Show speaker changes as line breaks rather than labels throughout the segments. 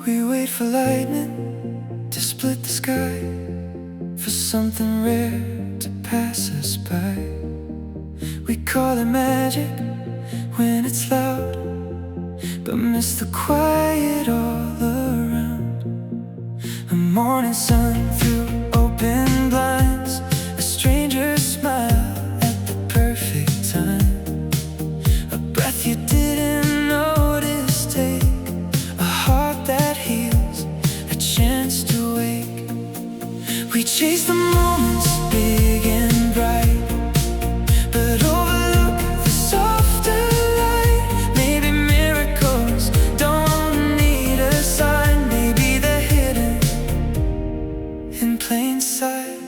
We wait for lightning to split the sky, for something rare to pass us by. We call it magic when it's loud, but miss the quiet all around. A morning sun through open blinds, a stranger's smile at the perfect time. A breath you didn't notice, take a heart that heals, a chance to wake. We chase the moments big and bright, but overlook the softer light. Maybe miracles don't need a sign, maybe they're hidden in plain sight.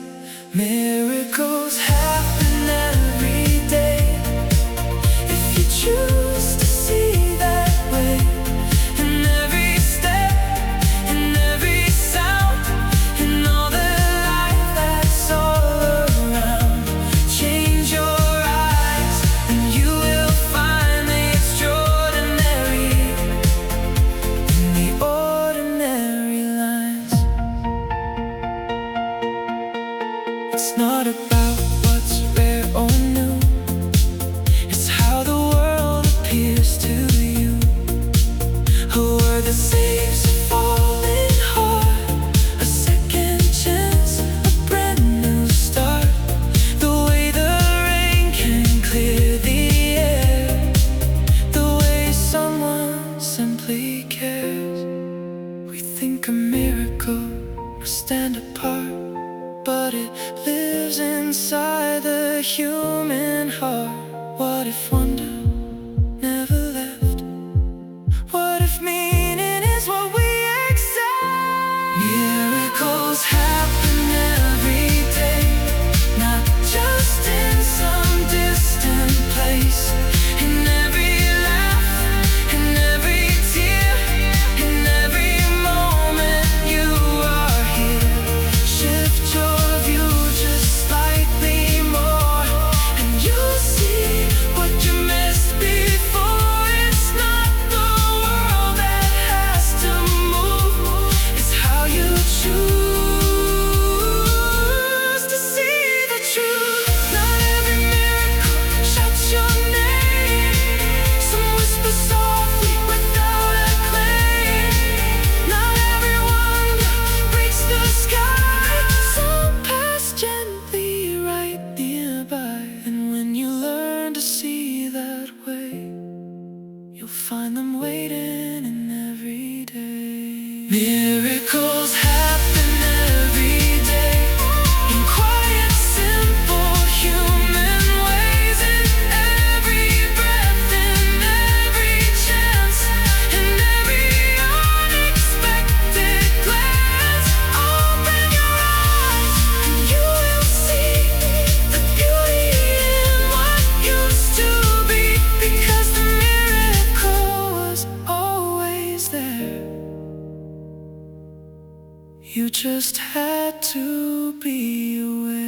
Miracles happen every day if you choose to see that way. In every step, in every sound, in all the light that's all around. Change your eyes and you will find the extraordinary in the ordinary lines. It's not about what's rare or new, it's how the world appears to you. A word that saves a falling heart, a second chance, a brand new start. The way the rain can clear the air, the way someone simply cares. We think a miracle must stand apart, but it lives inside the human heart. What if wonder never left? What if meaning is what we accept? Miracles happen every day, not just in some distant place. In every laugh, in every tear, in every moment you are here. Shift your view just slightly more, and you'll see what you missed before. It's not the world that has to move, it's how you choose to see the truth. Not every miracle shouts your name, some whisper softly without a claim. Not every wonder breaks the sky, some pass gently right nearby. And when you learn to see that way, you'll find them waiting in every day. Miracles happen every day, in quiet, simple, human ways. In every breath, in every chance, in every unexpected glance. Open your eyes and you will see the beauty in what used to be, because the miracle was always there. You just had to be aware.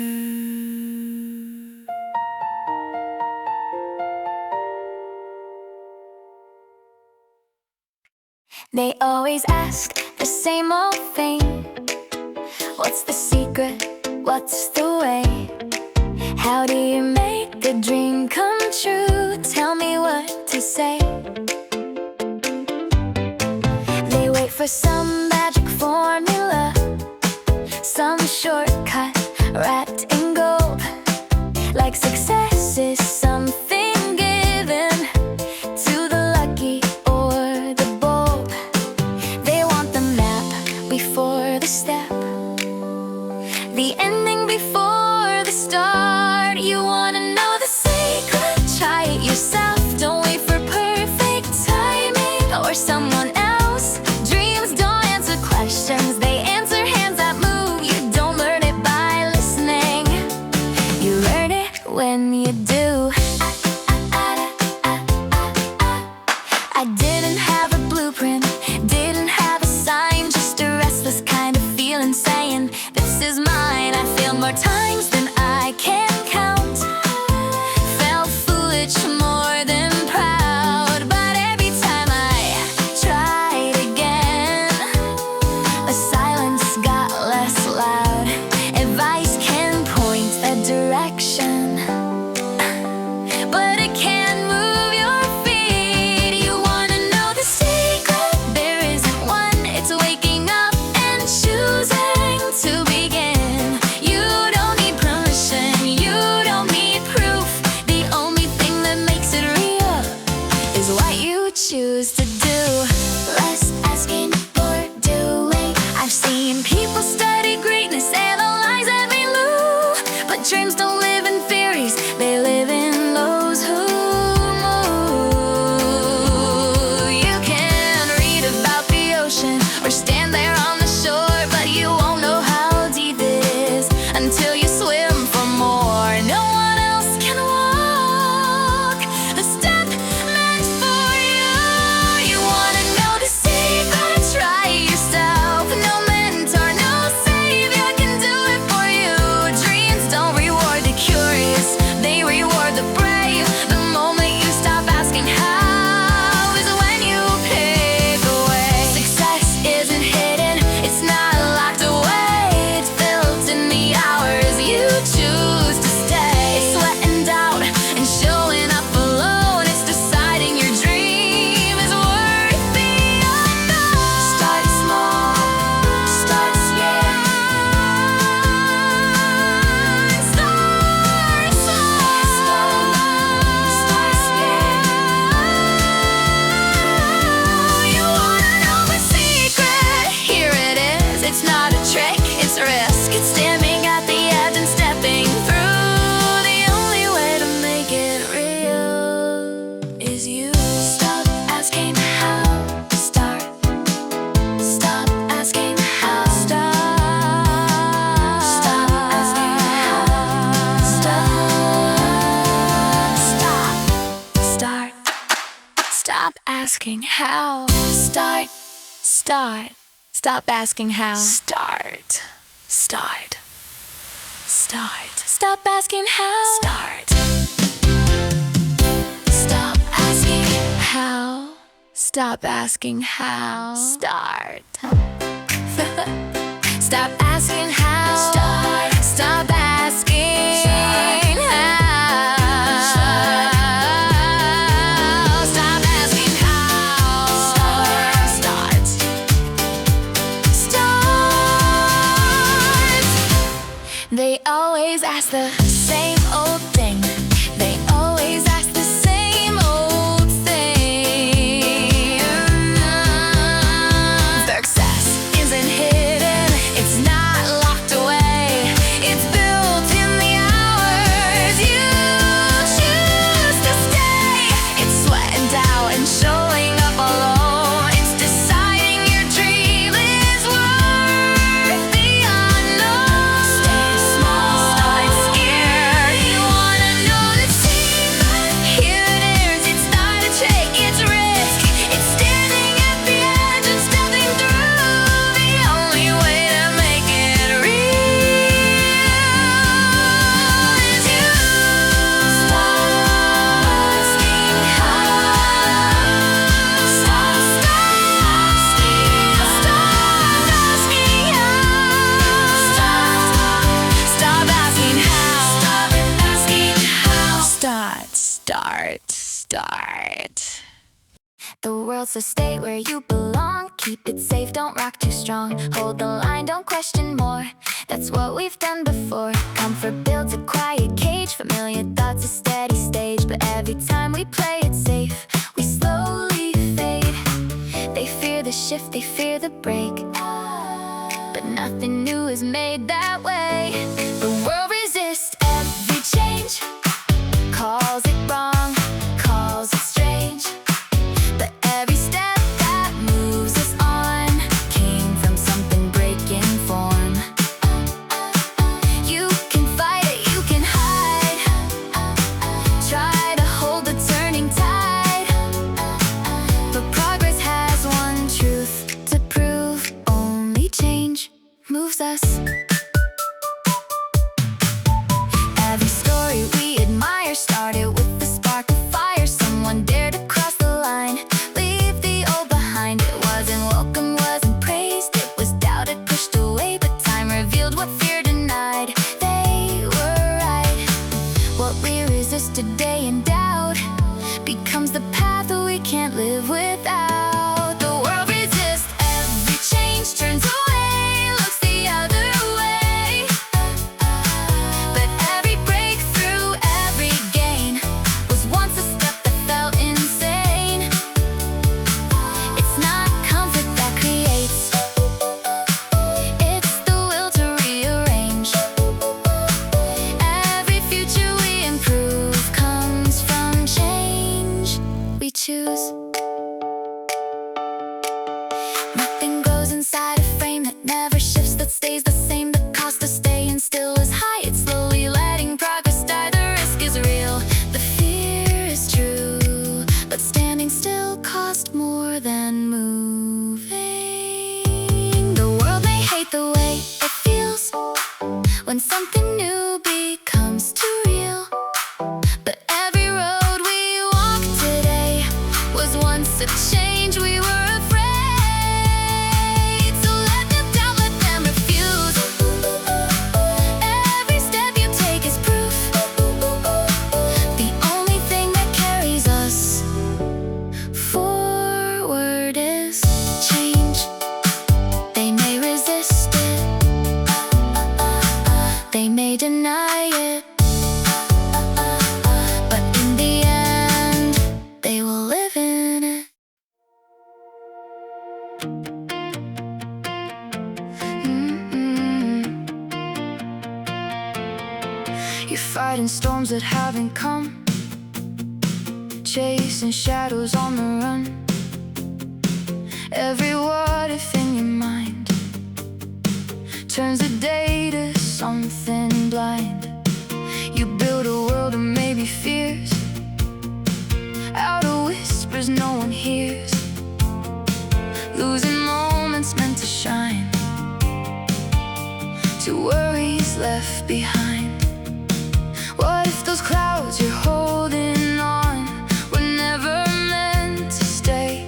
They always ask the same old thing: what's the secret? What's the way? How do you make a dream come true? Tell me what to say. They wait for some magic formula, some shortcut wrapped in gold, like success is something given to the lucky or the bold. They want the map before the step, the ending before the start. You wanna know the secret? Try it yourself. Don't wait for perfect timing or someone else. Dreams don't answer questions, they answer hands that move. You don't learn it by listening, you learn it when you do. I didn't have a blueprint, didn't have a sign, just a restless kind of feeling saying, this is mine. I failed more times than I can count, felt foolish more than dreams don't live in theories, they live in those who move. You can read about the ocean or stand there on the shore, but you won't know how deep it is until you swim for more. No one else can walk the step meant for you. You wanna know the secret, try it yourself. No mentor, no savior can do it for you. Dreams don't reward the curious, they reward the brave. The moment you stop asking how is when you pave the way. Success isn't hidden, it's not locked away. It's built in the hours you choose to stay. It's sweating doubt and showing up alone. It's deciding your dream is worth the unknown. Start small, start scared. Start scared. You wanna know the secret? Here it is. It's not a trick, it's risk. It's standing at the edge and stepping through. The only way to make it real is you. Stop asking how. Start. Stop asking how. Start. Stop asking how. Stop. Start. Stop asking how. Start. Start. Stop asking how. Start. Start. Start. Stop asking how. Start. Stop asking how. Stop asking how. Start. Stop asking how. Start. Stop asking how. Stop asking how. Start. Start. They always ask the same old thing. They always ask the same old thing. Success isn't hidden, it's not locked away. It's built in the hours you choose to stay. It's sweating out and showing up alone. It's deciding your dream is worth the unknown. Stay small, start scared. You wanna know the secret? Here it is. It's not a trick, it's risk. It's standing at the edge and stepping through. The only way to make it real is you. Stop asking how. Stop asking how. Stop asking how. Start. The world's a state where you belong. Keep it safe, don't rock too strong. Hold the line, don't question more. That's what we've done before. Comfort builds a quiet cage. Familiar thoughts a steady stage. But every time we play it safe, we slowly fade. They fear the shift, they fear the break. But nothing new is made that way. The world resists every change. Calls it wrong, calls it strange. But every step that moves us on came from something breaking form. You can fight it, you can hide. Try to hold the turning tide. But progress has one truth to prove. Only change moves us. Every story we admire started with the spark of fire. Someone dared to cross the line, leave the old behind. It wasn't welcome, wasn't praised. It was doubted, pushed away. But time revealed what fear denied. They were right. What we resisted day in doubt becomes the path that we can't live without. The world resists every change, turns away, looks the other way. But every breakthrough, every gain was once a step that felt insane. It's not comfort that creates, it's the will to rearrange. something new becomes too real. But every road we walk today was once a change we were afraid. So let them doubt, let them refuse. Every step you take is proof. The only thing that carries us forward is change. They may resist it, they may deny it, but in the end, they will live in it. You're fighting storms that haven't come, chasing shadows on the run. Every what if in your mind turns the day to something blind. You build a world of maybe fears, out of whispers no one hears, losing moments meant to shine, to worries left behind. What if those clouds you're holding on were never meant to stay?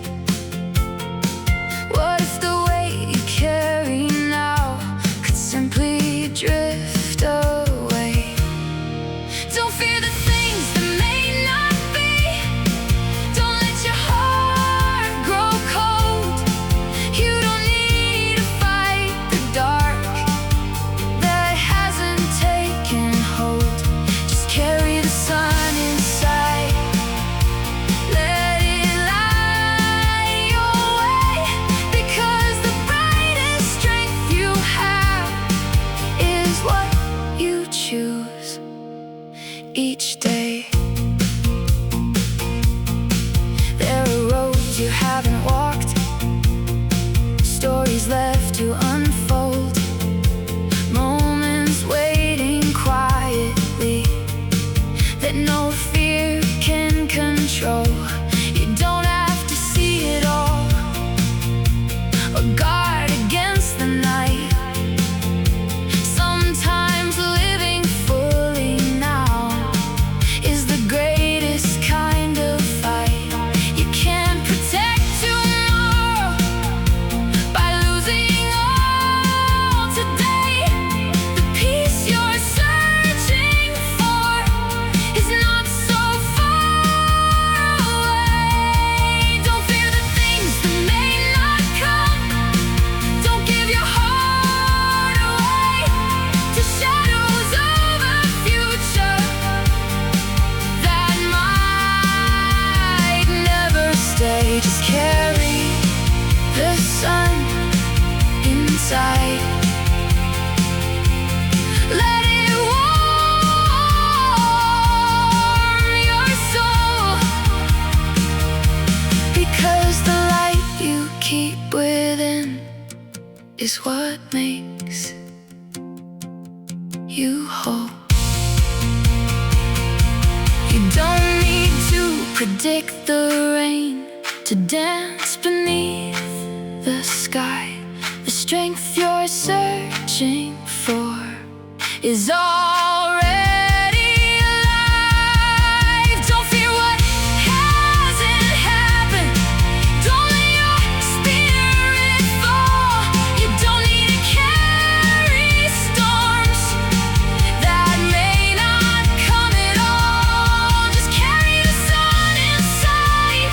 What if the weight you carry now could simply drift away? Don't fear the things that may not be. Don't let your heart grow cold. You don't need to fight the dark that hasn't taken hold. Just carry the sun inside. Let it light your way, because the brightest strength you have is what you choose each day. There are roads you haven't walked, stories left to unfold, moments waiting quietly that no fear can control. You don't have to see it all or guard against the night. Sometimes living fully now is the greatest kind of fight. You can't protect tomorrow by losing all today. The peace you're searching for is not so far away. Don't fear the things that may not come. Don't give your heart away to shadows of a future that might never stay. Just carry the sun inside. Let it warm your soul, because the light you keep within is what makes you whole. You don't need to predict the rain to dance beneath the sky. The strength you're searching for is already alive. Don't fear what hasn't happened. Don't let your spirit fall. You don't need to carry storms that may not come at all. Just carry the sun inside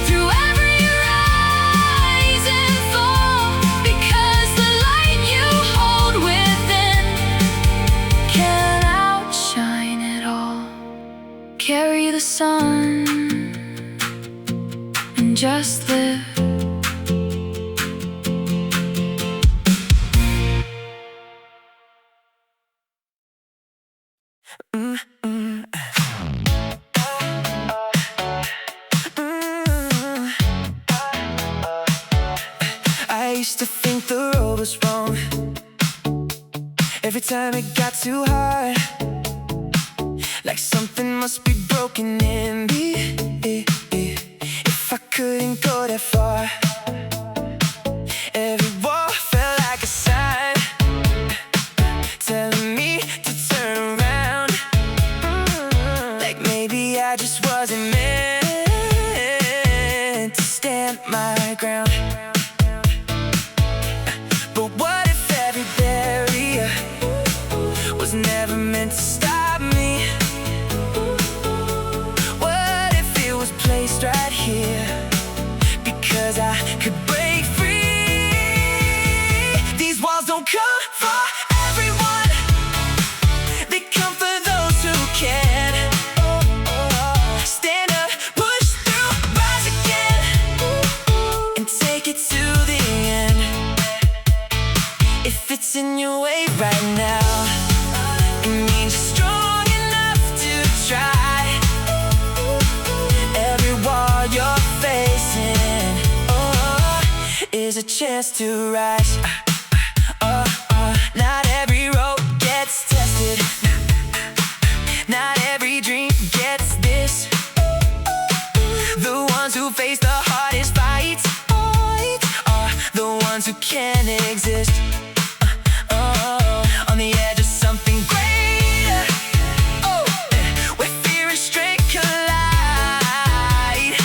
through every rise and fall, because the light you hold within can outshine it all. Carry the sun and just live.
I used to think the road was wrong every time it got too hard, like something must be broken in me if I couldn't go that far. Every wall felt like a sign telling was never meant to stop me. What if it was placed right here? Because I could break free. These walls don't come for everyone, they come for those who can. Stand up, push through, rise again, and take it to the end. If it's in your way right now, it means you're strong enough to try. Every wall you're facing, is a chance to rise. Not every road gets tested, not every dream gets this. The ones who face the hardest fights are the ones who can exist. On the edge of something greater, where fear and strength collide.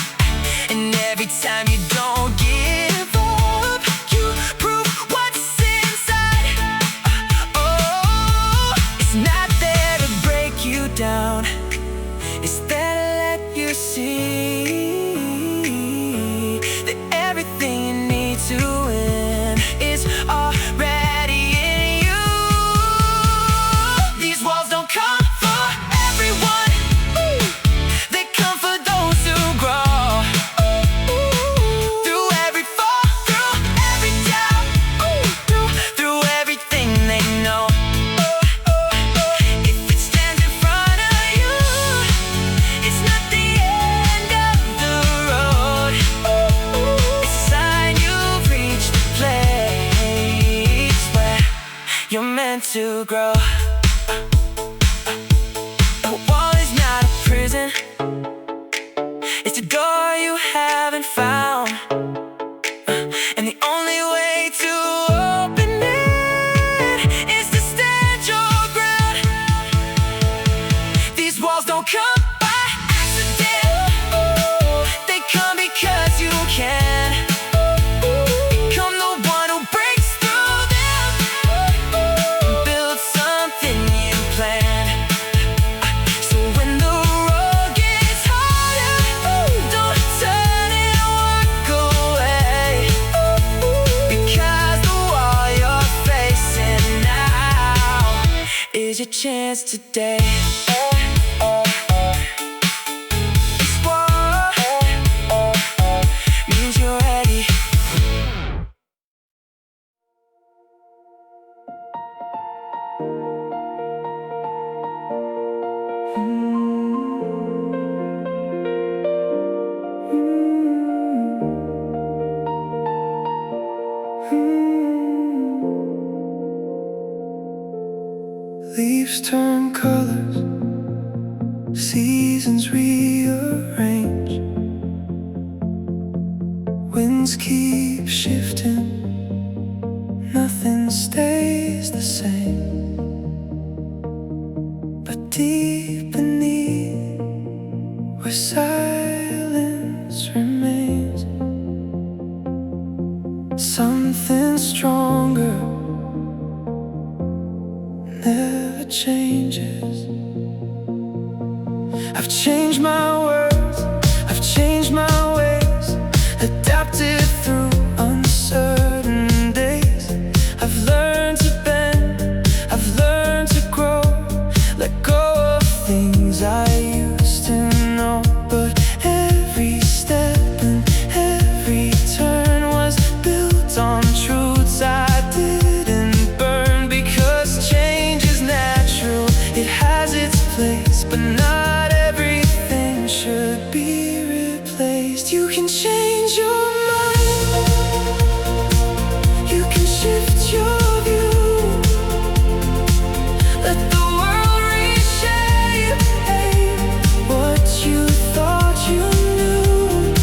And every time you don't give up, you prove what's inside. It's not there to break you down, it's there to let you see that everything you need to win is already in you. These walls don't come for everyone, they come for those who grow. Through every fall, through every doubt, through everything they know. If it stands in front of you, it's not the end of the road. It's a sign you've reached the place where you're meant to grow. A wall is not a prison, it's a door you haven't found. And the only way to open it is to stand your ground. These walls don't come by accident, they come because you can. Become the one who breaks through them and build something you planned. So when the road gets harder, don't turn and walk away. Because the wall you're facing now is your chance today. This wall means you're ready. Leaves turn colors, seasons rearrange, winds keep shifting, nothing stays the same. But deep beneath, where silence remains, something stronger never changes. I've changed my words, I've changed my ways, adapted through uncertain days. I've learned to bend, I've learned to grow, let go of things I used to know. But every step and every turn was built on truths I didn't burn. Because change is natural, it has its place, but not everything should be replaced. You can change your mind, you can shift your view, let the world reshape what you thought you knew.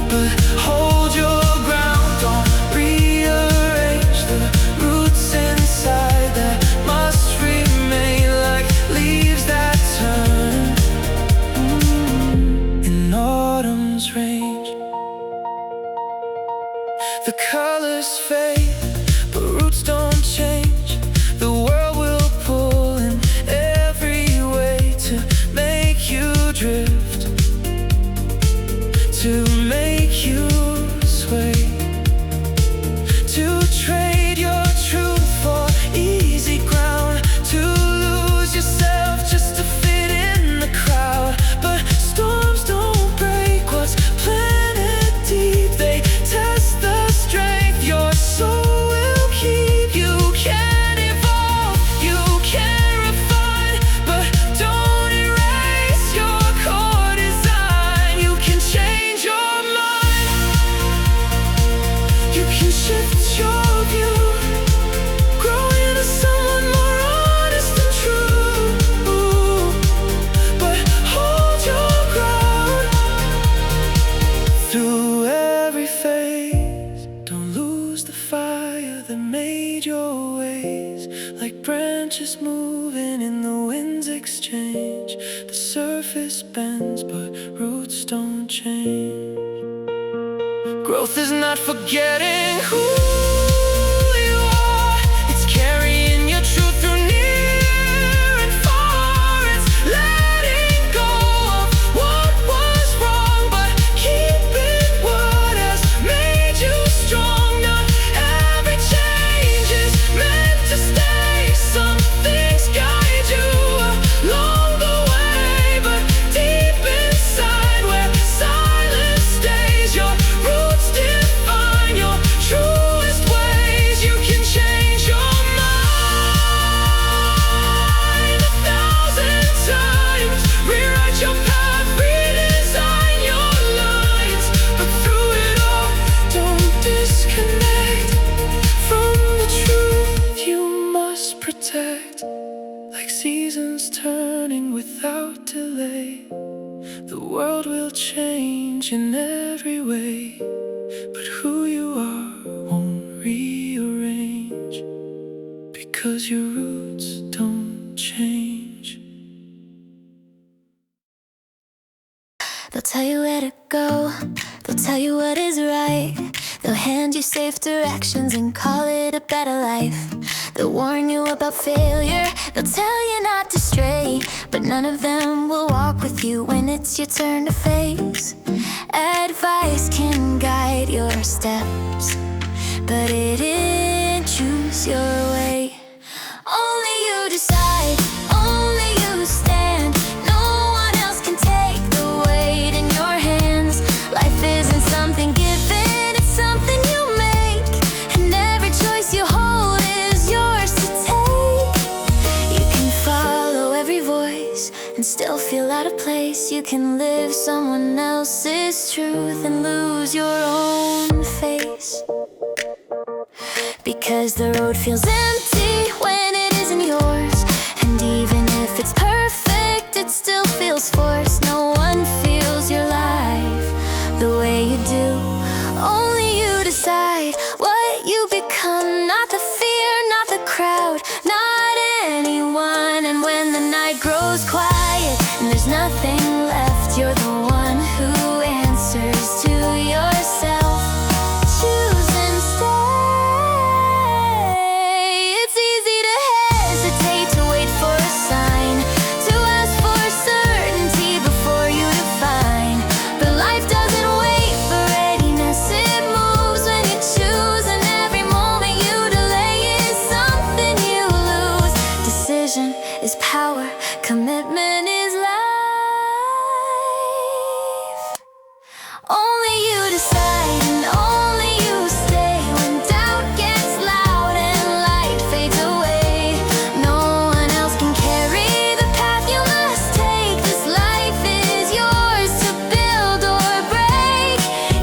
But hold your ground, don't rearrange the roots inside that must remain, like leaves that branches moving and the winds exchange. The surface bends but roots don't change. Growth is not forgetting who you are. It's carrying your truth through near and far. It's letting go of what was wrong, but keeping what has made you strong. Not every change is meant to stay. Some things guide you along the way, but deep inside where silence stays, your roots define your truest ways. You can change your mind 1,000 times, rewrite your path, redesign your lines, but through it all, don't disconnect from the truth you must protect. Like seasons turning without delay, the world will change in every way, but who you are won't rearrange, because your roots don't change.
They'll tell you where to go, they'll tell you what is right. They'll hand you safe directions and call it a better life. They'll warn you about failure, they'll tell you not to stray, but none of them will walk with you when it's your turn to face. Advice can guide your steps, but it didn't choose your way. Only you decide, only you stand. No one else can take the weight in your hands. Life isn't something given, it's something you make, and every choice you hold is yours to take. You can follow every voice and still feel out of place. You can live someone else's truth and lose your own face, because the road feels empty when it isn't yours, and even if it's perfect, it still feels forced. No one feels your life the way you do. Only you decide what you become, not the fear, not the crowd, not anyone. And when the night grows quiet and there's nothing left, you're the one who answers to yourself. Choose and stay. It's easy to hesitate, to wait for a sign, to ask for certainty before you define. But life doesn't wait for readiness, it moves when you choose, and every moment you delay is something you lose. Decision is power, commitment is life. Only you decide and only you stay when doubt gets loud and light fades away. No one else can carry the path you must take. This life is yours to build or break.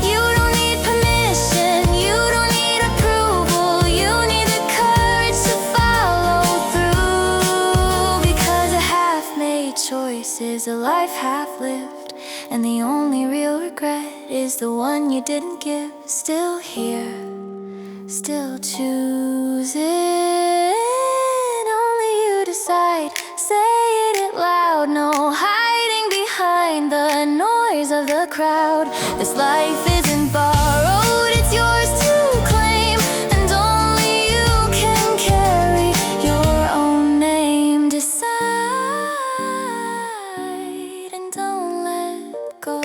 You don't need permission, you don't need approval, you need the courage to follow through, because a half-made choice is a life half-lived, and the only real regret is the one you didn't give. Still here, still choosing. Only you decide, say it loud, no hiding behind the noise of the crowd. This life isn't borrowed, it's yours to claim, and only you can carry your own name. Decide and don't let go.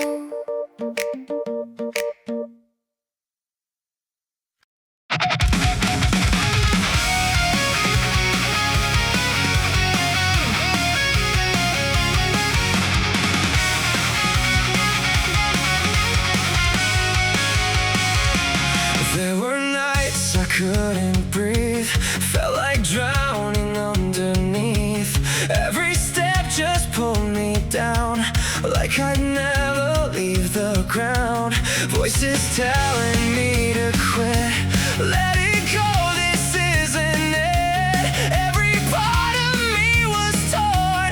There were nights I couldn't breathe, felt like drowning underneath. Every step just pulled me down, like I'd never leave the ground. Voices telling me to quit, let it go, this isn't it. Every part of me was torn,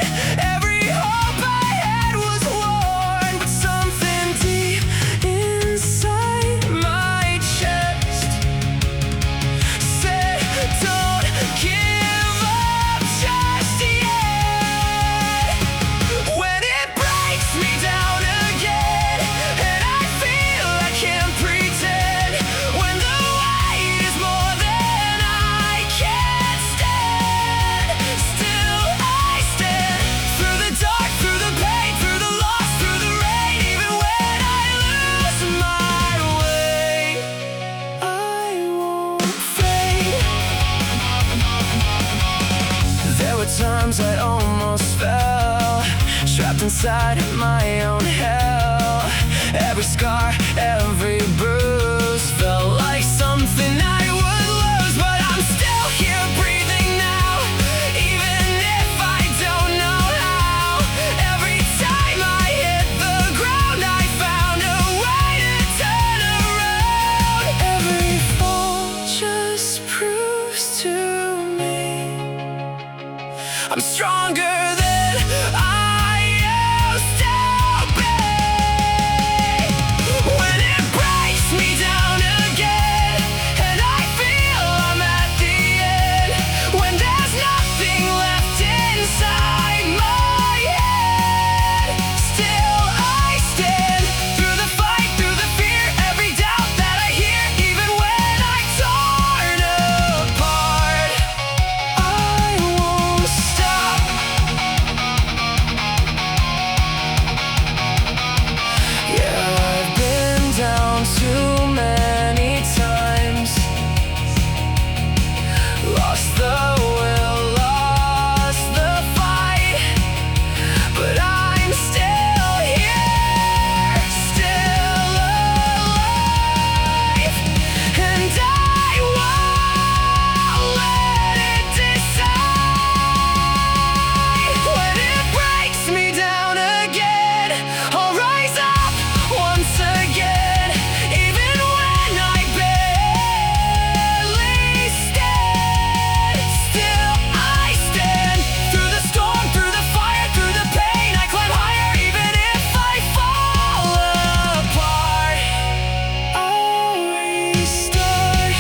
every hope I had was worn, but something deep inside my chest said, don't give up, times I almost fell, trapped inside my own hell. Every scar, every bruise felt like something I would lose, but I'm still here breathing now, even if I don't know how. Every time I hit the ground, I found a way to turn around. Every fall just proves to me I'm stronger than I used to be. When it breaks me down again, and I feel I'm at the end, when there's nothing left inside my head, still I stand through the fight, through the fear, every doubt that I hear, even when I'm torn apart. I won't stop. Yeah, I've been down too many times, lost the will, lost the fight, but I'm still here, still alive, and I won't let it decide. When it breaks me down again, I'll rise up once again, even when I barely stand. Still I stand through the storm, through the fire, through the pain. I climb higher, even if I fall apart. I'll restart.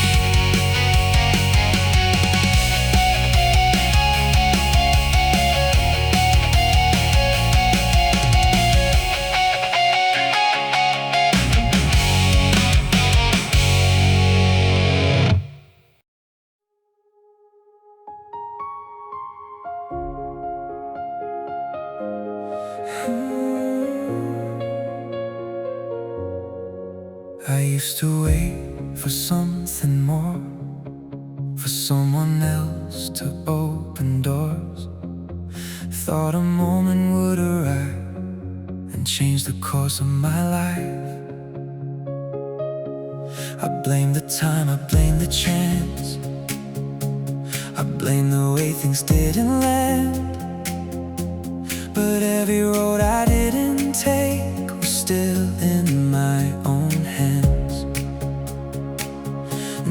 I used to wait for something more, for someone else to open doors. Thought a moment would arrive and change the course of my life. I blame the time, I blame the chance, I blame the way things didn't land. But every road I didn't take was still in my own hands.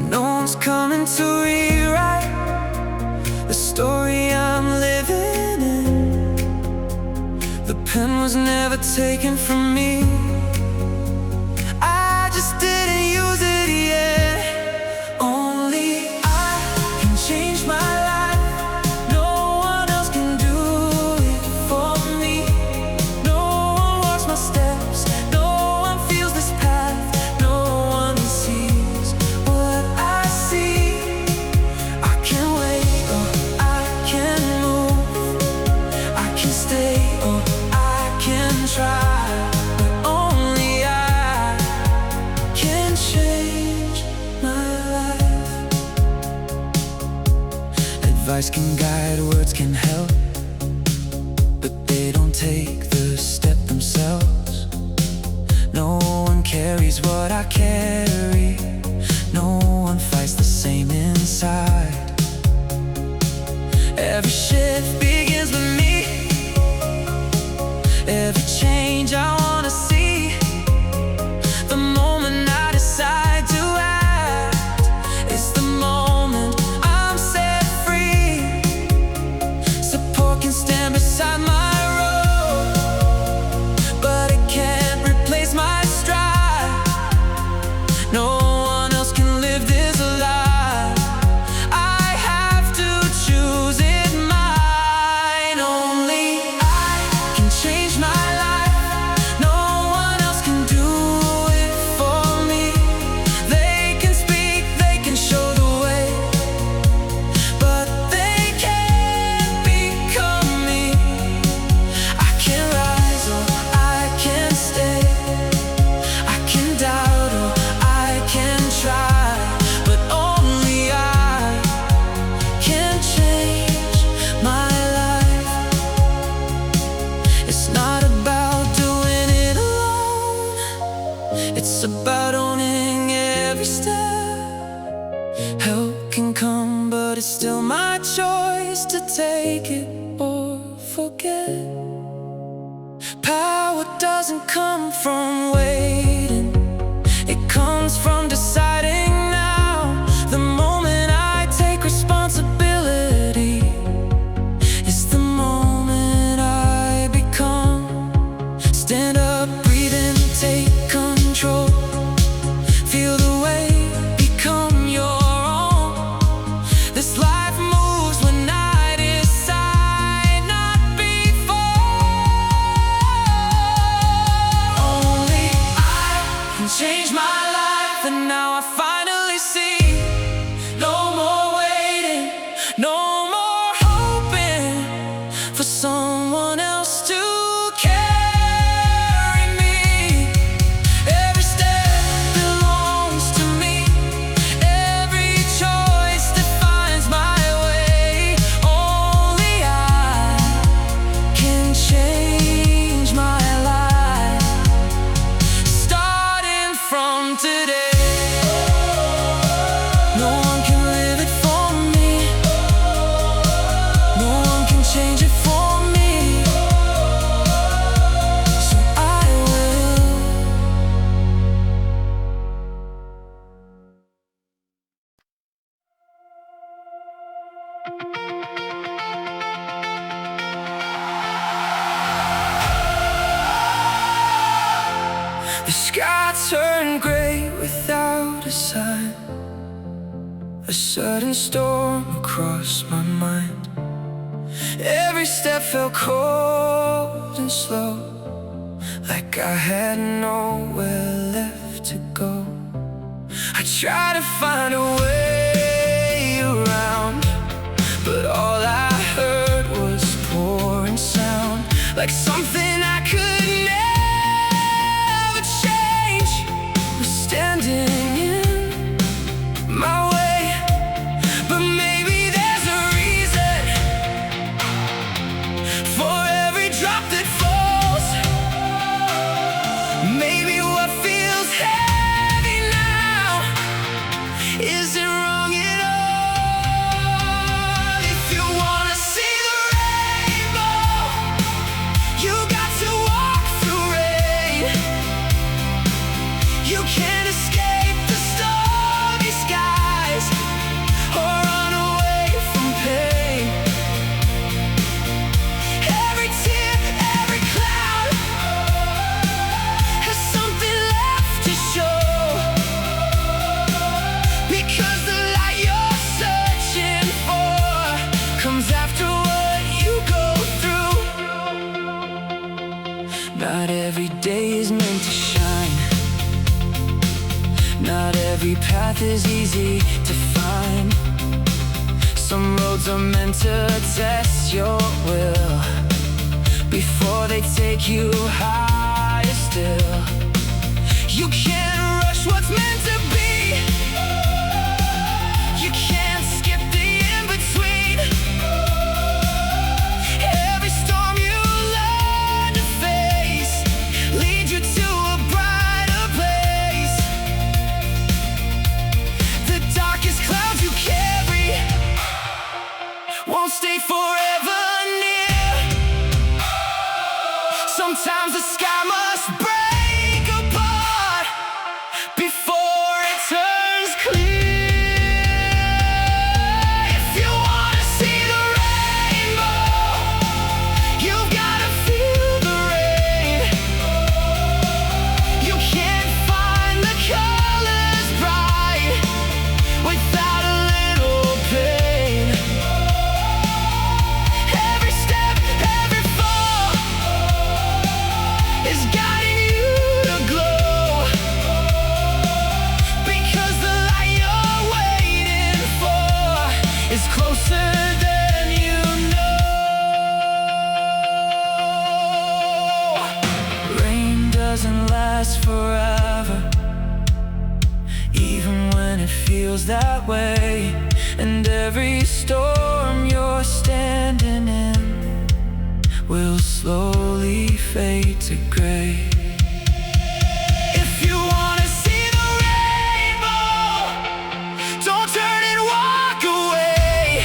No one's coming to rewrite the story I'm living in. The pen was never taken from me, I just didn't use it yet. Only I can change my life, no one else can do it for me. No one walks my steps, no one feels this path, no one sees what I see. I can wait or I can move, I can stay or I can try, but only I can change my life. Advice can guide, words can help, but they don't take the step themselves. No one carries what I carry, no one fights the same inside. Every shift begins with me, every change I wanna see. The moment I decide to act, it's the moment I'm set free. Support can stand beside my road, but it can't replace my stride. take it or forget. Power doesn't come from waiting, it comes from deciding now. The moment I take responsibility is the moment I become. Stand up, breathe in, take control. Feel the weight, become your own. This life moves when I decide, not before. Only I can change my life, and now I finally see. No more waiting, no more hoping for someone else to carry me. Every step belongs to me, every choice defines my way. Only I can change my life, starting from today. No one can live it for me, no one can change it for me, so I will. The sky turned gray without a sign. A sudden storm crossed my mind. Every step felt cold and slow, like I had nowhere left to go. I tried to find a way around, but all I heard was pouring sound, like something I could never change was standing in my way. But maybe there's a reason for every drop that falls. Maybe what feels heavy now isn't wrong at all. If you wanna see the rainbow, you got to walk through rain. You can't escape the stormy skies or run away from pain. Every tear, every cloud has something left to show, because the light you're searching for comes after what you go through. Not every day is meant to shine, not every path is easy to find. Some roads are meant to test your will before they take you higher still. You can't rush what's meant to be, you can't skip the in-between. Every storm you learn to face leads you to a brighter place. The darkest clouds you carry won't stay forever near. Sometimes the sky must break apart before it turns clear. If you wanna see the rainbow, you've gotta feel the rain. You can't find the colors bright without a little pain. Every step, every fall is guiding you to glow, because the light you're waiting for is closer than you know. Rain doesn't last forever, even when it feels that way. And every storm you're standing in will slowly fade to gray. If you wanna see the rainbow, don't turn and walk away.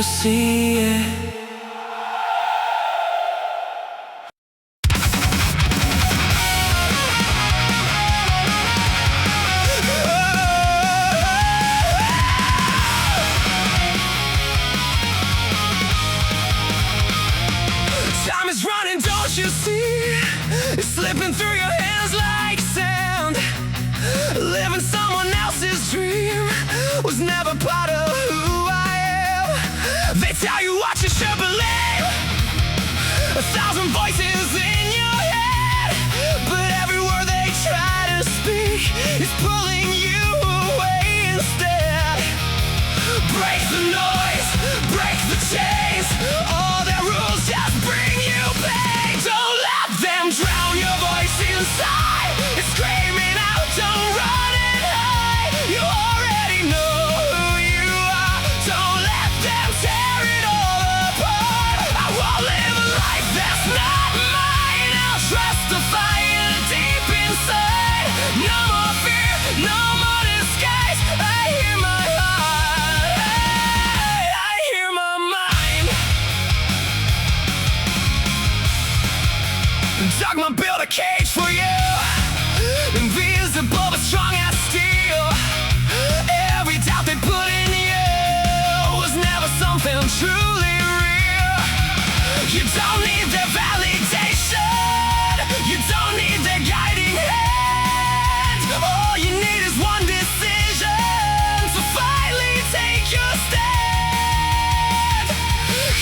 you'll see it. Time is running, don't you see? It's slipping through your hands like sand. Living someone else's dream was never part of who I am. They tell you what you should believe, 1,000 voices in your head, but every word they try to speak is pulling you away instead. Break the noise, break the chains, all their rules just bring you pain. Don't let them drown your voice inside. It's screaming out, don't run and hide. You already know who you are. Don't let them tear it all apart. I won't live a life that's not mine. I'll trust the fire deep inside. No more fear, no more disguise. I hear my heart, I hear my mind. Dogma built a cage for you, invisible but strong as steel. Every doubt they put in you was never something truly real. You don't need their validation, you don't need their guiding hand. All you need is one decision to finally take your stand.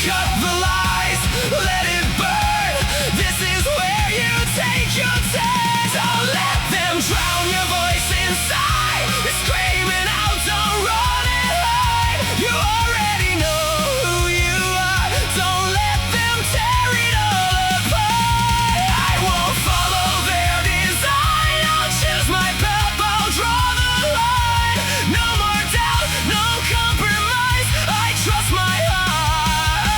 Cut the lies, let it burn. This is where you take your turn. Don't let them drown your voice inside. It's screaming out, don't run and hide. You already know who you are. Don't let them tear it all apart. I won't follow their design. I'll choose my path, I'll draw the line. No more doubt, no compromise. I trust my heart,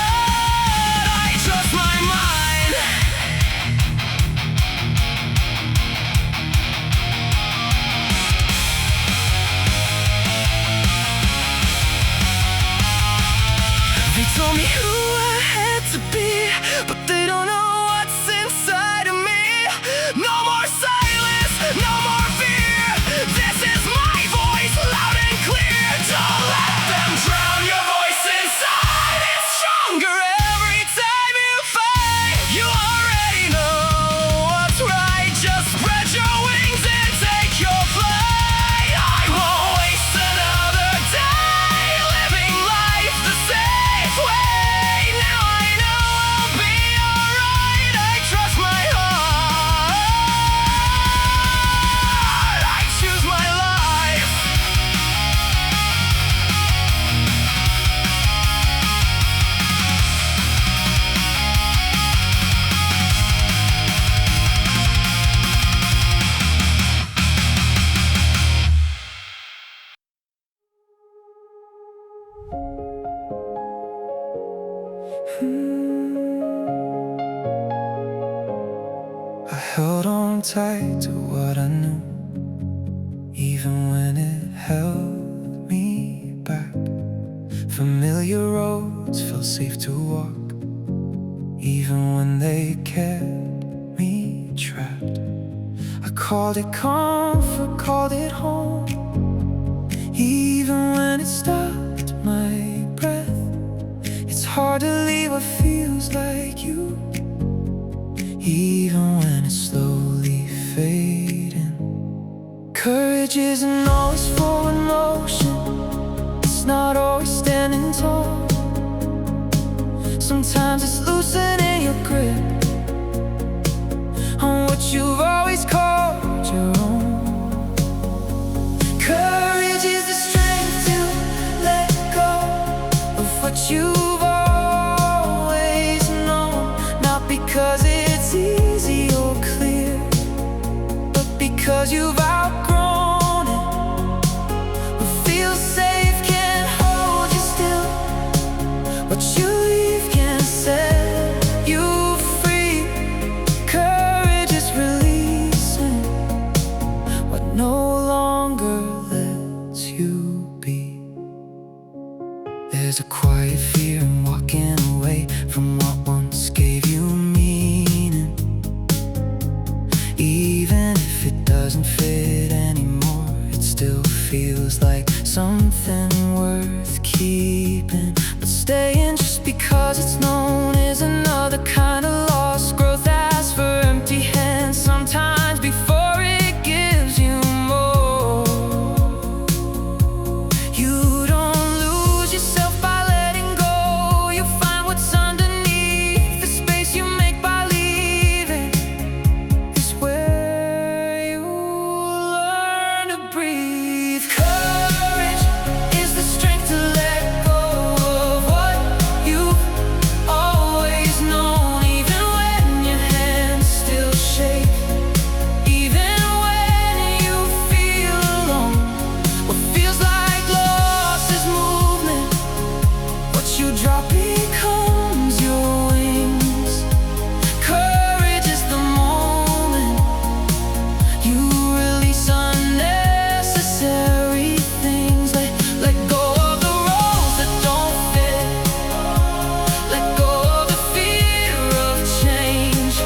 I trust my mind. They told me who I had to be, but they don't know what's inside of me. No more silence, no more fear. This is my voice, loud and clear. Don't let them drown your voice inside. It's stronger every time you fight. You already know what's right. Just spread your wings and take your flight. I won't waste another day living life the safe way. Now I know I'll be alright. I trust my heart, I choose my life. I held on tight to what I knew, even when it held me back. Familiar roads felt safe to walk, even when they kept me trapped. I called it comfort, called it home, even when it stopped my breath. It's hard to leave what feels like you, even when it's slowly fading. Courage isn't always forward motion, it's not always standing tall. Sometimes it's loosening your grip on what you've always called your own. Courage is the strength to let go of what you've always known. Not because it's easy or clear, but because you've outgrown it. What feels safe can't hold you still. What you leave can set you free. Courage is releasing what no longer lets you be. There's a quiet fear Even if it doesn't fit anymore, it still feels like something worth keeping. But staying just because it's known is another kind of loss. Growth asks for empty hands sometimes before it gives you more. You don't lose yourself by letting go. You find what's underneath the space you make by leaving is where you learn to breathe. Courage is the strength to let go of what you've always known, even when your hands still shake, even when you feel alone. What feels like loss is movement. What you drop becomes your wings. Courage is the moment you release unnecessary things. Let go of the roles that don't fit. Let go of the fear of change.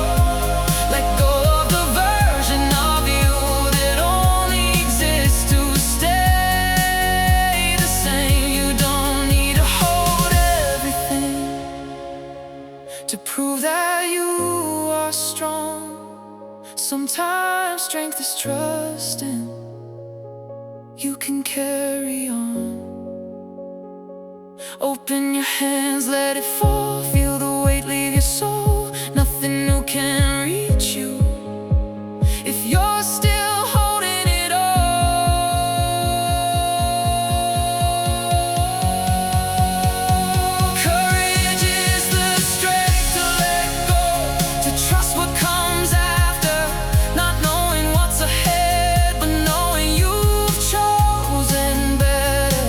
Let go of the version of you that only exists to stay the same. You don't need to hold everything to prove that you are strong. Sometimes strength is trusting you can carry on. Open your hands, let it fall. Feel the weight leave your soul. Nothing new can reach you if you're still holding it all. Courage is the strength to let go, to trust what comes after, not knowing what's ahead, but knowing you've chosen better.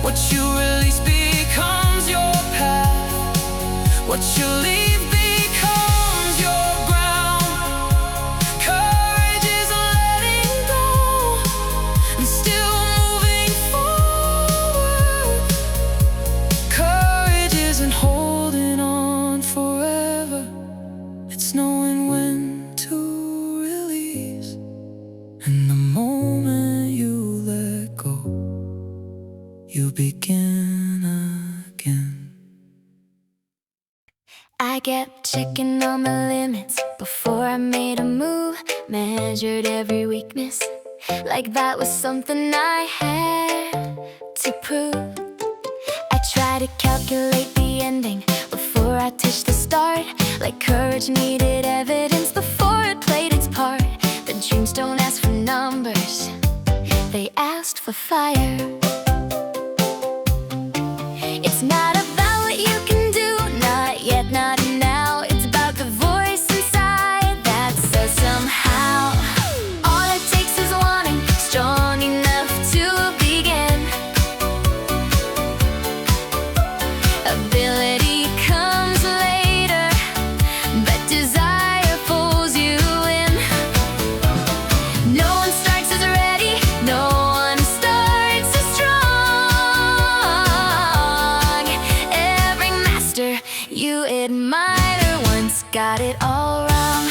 What you release becomes your path. What you leave becomes your ground. Courage is letting go and still moving forward. Courage isn't holding on forever. It's knowing when to release. And the moment you let go, you begin again.
I kept checking all my limits before I made a move. Measured every weakness like that was something I had to prove. I tried to calculate the ending before I touched the start, like courage needed evidence before it played its part. But dreams don't ask for numbers, they asked for fire. It's not about what you can do, not yet, not now. It's about the voice inside that says somehow. All it takes is wanting, strong enough to begin. Ability comes later, but desire pulls you in. No one starts as ready, no one starts as strong. Every master you admire once got it all wrong.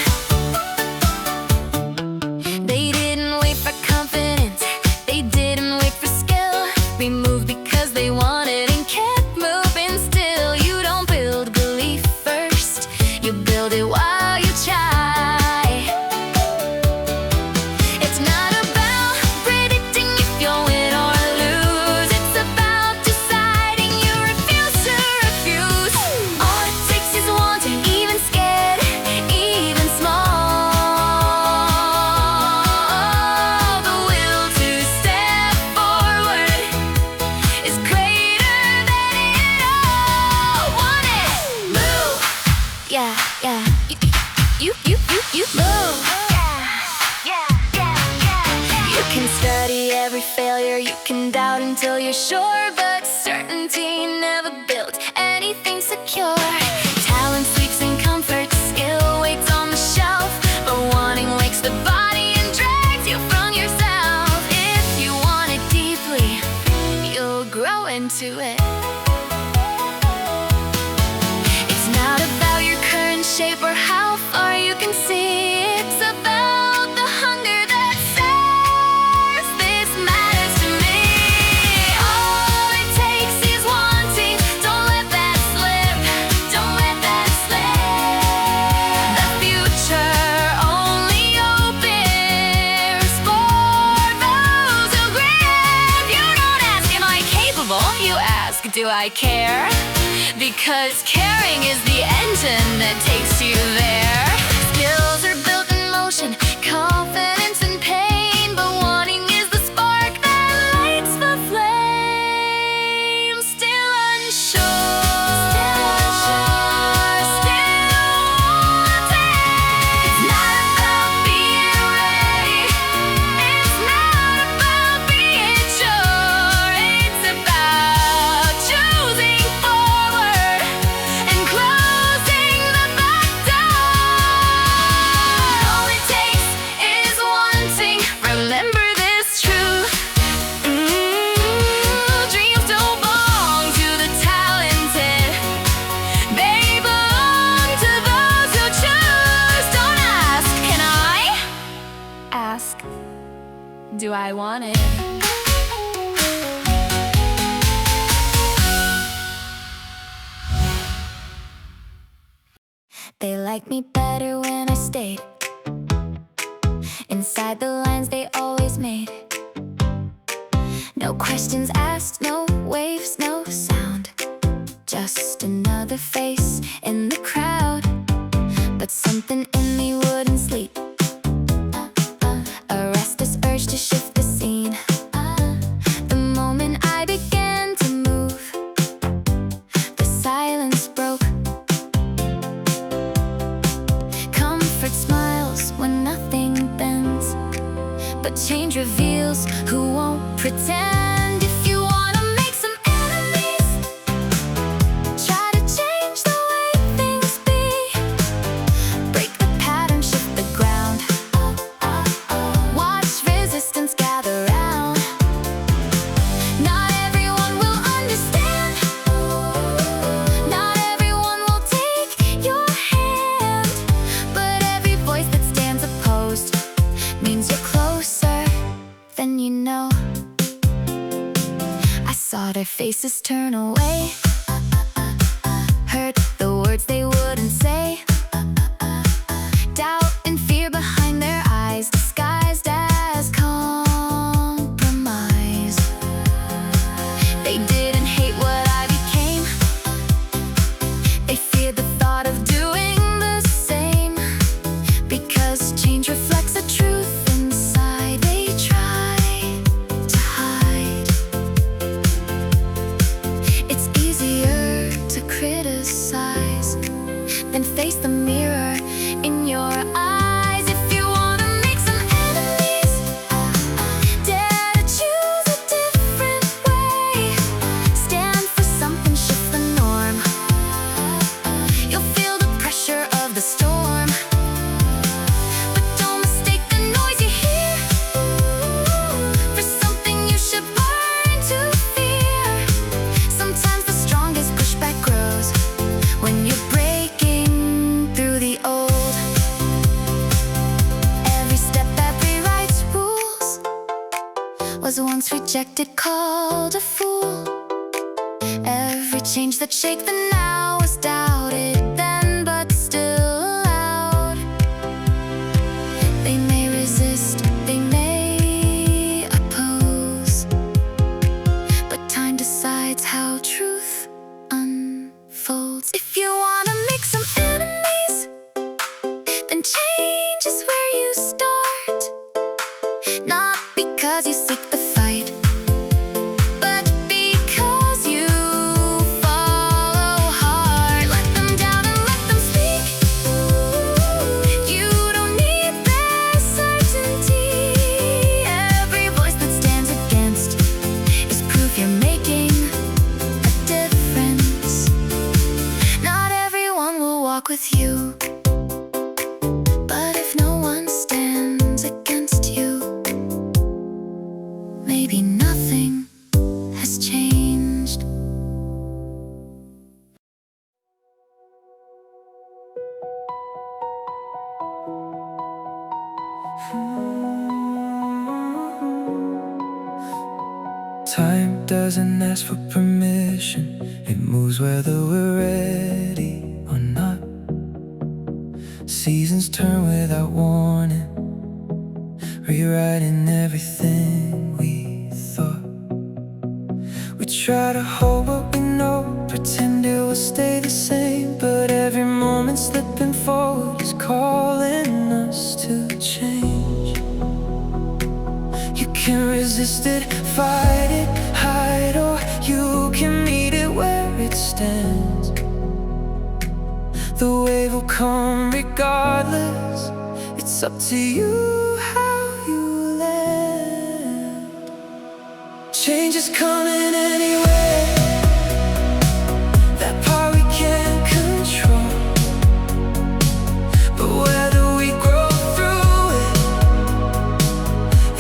They didn't wait for confidence, they didn't wait for skill. We moved because they wanted and kept moving still. You don't build belief first, you build it while you try. It's not about predicting if you'll win or lose. It's about deciding you refuse to refuse. All it takes is wanting, even scared, even small. The will to step forward is greater than it all. Want it? Move. Yeah, yeah. You move. You can study every failure, you can doubt until you're sure, but certainty never built anything secure. Talent sleeps in comfort, skill waits on the shelf, but wanting wakes the body and drags you from yourself. If you want it deeply, you'll grow into it. It's not about your current shape or how far you can see. It's about do I care? Because caring is the engine that takes you there. Skills are built in motion, confidence in pain, but wanting is the spark that lights the flame. Still unsure, still wanting. It's not about being ready, it's not about being sure. It's about choosing forward and closing the back door. All it takes is wanting. Remember this truth. Dreams don't belong to the talented. They belong to those who choose. Don't ask, can I? Ask, do I want it? They like me better when I stayed inside the lines they always made. No questions asked, no waves, no sound. Just another face in the crowd. But something in me wouldn't sleep. A restless urge to shift the scene. The moment I began to move, the silence broke. Comfort smiles when nothing bends, but change reveals who won't pretend. If you wanna make some enemies, try to change the way things be. Break the pattern, shift the ground. Watch resistance gather round. Not everyone will understand. Not everyone will take your hand. But every voice that stands opposed means you're closer than you know. I saw their faces turn away, heard the words they wouldn't say. Doubt and fear behind their eyes, disguised as compromise. They didn't hate what I became, they feared the thought of doing the same. Because change reflects a truth inside they try to hide. It's easier to criticize than face the mirror in your eyes. If you wanna make some enemies, dare to choose a different way. Stand for something, shift the norm. You'll feel the pressure of the storm. But don't mistake the noise you hear for something you should learn to fear. Sometimes the strongest pushback grows when you're breaking through the old. Every step that rewrites rules was once rejected, called a fool. Every change that shakes the now was doubted then, but still allowed. They may resist, they may oppose, but time decides how truth unfolds. If you wanna make some enemies, then change is where you start. Not because you seek the fight, but because you follow hard. Let them down and let them speak. You don't need their certainty. Every voice that stands against is proof you're making a difference. Not everyone will walk with you, but if no one stands against you, maybe nothing has changed.
Time doesn't ask for permission, it moves whether we're ready or not. Seasons turn without warning, rewriting everything we thought. We try to hold what we will stay the same, but every moment slipping forward is calling us to change. You can resist it, fight it, hide, or you can meet it where it stands. The wave will come regardless, it's up to you how you land. Change is coming anyway, that part we can't control. But whether we grow through it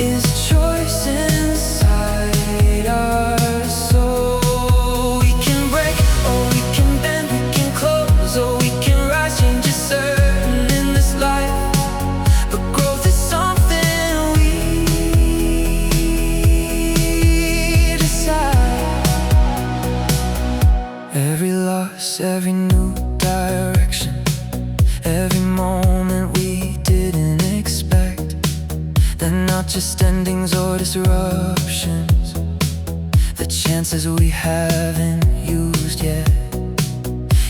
is a choice inside our soul. We can break, or we can bend, we can close, or we can rise. Change is certain in this life, but growth is something we decide. Every loss, every new direction, every moment we didn't expect, they're not just endings or disruptions, the chances we haven't used yet.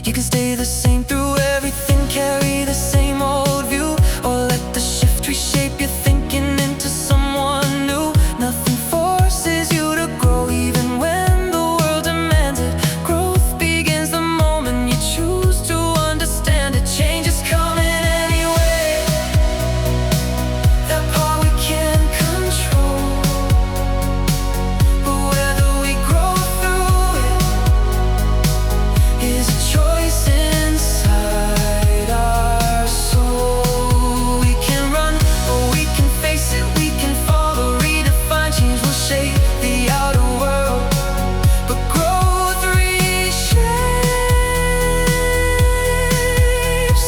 You can stay the same through everything, carry the same old view, or let the shift reshape your thinking into someone new. Nothing forces you to grow, even when the world demands it. Growth begins the moment you choose to understand it. Change is coming anyway, that part we can't control. But whether we grow through it is a choice inside our soul. We can run, or we can face it, we can follow, redefine. Change will shape the outer world, but growth reshapes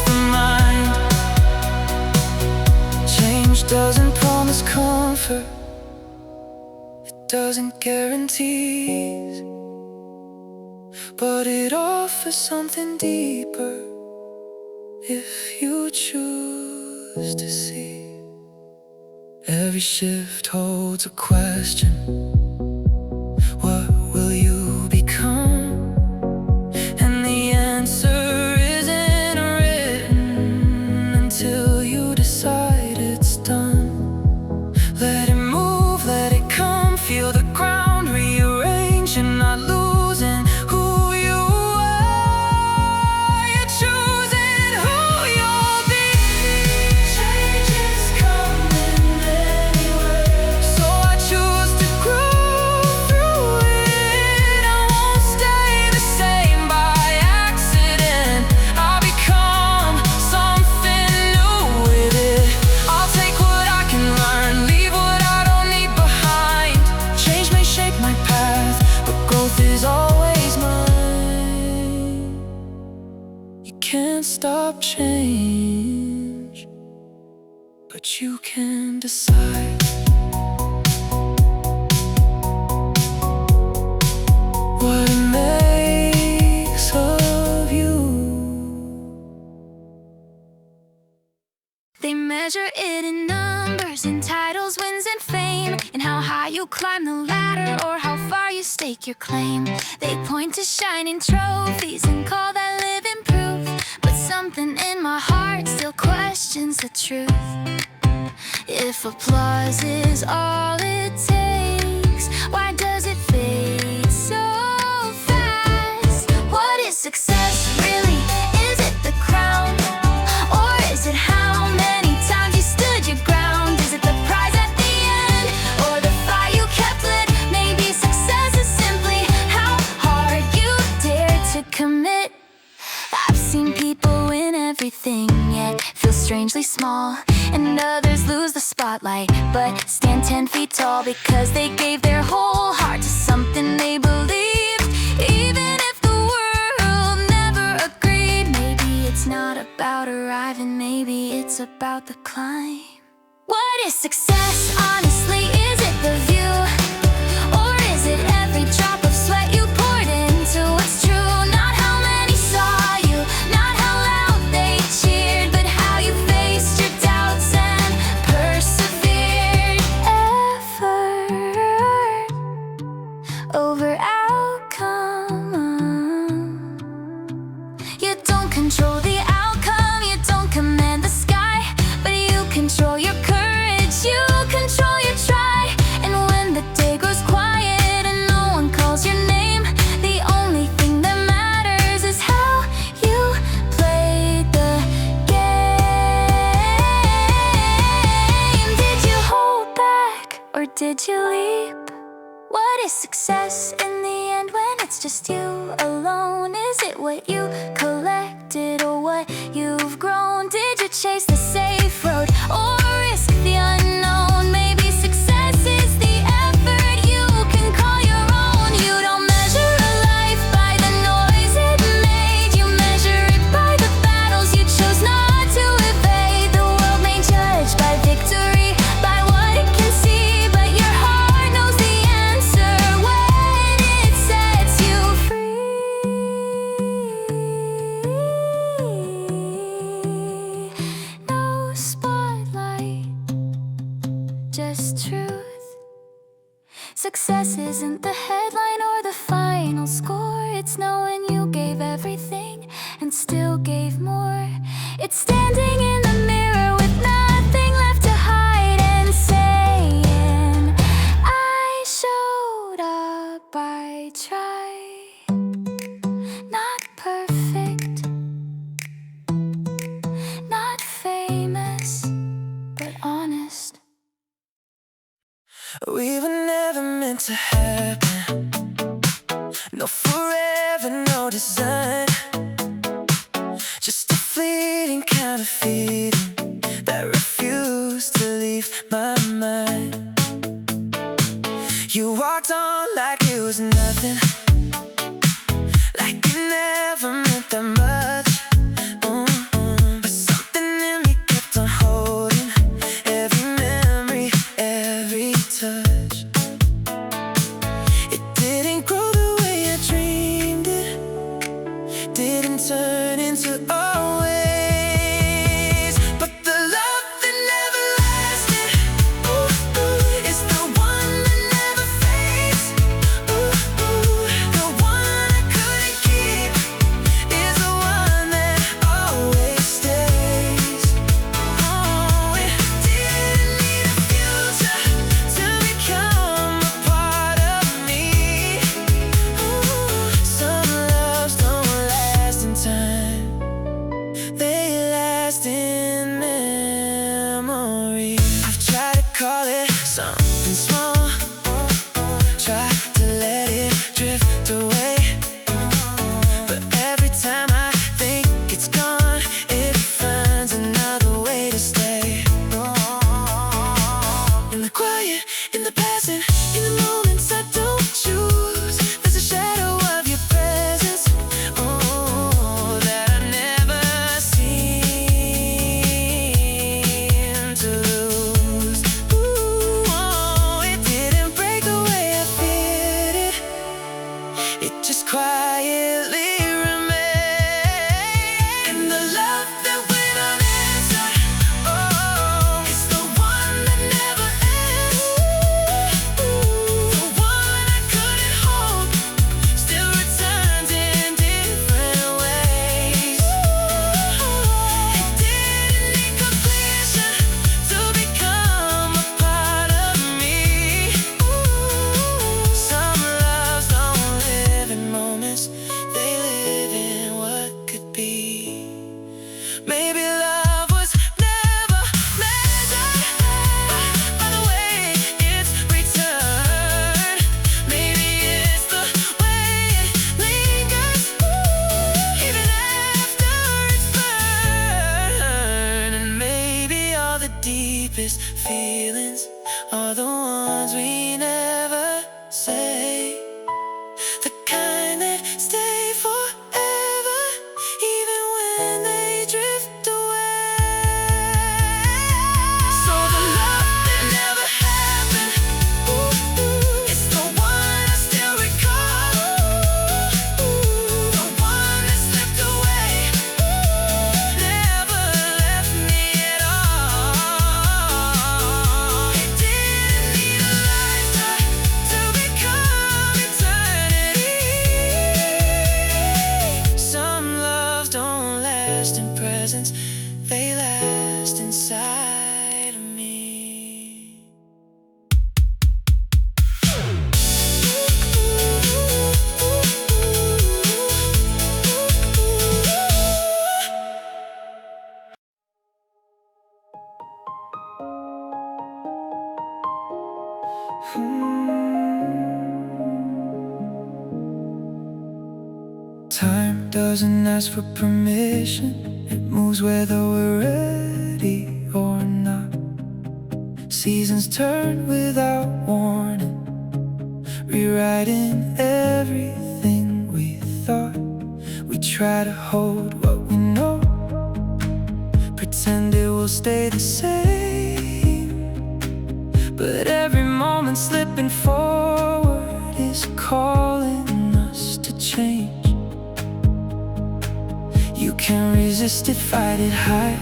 the mind. Change doesn't promise comfort, it doesn't guarantee ease, but it offers something deeper if you choose to see. Every shift holds a question, what will you become? And the answer isn't written until you decide it's done. Let it move, let it come, feel the ground rearrange. You're not losing who you are, you're choosing who you'll be. Change is coming anyway, so I choose to grow through it. I won't stay the same by accident, I'll become something new with it. I'll take what I can learn, leave what I don't need behind. Change may shape my path, but growth is always mine. You can't stop change, but you can decide. What it makes of you.
They measure it in numbers, in titles, wins, and fame, and how high you climb the ladder or how far you stake your claim. They point to shining trophies and call that living proof, but something in my heart still questions the truth. If applause is all it takes, why does it fade so fast? What is success really? Is it the crown? Or is it how many times you stood your ground? Is it the prize at the end, or the fire you kept lit? Maybe success is simply how hard you dared to commit. I've seen people win everything, yet feel strangely small, and others lose the spotlight, but stand 10 feet tall because they gave their whole heart to something they believed. Even if the world never agreed, maybe it's not about arriving, maybe it's about the climb. What is success, honestly? Is it the view? Or is it every drop of sweat you poured into what's true? Not how many saw you, not how loud they cheered, but how you faced your doubts and persevered. Effort over outcome, did you leap? What is success in the end when it's just you alone? Is it what you collected or what you've grown? Did you chase the safe road or risk the unknown? Maybe success is the effort you can call your own. You don't measure a life by the noise it made. You measure it by the battles you chose not to evade. The world may judge by victory, by what it can see, but your heart knows the answer when it sets you free. No spotlight, just truth. Success isn't the headline or the final score. It's knowing you gave everything and still gave more. It's standing in the mirror with nothing left to hide and saying, I showed up, I tried. Not perfect, not famous, but honest.
We were never meant to happen. No forever, no design. Just a fleeting kind of feeling that refused to leave my mind. You walked on like it was nothing, like it never meant that much. But something in me kept on holding every memory, every touch. It didn't grow the way I dreamed it, didn't turn into always. But the love that never lasted, is the one that never fades. The one I couldn't keep is the one that always stays. It didn't need a future to become a part of me. Some loves don't last in time, they last in memory. I've tried to call it something small, tried to let it drift away, but every time I think it's gone, it finds another way to stay. In the quiet, in the passing, in the moments I don't choose, there's a shadow of your presence, that I never seem to lose. It didn't break the way I feared it, it just quietly remained. And the love that went unanswered, it's the one that never ends. The one I couldn't hold still returns in different ways. It didn't need completion to become a part of me. Some loves don't live in moments, they live in what could be. Maybe love was never measured by the way it's returned. Maybe it's the way it lingers, even after it's burned. And maybe all the deepest feelings are the ones we never say, the kind that stay forever, even when they drift away. So the love that never happened, it's the one I still recall, the one that slipped away, never left me at all. It didn't need a lifetime Time doesn't ask for permission. It moves whether we're ready or not. Seasons turn without warning, rewriting everything we thought. We try to hold what we know, pretend it will stay the same. But every moment slipping forward is calling us to change. You can't resist it, fight it high,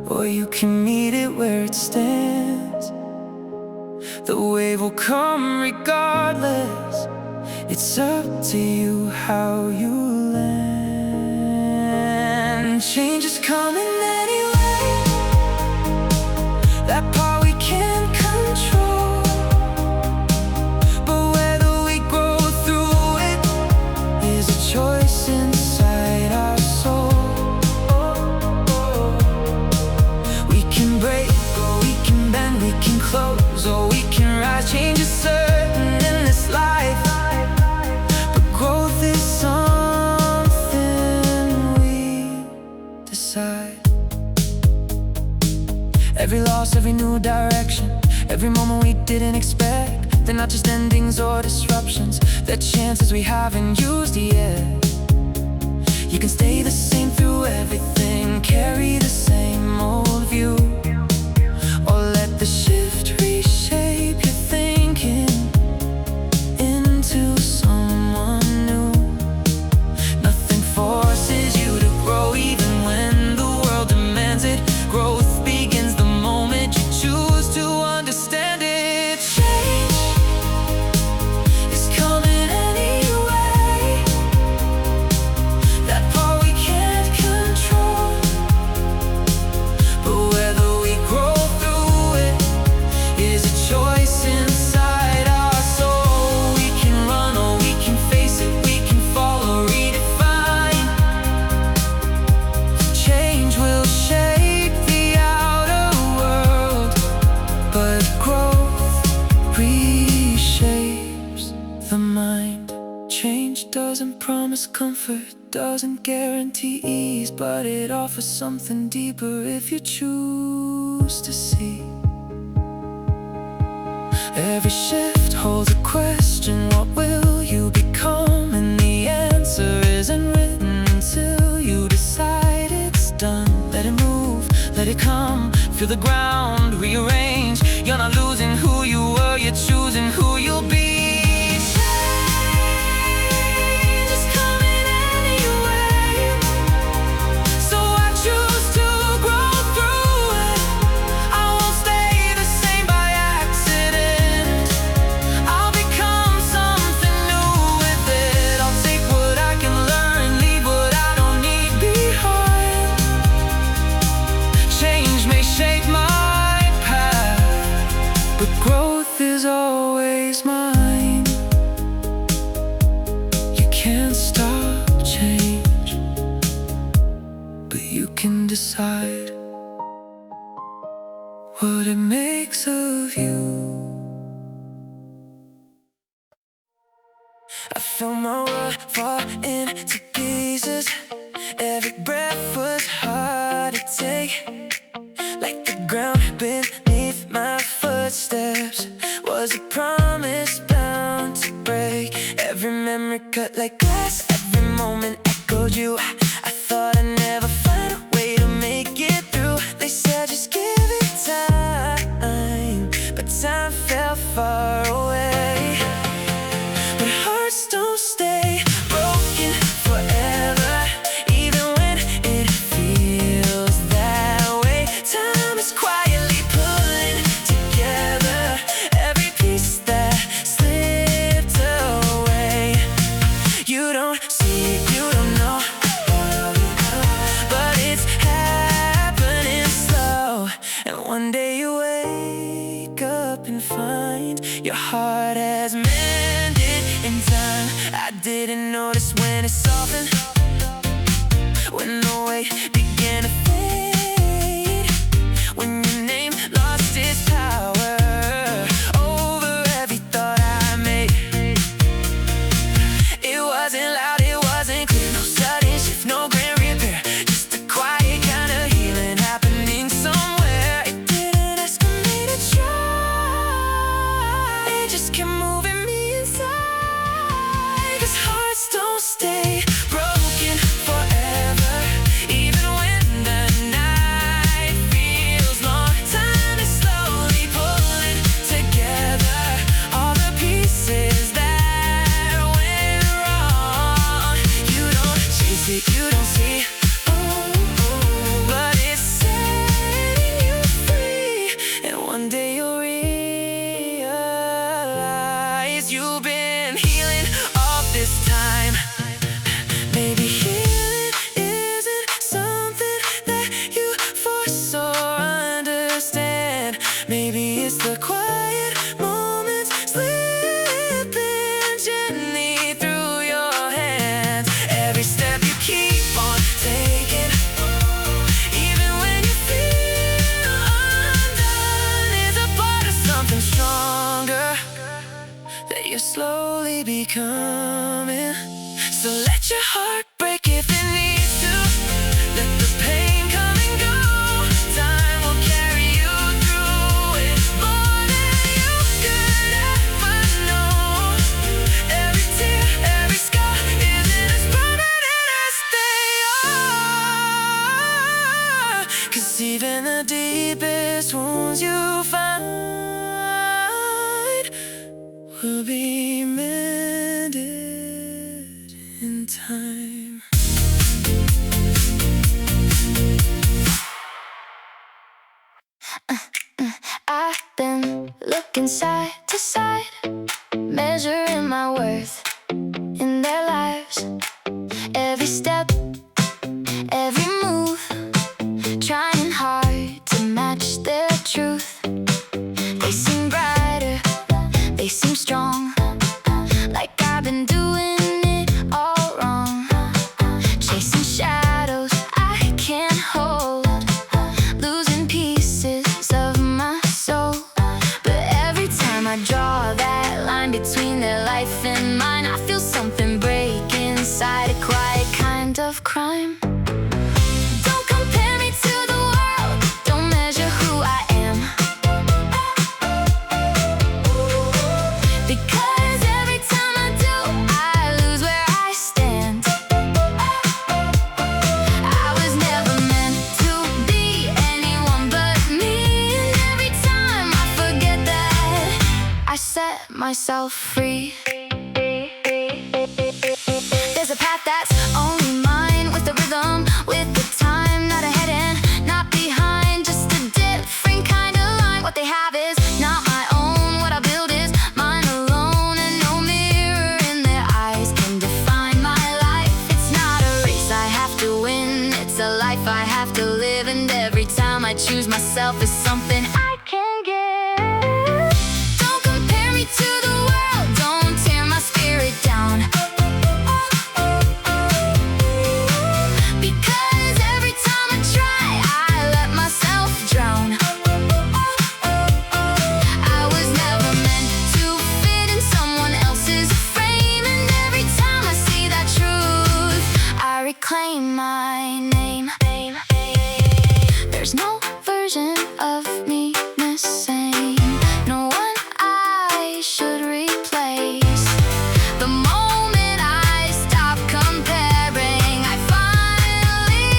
or you can meet it where it stands. The wave will come regardless. It's up to you how you land. Change is coming anyway, that part we can't control. But whether we grow through it is a choice inside our soul. We can break, or we can bend, we can close, or we can rise. Change is certain in this life, but growth is something we decide. Every loss, every new direction, every moment we didn't expect, they're not just endings or disruptions, they're chances we haven't used yet. You can stay the same through everything, carry the same old view, or let the shift reshape your thinking into someone new. Nothing forces you to grow, even when the world demands it. Growth begins the moment you choose to understand it. Change is coming anyway, that part we can't control. But whether we grow through it is a choice inside our soul. We can run or we can face it, we can fall or redefine. Change will shape the outer world, but growth reshapes the mind. Change doesn't promise comfort, doesn't guarantee ease, but it offers something deeper if you choose to see. Every shift holds a question, what will you become? And the answer isn't written until you decide it's done. Let it move, let it come, feel the ground, rearrange. You're not losing who you were, you're choosing who you'll be. Change is coming anyway, so I choose to grow through it. I won't stay the same by accident, I'll become something new with it. I'll take what I can learn, leave what I don't need behind. Change may shape my path, but growth is always mine. You can't stop change, but you can decide what it makes of you. I feel my world fall into pieces. Every breath was hard to take, like the ground beneath my footsteps was a promise bound to break. Every memory cut like glass, every moment echoed you. I thought I'd never find a way to make it through. They said just give it time, but time fell far away. But hearts don't stay broken forever, even when it feels that way. Time is quietly pulling together every piece that slipped away. You don't see it, you don't know, but it's happening slow. And one day you wake up and find your heart has mended in time. I didn't notice when it softened, when the weight began to fade, when your name lost its power. Maybe it's the quiet moments slipping gently through your hands. Every step you keep on taking, even when you feel undone, is a part of something stronger that you're slowly becoming. So let your heart break if it needs to. Let the pain come and go. Time will carry you through it more than you could ever know. Every tear, every scar isn't as permanent as they are. 'Cause even the deepest wounds you find will be mended in time.
I've been looking side to side, measuring my worth in their lives. Every step, every move, trying hard to match their truth. They seem brighter, they seem strong, like I've been doing it all wrong. Chasing shadows I can't hold, losing pieces of my soul. But every time I draw that line between their life and mine, I feel something break inside, a quiet kind of crime. Don't compare me to the world, don't measure who I am, because every time I do, I lose where I stand. I was never meant to be anyone but me, and every time I forget that, I set myself free. There's a path that's only mine, with the rhythm, with the time, not ahead and not behind, just a different kind of line. What they have is not my own, what I build is mine alone, and no mirror in their eyes can define my life. It's not a race I have to win, it's a life I have to live, and every time I choose myself is something I can give. Don't compare me to the world, don't tear my spirit down, because every time I try, I let myself drown. I was never meant to fit in someone else's frame, and every time I see that truth, I reclaim my name. There's no version of me missing, no one I should replace. The moment I stop comparing, I finally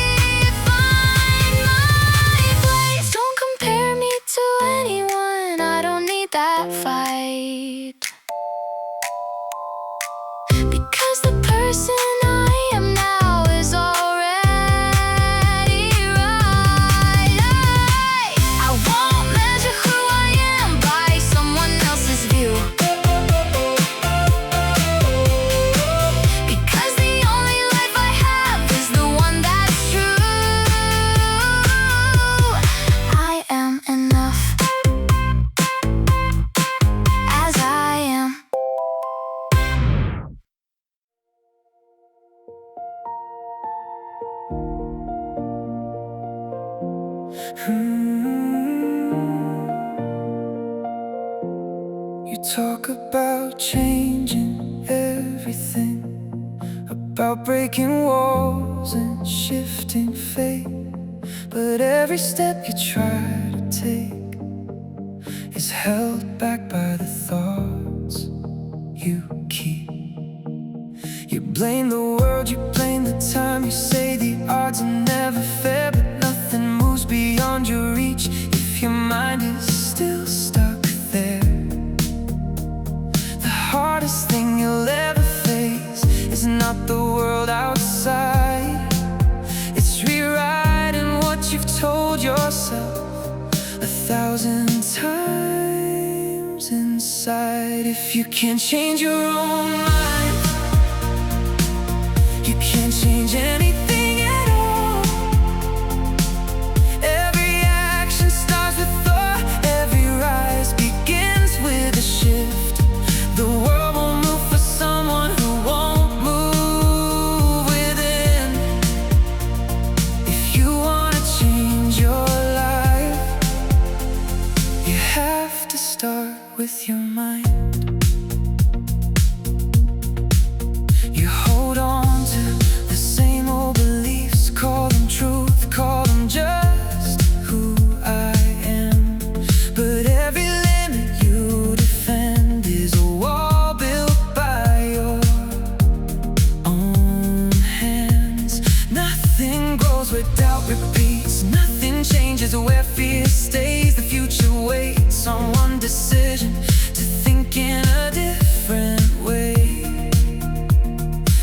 find my place. Don't compare me to anyone, I don't need that fight, because the person I am now is already right. I won't measure who I am by someone else's view, because the only life I have is the one that's true. I am enough as I am.
You talk about changing everything, about breaking walls and shifting fate, but every step you try to take is held back by the thoughts you keep. You blame the world, you blame the time, you say the odds are never fair, but nothing moves beyond your reach if your mind is still stuck there. The hardest thing you'll ever face is not the world outside, it's rewriting what you've told yourself 1,000 times inside. If you can't change your own mind, you can't change anything at all. Every action starts with thought, every have to start with your mind. You hold on to the same old beliefs, call them truth, call them just who I am. But every limit you defend is a wall built by your own hands. Nothing grows where doubt repeats, nothing changes where fear stays. The future waits on one decision, to think in a different way.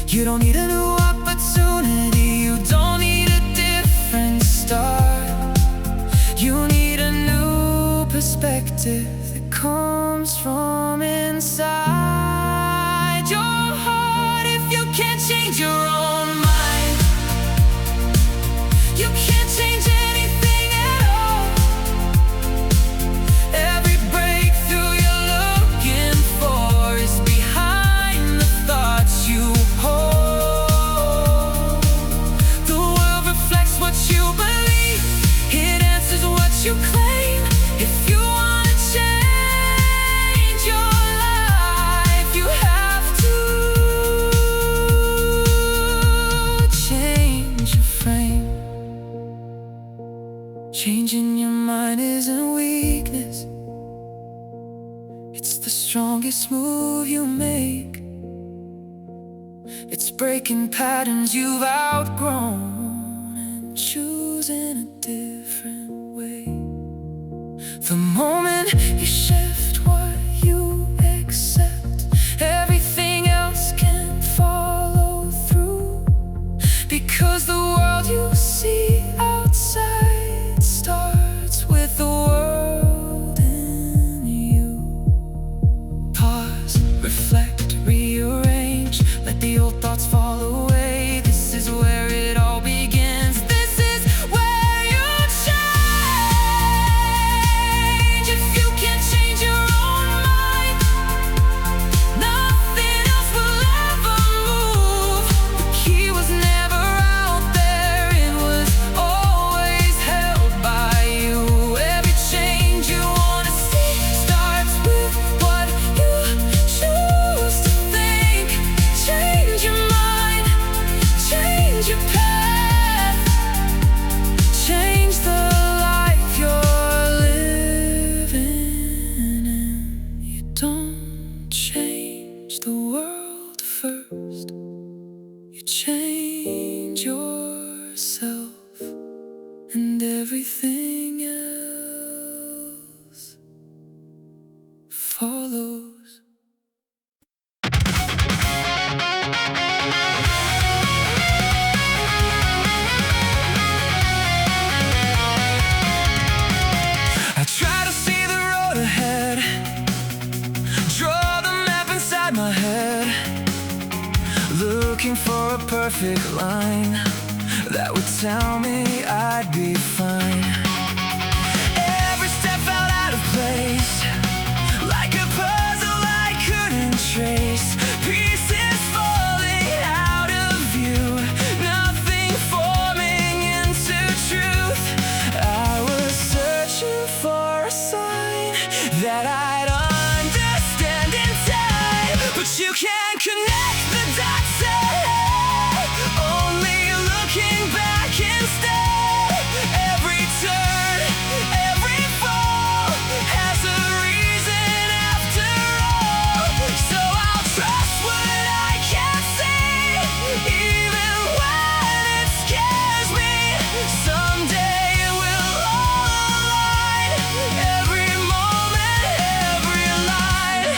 You don't need a new opportunity, you don't need a different start. You need a new perspective that comes from inside your heart. If you can't change your own mind, you can't change anything at all. Every breakthrough you're looking for is behind the thoughts you hold. The world reflects what you believe, it answers what you claim. If you want to change your life, you have to change your frame. Changing your mind isn't weakness, it's the strongest move you make. It's breaking patterns you've outgrown and choosing a different way. The moment you shift what you accept, everything else can follow through. Because the world you see outside starts with the world in you. Pause, reflect, rearrange, let the old thoughts fall away. This is where it all begins. This is where you change. If you can't change your own mind, nothing else will ever move. The key was never out there, it was always held by you. Every change you wanna see starts with what you choose to think. Change your mind, change your path, change the life you're living in. You don't change the world first, you change yourself, and everything else follows. I try to see the road ahead, draw the map inside my head, looking for a perfect line that would tell me I'd be fine. Every step felt out of place, like a puzzle I couldn't trace. Pieces falling out of view, nothing forming into truth. I was searching for a sign that I'd understand in time, but you can't connect the dots ahead, only looking back instead. Every turn, every fall has a reason after all. So I'll trust what I can't see, even when it scares me. Someday it will all align, every moment, every line.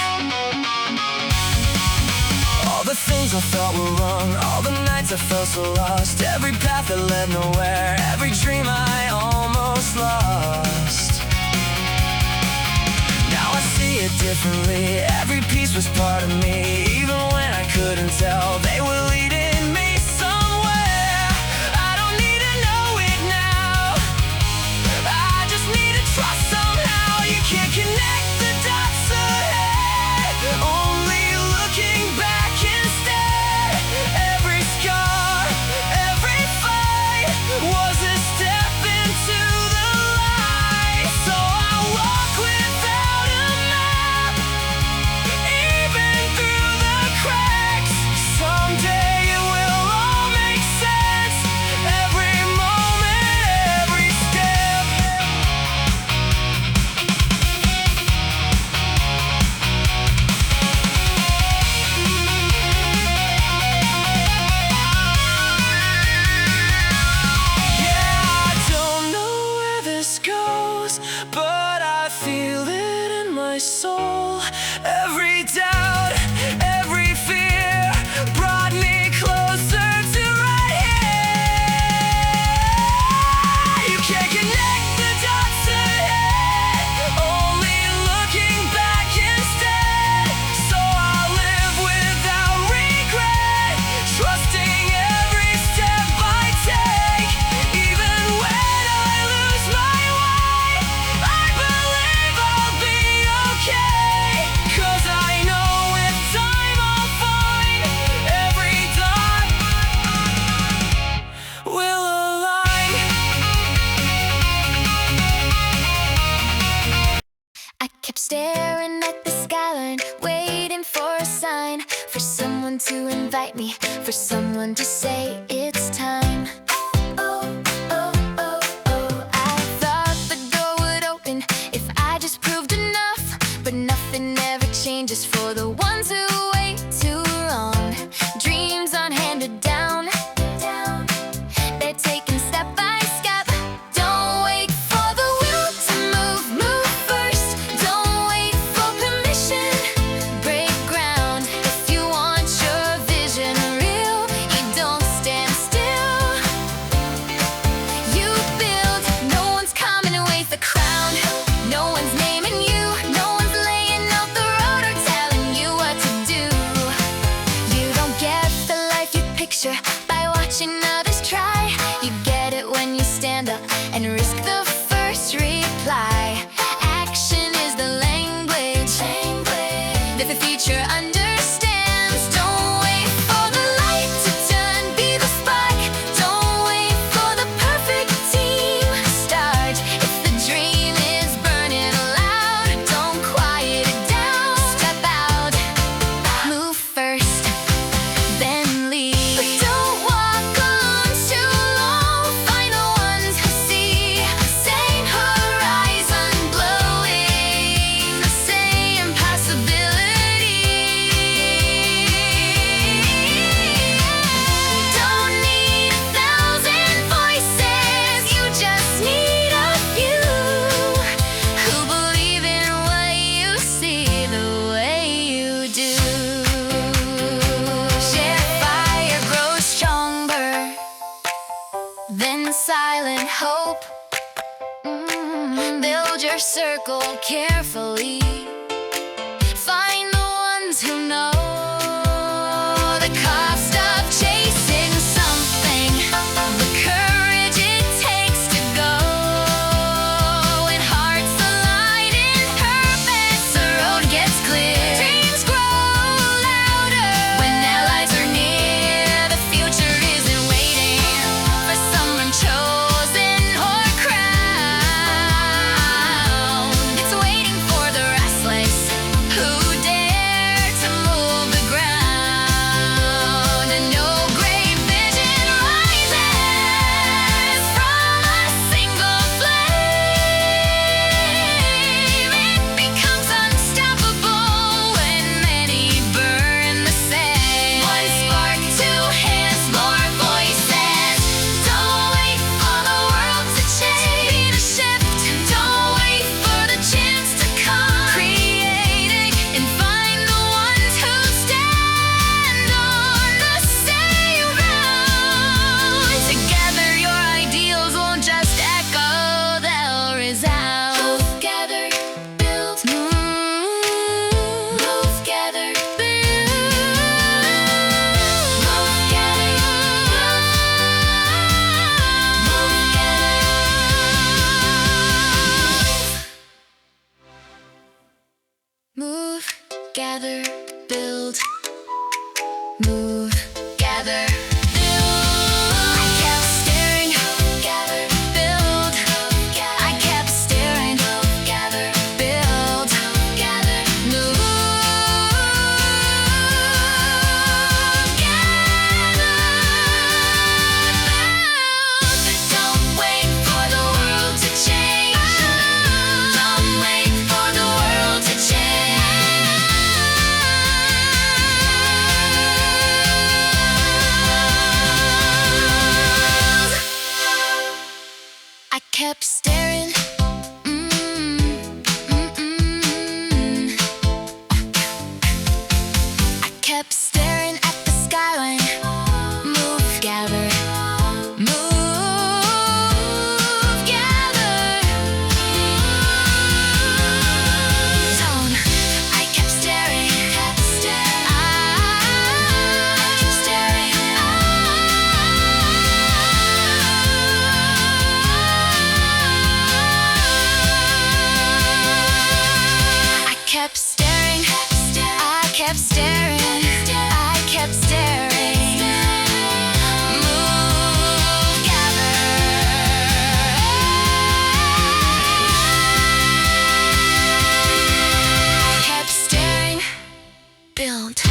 All the things I thought were wrong, all the nights I felt so lost, every path that led nowhere, every dream I almost lost. Now I see it differently, every piece was part of me, even when I couldn't tell, they were leading me somewhere. I don't need to know it now, I just need to trust somehow. You can't connect the dots ahead, only looking back instead. Every scar, every fight was a step into the light. So I walk with my soul. Every doubt, every fear brought me closer to right here. You can't connect the dots ahead, only looking back instead. So I'll live without regret, trusting every step I take. Even when I lose my way, I believe I'll be okay. 'Cause I know with time I'll find every dot will align.
I kept staring at the skyline, waiting for a sign, for someone to invite me, for someone to say it's time. Oh, oh, oh, oh, I thought the door would open if I just proved enough, but nothing ever changes for the ones who wait too long. Dreams aren't handed down, they're taken step by step. Don't wait for the will to move first. Don't wait for permission, break ground. If you want your vision real, you don't stand still. You build, no one's coming with a crown. No one's naming you, no one's laying out the road or telling you what to do. You don't get the life you picture by watching others try. You get it when you stand up and risk the first reply. Action is the language that the future understands. Don't wait for the light to turn, be the spark. Don't wait for the perfect team start. If the dream is burning loud, don't quiet it down. Step out, move first, then leave. But don't walk on too long. Find the ones who see the same horizon, blowing the same possibility. Don't need 1,000 voices, you just need a few who believe in what you see the way you do. Share fire grows stronger than silent hope. Build your circle carefully. Find the ones who know the cost of chasing something, the courage it takes to go. When hearts align in purpose, the road gets clear. Dreams grow louder when allies are near. The future isn't waiting for someone chosen or crowned. It's waiting for the restless who dare to move the ground. And no great vision rises from a single flame. It becomes unstoppable when many burn the same. One spark, two hands, more voices. Don't wait for the world to change. Be the shift. Don't wait for the chance to come. Create it and find the ones who stand on the same ground. Together your ideals won't just echo, they'll resound. Move together, build. Move together, build. Move together, move together. Move, gather, build. Move, gather, build. I kept staring, gather, build. I kept staring, gather, build, gather, move, gather, build. Don't wait for the world to change. Don't wait for the world to change. kept staring, I kept staring. Move, gather. I kept staring, build.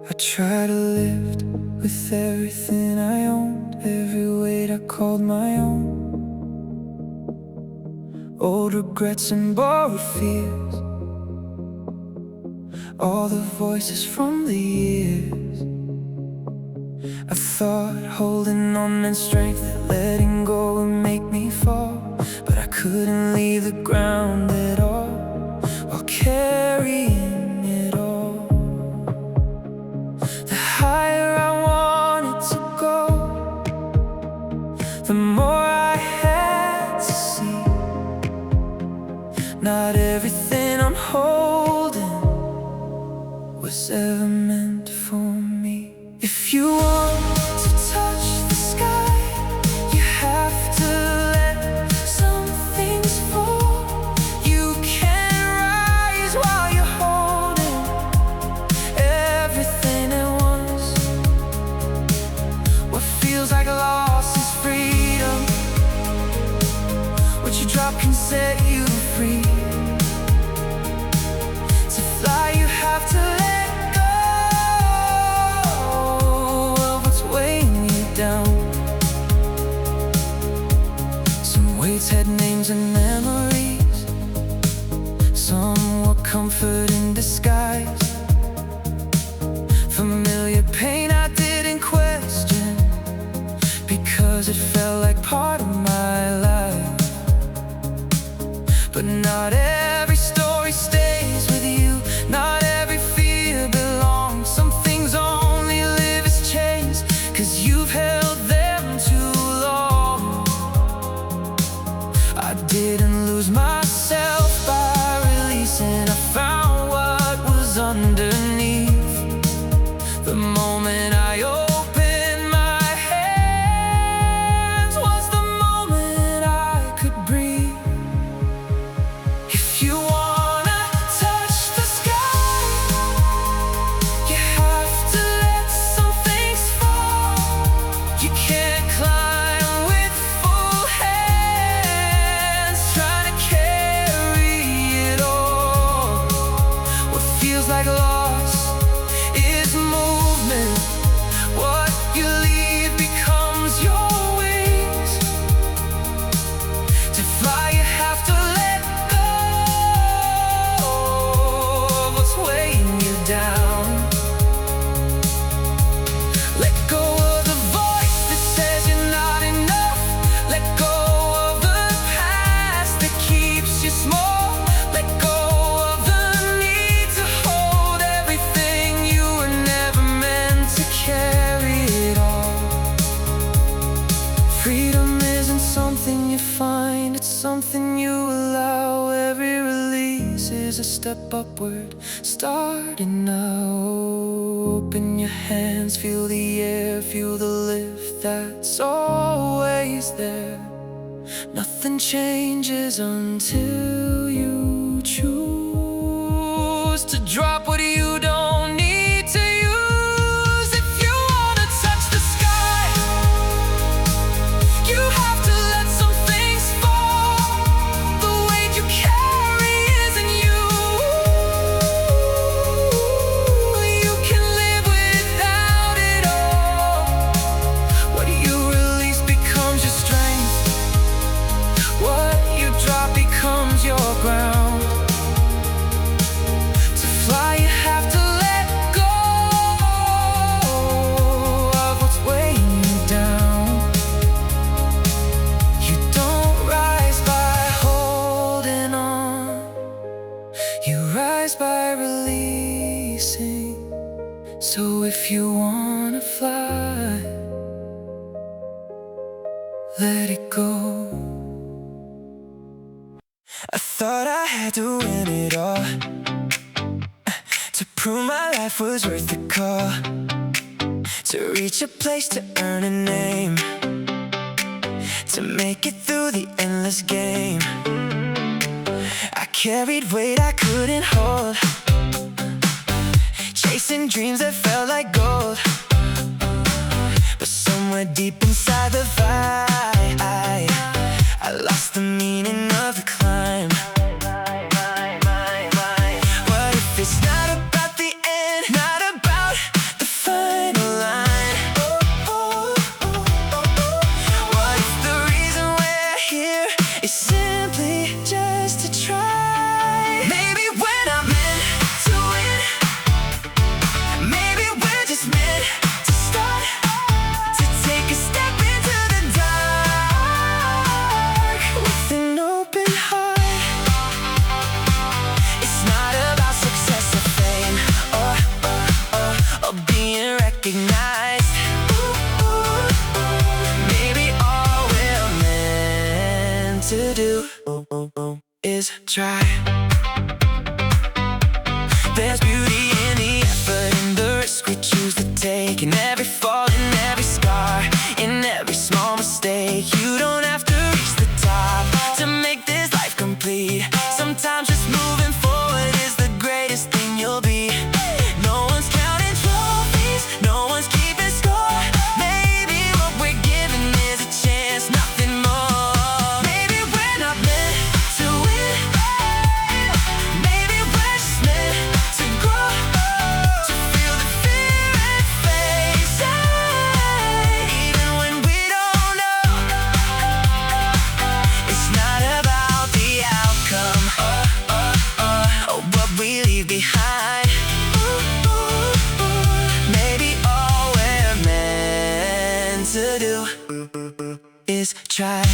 I try to lift with everything I owned, every weight I called my own. Old regrets and borrowed fears, all the voices from the years. I thought holding on meant strength, that letting go would make me fall. But I couldn't leave the ground at all while carrying it all. The higher I wanted to go, the more I had to see. Not everything I'm holding was ever meant for me. If you want to touch the sky, you have to let some things fall. You can't rise while you're holding everything at once. What feels like loss is freedom. What you drop can set you free. To fly you have to let go of what's weighing you down. Some weights had names and memories, some were comfort in disguise. Familiar pain I didn't question, because it felt like part of my life. But not every story stays with you, not every fear belongs. Some things only live as chains, 'cause you've held them too long. I didn't lose myself by releasing, I found what was underneath. The moment I opened my hands was the moment I could breathe. If you wanna touch the sky, you have to let some things fall. You can't climb with full hands, trying to carry it all. What feels like loss is movement. What you leave becomes your wings. To fly you have to let go of what's weighing you down. Let go of the voice that says you're not enough. Let go of the past that keeps you small. Let go of the need to hold everything. You were never meant to carry it all. Freedom isn't something you find, it's something you allow. Every release is a step upward, starting now. Open your hands, feel the air, feel the lift that's always there. Nothing changes until you choose to drop what you don't need to use. If you wanna touch the sky, you have to let some things fall. The weight you carry isn't you. You can live without it all. What you release becomes your strength. What you drop becomes your ground. To fly you have to let go of what's weighing you down. You don't rise by holding on, you rise by releasing. So if you wanna fly, let it go. I thought I had to win it all, to prove my life was worth the call. to reach a place, to earn a name, to make it through the endless game. I carried weight I couldn't hold, chasing dreams that felt like gold. But somewhere deep inside the fight, I lost the meaning of the climb. What if it's not about the end, not about the final line? What if the reason we're here is simply just to try? Maybe we're not meant to win, maybe we're just meant to start, to take a step into the dark with an open heart. It's not about success or fame, or being recognized. Maybe all we're meant to do is try. There's beauty in the effort, in the risk we choose to take, in every fall, in every scar, in every small mistake. You don't have to reach the top to make this life complete. Sometimes just moving forward is the greatest thing you'll be. No one's counting trophies, no one's keeping score. Maybe what we're given is a chance, nothing more. Maybe we're not meant to win, maybe we're just meant to grow, to feel the fear and face it, even when we don't know. It's not about the outcome, or what we leave behind. Maybe all we're meant to do is try.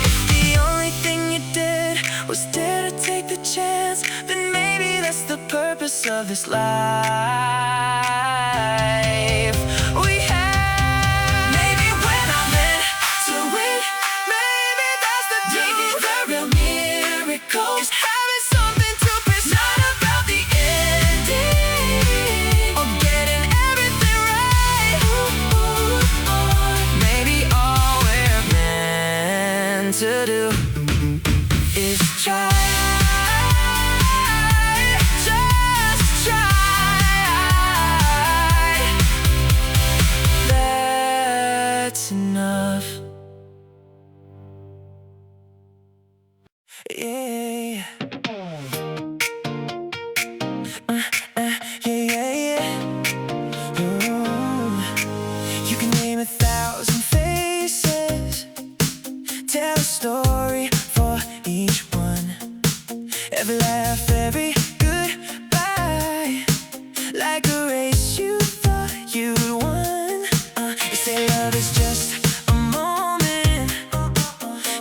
If the only thing you did was dare to take the chance, then maybe that's the purpose of this life we have. Maybe we're not meant to win, maybe that's the deal. The real miracle is having something to pursue. Not about the ending or getting everything right. Maybe all we're meant to do is try. Just try. That's enough. Yeah. Yeah. Ooh. You can name 1,000 faces, tell a story for each one. Every laugh, every goodbye, like a race you thought you'd won. They say love is just a moment,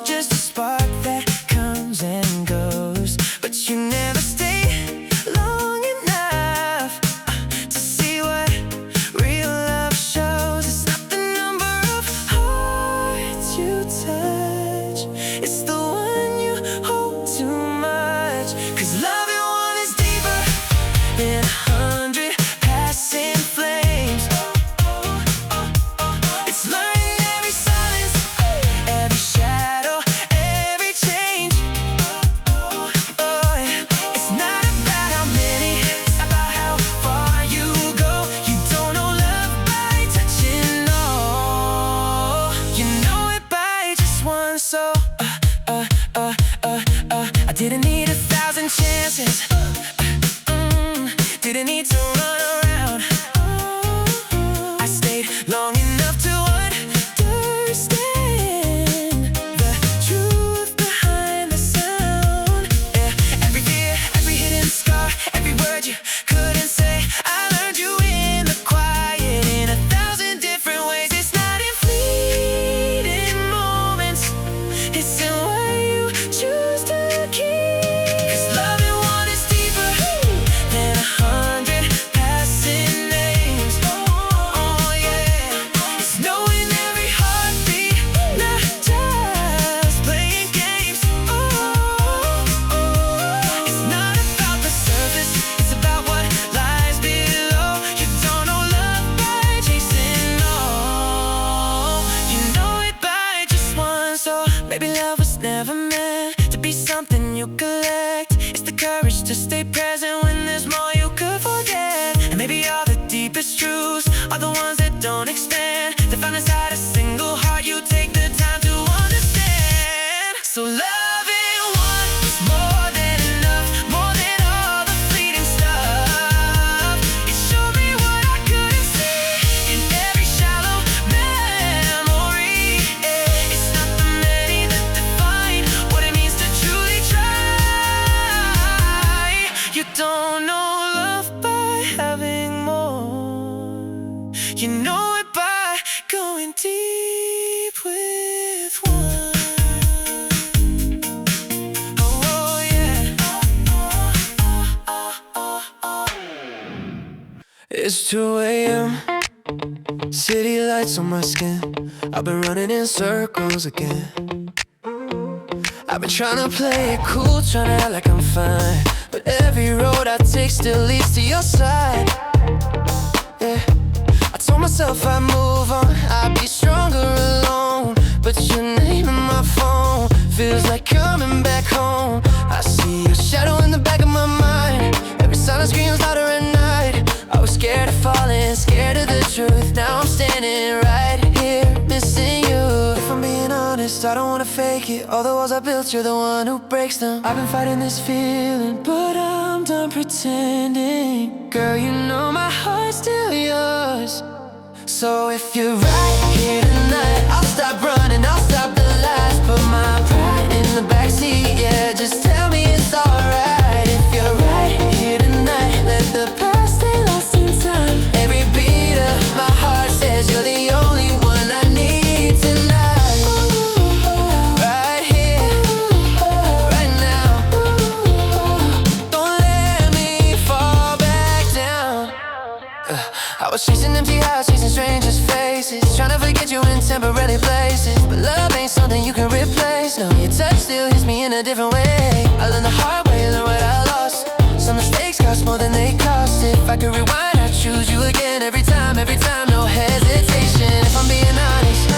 just a spark that comes and goes, but you never stay long enough to see what real love shows. It's not the number of hearts you touch, it's the one you hold too much. 'Cause loving one is deeper than 100 passing flames. It's learning every silence, every shadow, every change. It's not about how many, it's about how far you go. You don't know love by touching, no. You know it by just one. So I didn't need 1,000 chances, didn't need to run around. I stayed long enough to understand the truth behind the sound. Yeah, every fear, every hidden scar, every word you couldn't say, I learned you in the quiet, in 1,000 different ways. It's not in fleeting moments, it's in what you choose to keep. 'Cause loving one is deeper than 100 don't know love by having more. You know it by going deep with one. Oh yeah. It's 2 a.m. City lights on my skin. I've been running in circles again. I've been trying to play it cool, trying to act like I'm fine, but every road I take still leads to your side. Yeah, I told myself I'd move on, I'd be stronger alone, but your name in my phone feels like coming back home. I see your shadow in the back of my mind. Every silence screams louder at night. I was scared of falling, scared of the truth. Now I'm standing right here, missing you. If I'm being honest, I don't wanna fake it. All the walls I built, you're the one who breaks them. I've been fighting this feeling, but I'm done pretending. Girl, you know my heart's still yours. So if you're right here tonight, I'll stop running, I'll stop the lies. Put my pride in the backseat, yeah, just tell me it's alright. If you're right here tonight, let the past stay lost in time. Every beat of my heart says you're the only one I need tonight. Right here, right now. Don't let me fall back down. I was chasing empty eyes, chasing strangers' faces, trying to forget you in temporary places. But love ain't something you can replace. No, your touch still hits me in a different way. I learned the hard way, learned what I lost. Some mistakes cost more than they cost. If I could rewind, I'd choose you again. Every time, no hesitation. If I'm being honest,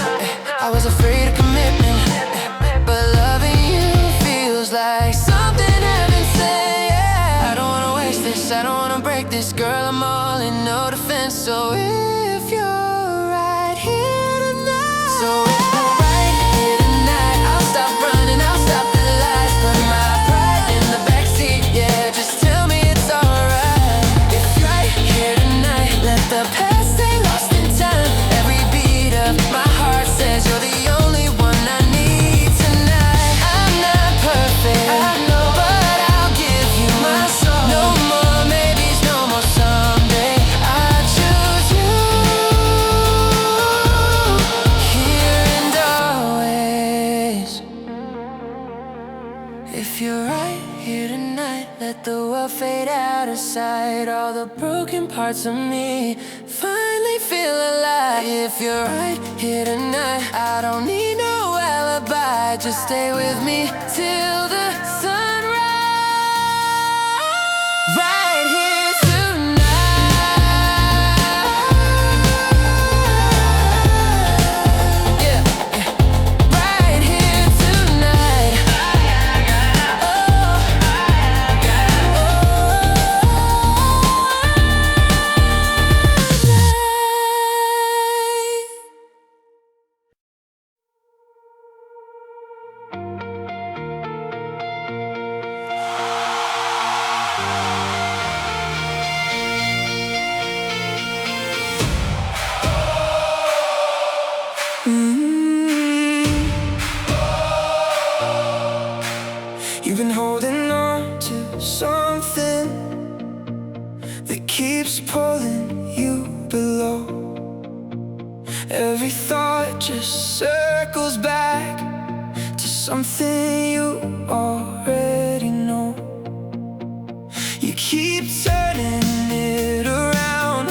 I was afraid of commitment, but loving you feels like something heaven said. Yeah. I don't wanna waste this, I don't wanna break this. Girl, I'm all in, no defense. So if you're right here tonight, so if you're right here tonight, I'll stop running, I'll stop the lies. Put my pride in the backseat, yeah, just tell me it's alright. If you're right here tonight, let the past stay lost in time. Every beat of my heart says you're the only one I need tonight. I'm not perfect, I know, but I'll give you my soul. No more maybes, no more someday. I choose you here and always. If you're right here tonight, let the world fade out of sight. All the broken parts of me finally feel alive. If you're right here tonight, I don't need no alibi. Just stay with me till the sunrise. Right here tonight. Yeah, yeah. Right here tonight. You've been holding on to something that keeps pulling you below. Every thought just circles back to something you already know. You keep turning it around,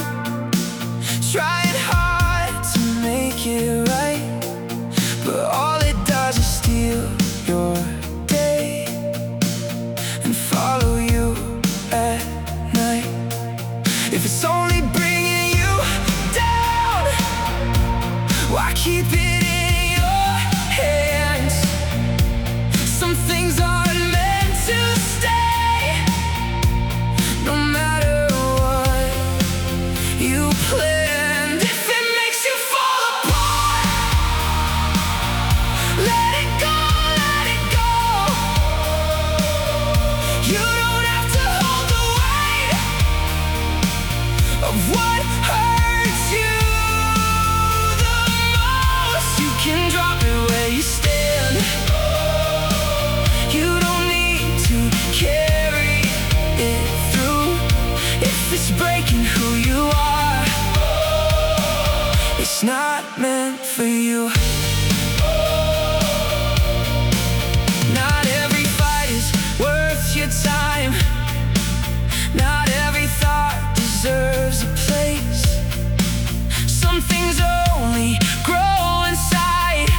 trying hard to make it right, but all it does is steal your day and follow you at night. If it's only bringing you down, why keep it in your hands? Some things aren't meant to stay, no matter what you planned. If it makes you fall apart, let it go, let it go. You don't have to hold the weight of what hurts you the most. meant for you. Not every fight is worth your time. Not every thought deserves a place. Some things only grow inside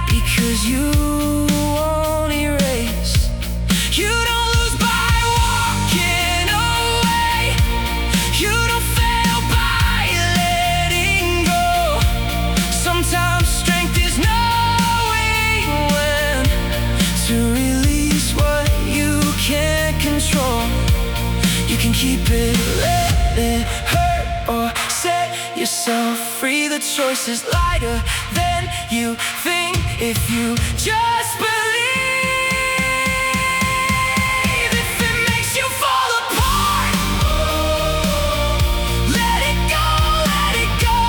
because you won't erase. You don't lose by walking away. You don't fail by letting go. Sometimes strength is knowing when to release what you can't control. You can keep it, let it hurt, or set yourself free. The choice is lighter than you think if you just believe. If it makes you fall apart, let it go, let it go.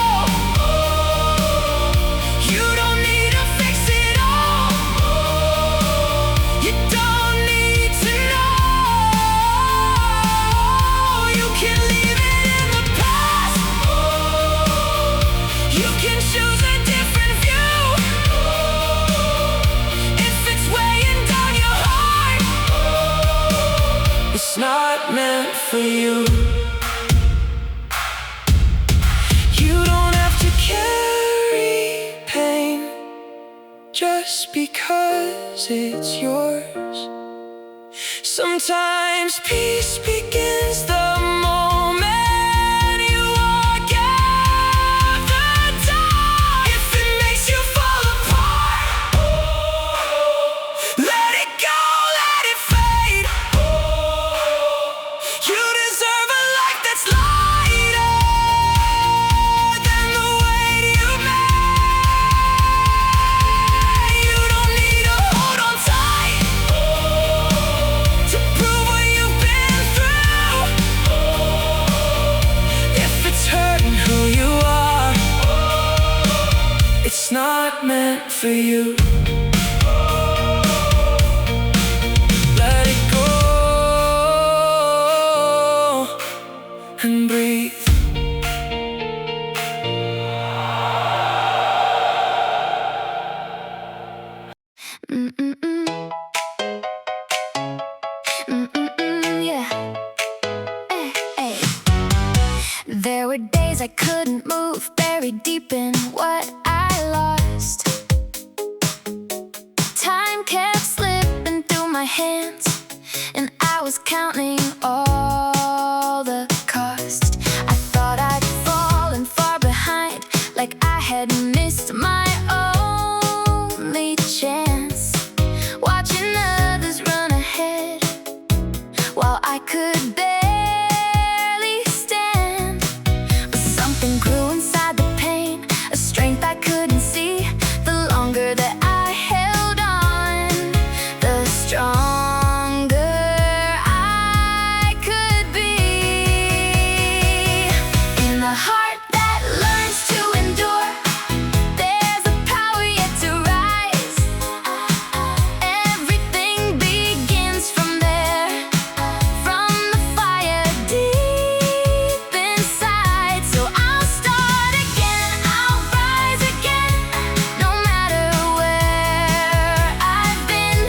You don't need to fix it all. You don't need to know. You can leave it in the past. You can choose a different view. If it's weighing down your heart, it's not meant for you. You don't have to carry pain just because it's yours. Sometimes peace begins the moment you walk out the door. If it makes you fall apart, let it go, let it fade. You deserve a life that's lighter than the weight you made. You don't need to hold on tight to prove what you've been through. If it's hurting who you are, it's not meant for you. Let it go and breathe.
Yeah. Hey, hey. There were days I couldn't move, buried deep in what I lost. Time kept slipping through my hands, and I was counting all the cost. I thought I'd fallen far behind, like I had missed my only chance. Watching others run ahead while I could barely stand. But something grew inside the pain, a strength I couldn't see. The longer that I held on, the stronger I could be. In the heart that learns to endure, there's a power yet to rise. Everything begins from there, from the fire deep inside. So I'll start again, I'll rise again, no matter where I've been.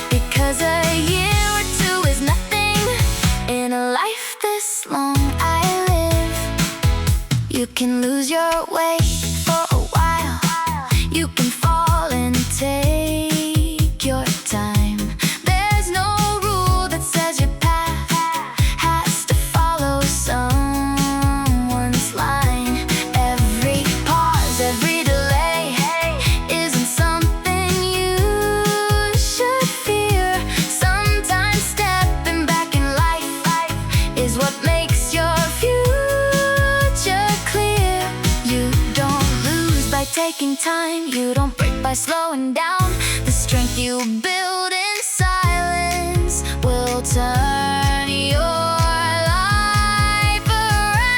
Because a year or two is nothing in a life this long I live. You can lose your way for a while, you can fall and take your time. There's no rule that says your path has to follow someone's line. Every pause, every delay isn't something you should fear. Sometimes stepping back in life is what makes your future clear. You don't lose by taking time, you don't break by slowing down. The strength you build in silence will turn your life around.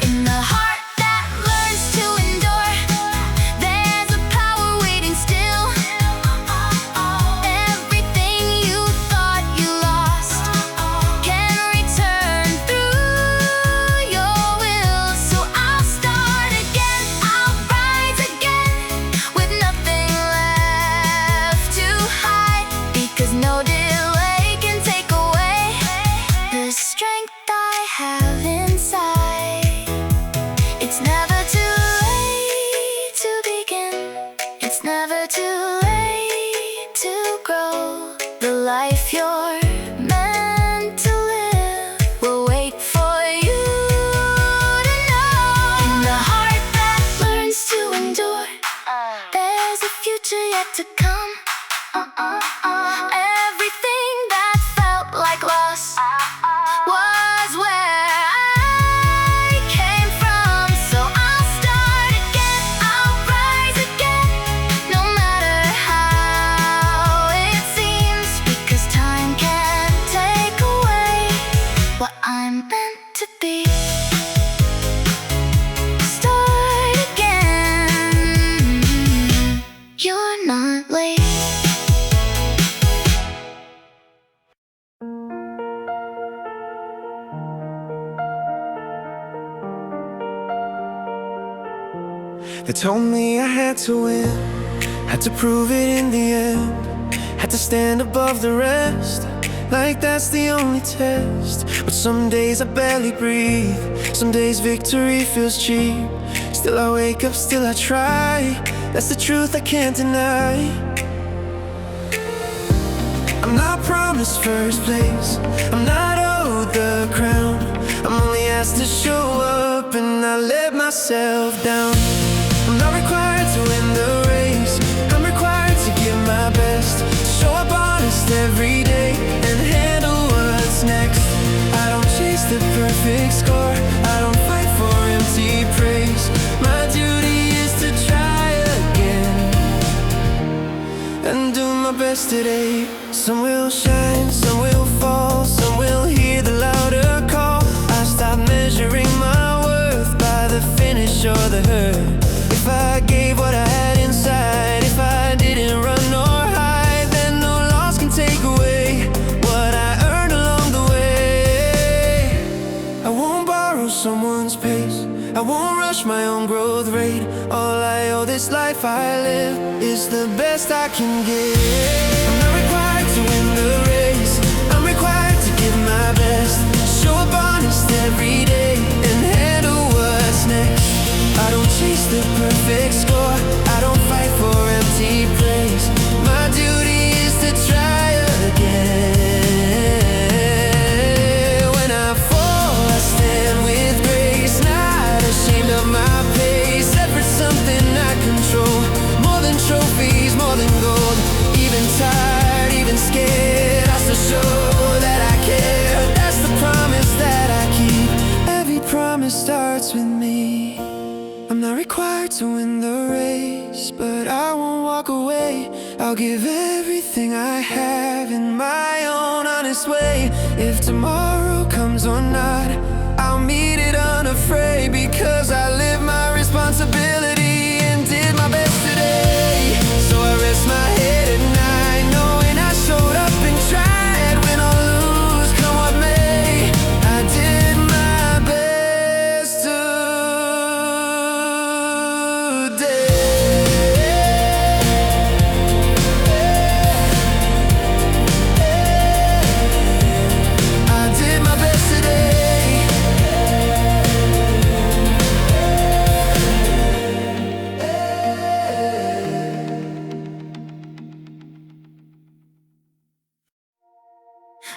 In the heart that learns to endure, there's a power waiting still. Everything you thought you lost can return through your will. So I'll life you're meant to live will wait for you to know. In the heart that learns to endure, there's a future yet to come. Everything that felt like loss was where I came from. So I'll start again, I'll rise again, no matter how it seems, because time can't take away what I'm meant to be. Start again, you're not late.
They told me I had to win, had to prove it in the end, had to stand above the rest, like that's the only test. But some days I barely breathe, some days victory feels cheap. Still I wake up, still I try, that's the truth I can't deny. I'm not promised first place, I'm not owed the crown. I'm only asked to show up and I let myself down. I'm not required to win the race, I'm required to give my best, to show up honest every day and handle what's next. I don't chase the perfect score, I don't fight for empty praise. My duty is to try again and do my best today. Some will shine, some will fall, some will hear the louder call. I stop measuring my worth by the finish or the hurt. If I gave what I had inside, if I didn't run or hide, then no loss can take away what I earned along the way. I won't borrow someone's pace, I won't rush my own growth rate. All I owe this life I live is the best I can give. I'm not required to win the race, I'm required to give my best, show up honest every day and handle what's next. I don't chase the perfect score, I don't fight for empty praise. My duty is to try again. When I fall, I stand with grace, not ashamed of my pace. Effort's something I control, more than trophies, more than gold. Even tired, even scared, I still show that I care. That's the promise that I keep, every promise starts with me. I'm not required to win the race, but I won't walk away. I'll give everything I have in my own honest way. If tomorrow comes or not, I'll meet it unafraid, because I live my responsibility and did my best today. So I rest my head at night, knowing I showed up and tried. Win or lose, come what may, I did my best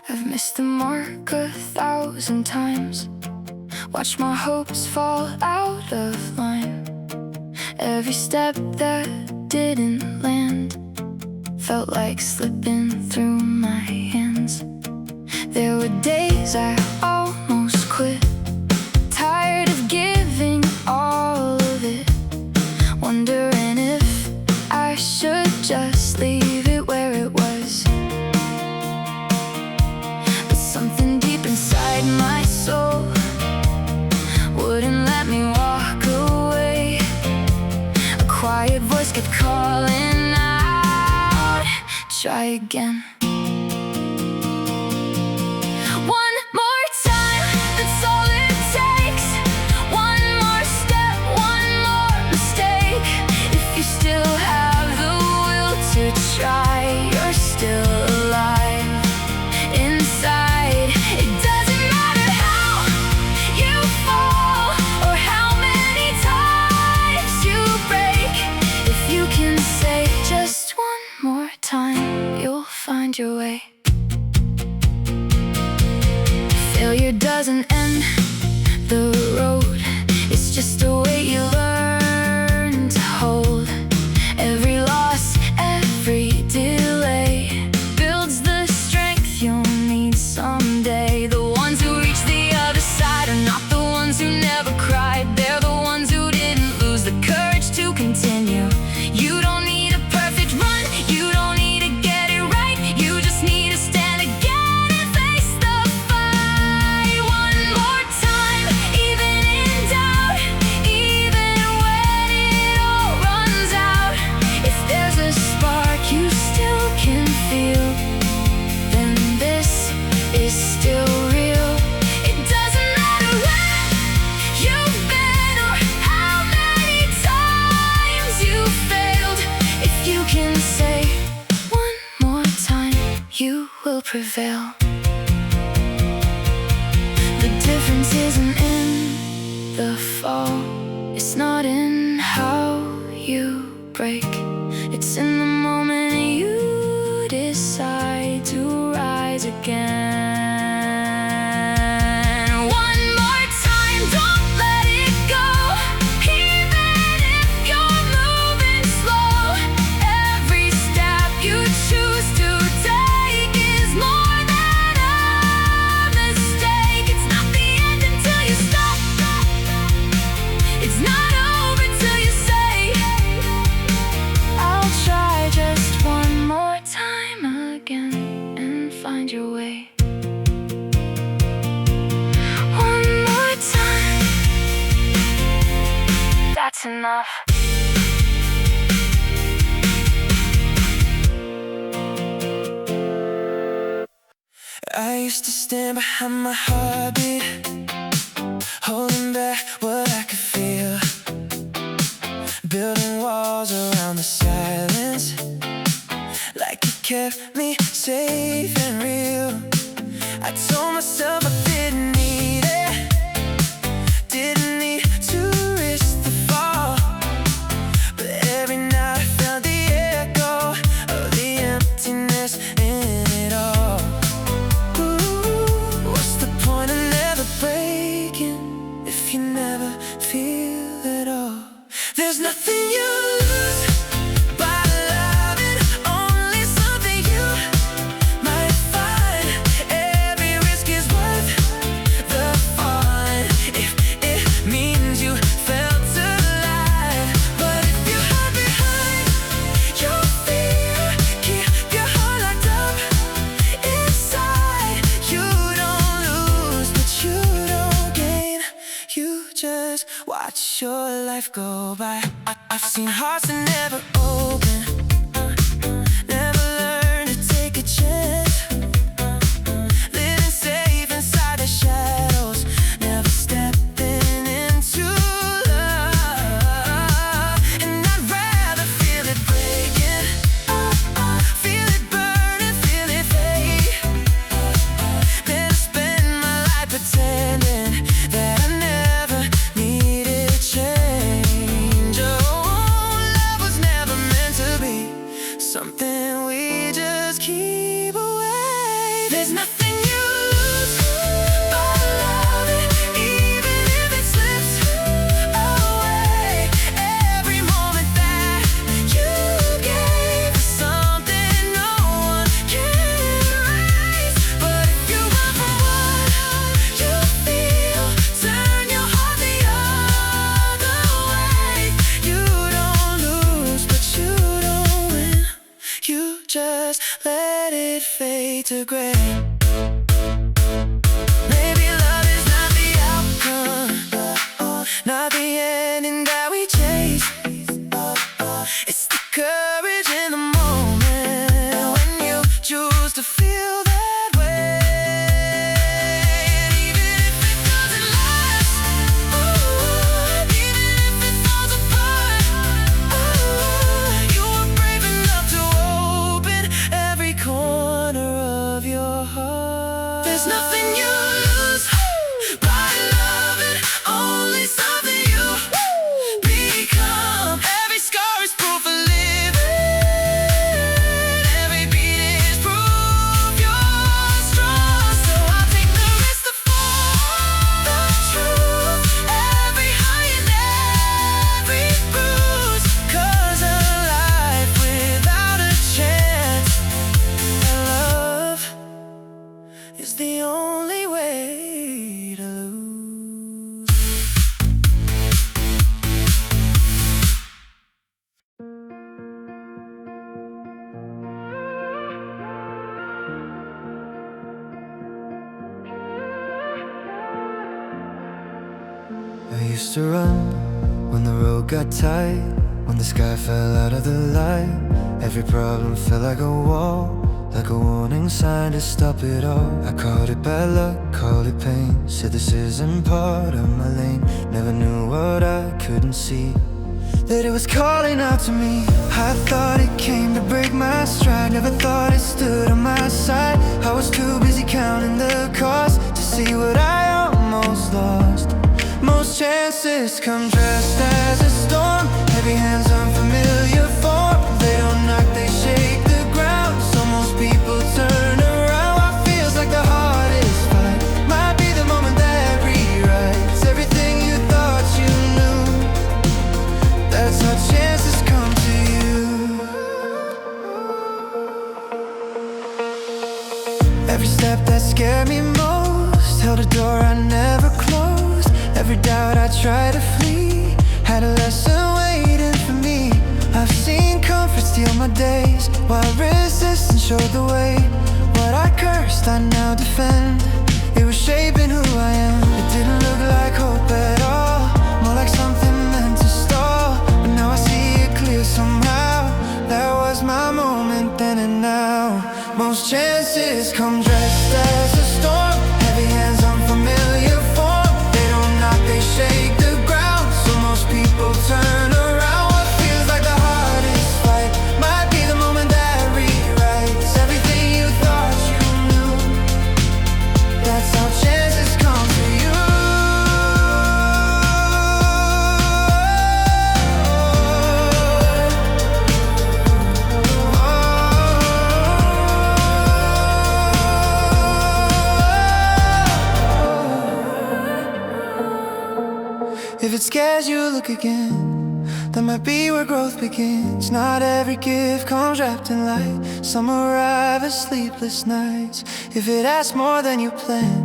I've missed the mark 1,000 times, watched my hopes fall out of line. Every step that didn't land felt like slipping through my hands. There were days I almost quit, tired of giving all of it, wondering if I should just leave it where it was. But something deep inside my soul wouldn't let me walk away. A quiet voice kept calling out, try again. One more time, that's all it takes. One more step, one more mistake. If you still have the will to try, you're still alive inside. It doesn't matter how you fall or how many times you break. If you can say just one more time, you'll find Failure doesn't end the road, it's just a weight you learn to hold. Every loss, every delay builds the strength you'll need someday. The ones who reach the other side are not the ones who never cried. They're the ones who didn't lose the courage to continue. You don't need a perfect run, you don't need to get it right. You just need to stand again and face the fight. One more time, even in doubt, even when it all runs out. If there's a spark you still can feel, then this is still real. It doesn't matter where you've been or how many times you failed. If you can say one more time, you will prevail. The difference isn't in the fall, it's not in how you break, it's in the moment you decide to rise again. One more time, don't let it go, even if you're moving slow. Every step you choose to take is more than a mistake. It's not the end until you stop, it's not over till you say, I'll try just one more time again and find your way. One more time, that's enough.
I used to stand behind my heartbeat, holding back what I could feel, building walls around the silence, like it kept me safe and real. I told myself I didn't need it, didn't need to risk the fall, but every night I felt the echo of the emptiness in it all. Ooh, what's the point of never breaking if you never feel it all? There's nothing you lose by loving only something you might find. Every risk is worth the fun if it means you felt alive. But if you hide behind your fear, keep your heart locked up inside, you don't lose, but you don't gain. You just watch your life go by. I've seen hearts that never open, never learn to take a chance, living safe inside the shadows, never stepping into love. And I'd rather feel it breaking, feel it burning, feel it fade, than to spend my life pretending that I never needed change. Oh, love was never meant to be something we just keep away. There's nothing you lose by loving, even if it slips away. Every moment that you gave is something no one can erase. But if you run from what you feel, turn your heart the other way, you don't lose, but you don't win. You just let it fade to gray. Maybe love is not the outcome, not the ending that we chase. It's the courage in the moment when you choose to feel that way. And even if it doesn't last, even if it falls apart, you were brave enough to open every corner of your heart. There's nothing you lose by loving only something you become. Every scar is proof of living, every beat is proof you're strong. So I'll take the risk to fall is the only way to lose. I used to run when the road got tight, when the sky fell out of the light. Every problem felt like a wall, like a warning sign to stop it all. I called it bad luck, called it pain, said this isn't part of my lane. Never knew what I couldn't see, that it was calling out to me. I thought it came to break my stride, never thought it stood on my side. I was too busy counting the cost to see what I almost lost. Most chances come dressed as a storm, heavy hands, unfamiliar form. They don't knock, they shake the ground, so most people turn around. What feels like the hardest fight might be the moment that rewrites everything you thought you knew. That's how chances come to you. Every step that scared me most held a door I never closed. Every doubt I tried to flee had a lesson waiting for me. I've seen comfort steal my days, while resistance showed the way. What I cursed I now defend, it was shaping who I am. It didn't look like hope at all, more like something meant to stall. But now I see it clear somehow, that was my moment then and now. Most chances come dressed as a storm, heavy hands, unfamiliar form. They don't knock, they shake the ground, so most people turn around. What feels like the hardest fight might be the moment that rewrites everything you thought you knew. That's how chances come to you. If it scares you, look again. That might be where growth begins. Not every gift comes wrapped in light. Some arrive as sleepless nights. If it asks more than you plan,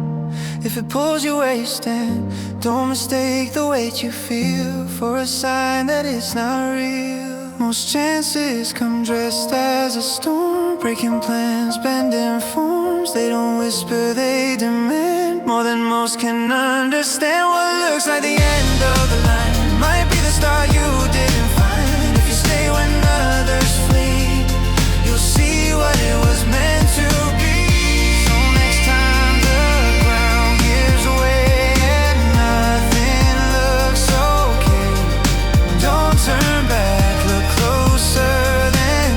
if it pulls you where you stand, don't mistake the weight you feel for a sign that it's not real. Most chances come dressed as a storm, breaking plans, bending forms. They don't whisper, they demand more than most can understand. What looks like the end of the line might be the start you didn't find. If you stay when others flee, you'll see what it was meant to be. So next time the ground gives way and nothing looks okay, don't turn back, look closer then.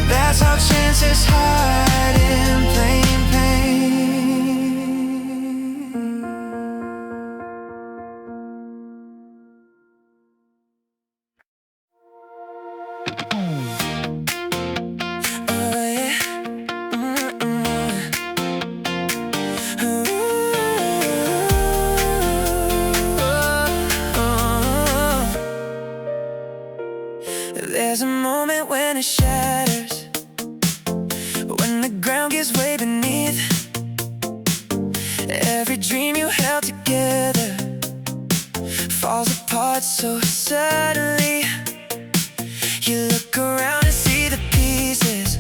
That's how chances hide in plain pain. There's a moment when it shatters, when the ground gives way beneath. Every dream you held together falls apart so suddenly. You look around and see the pieces,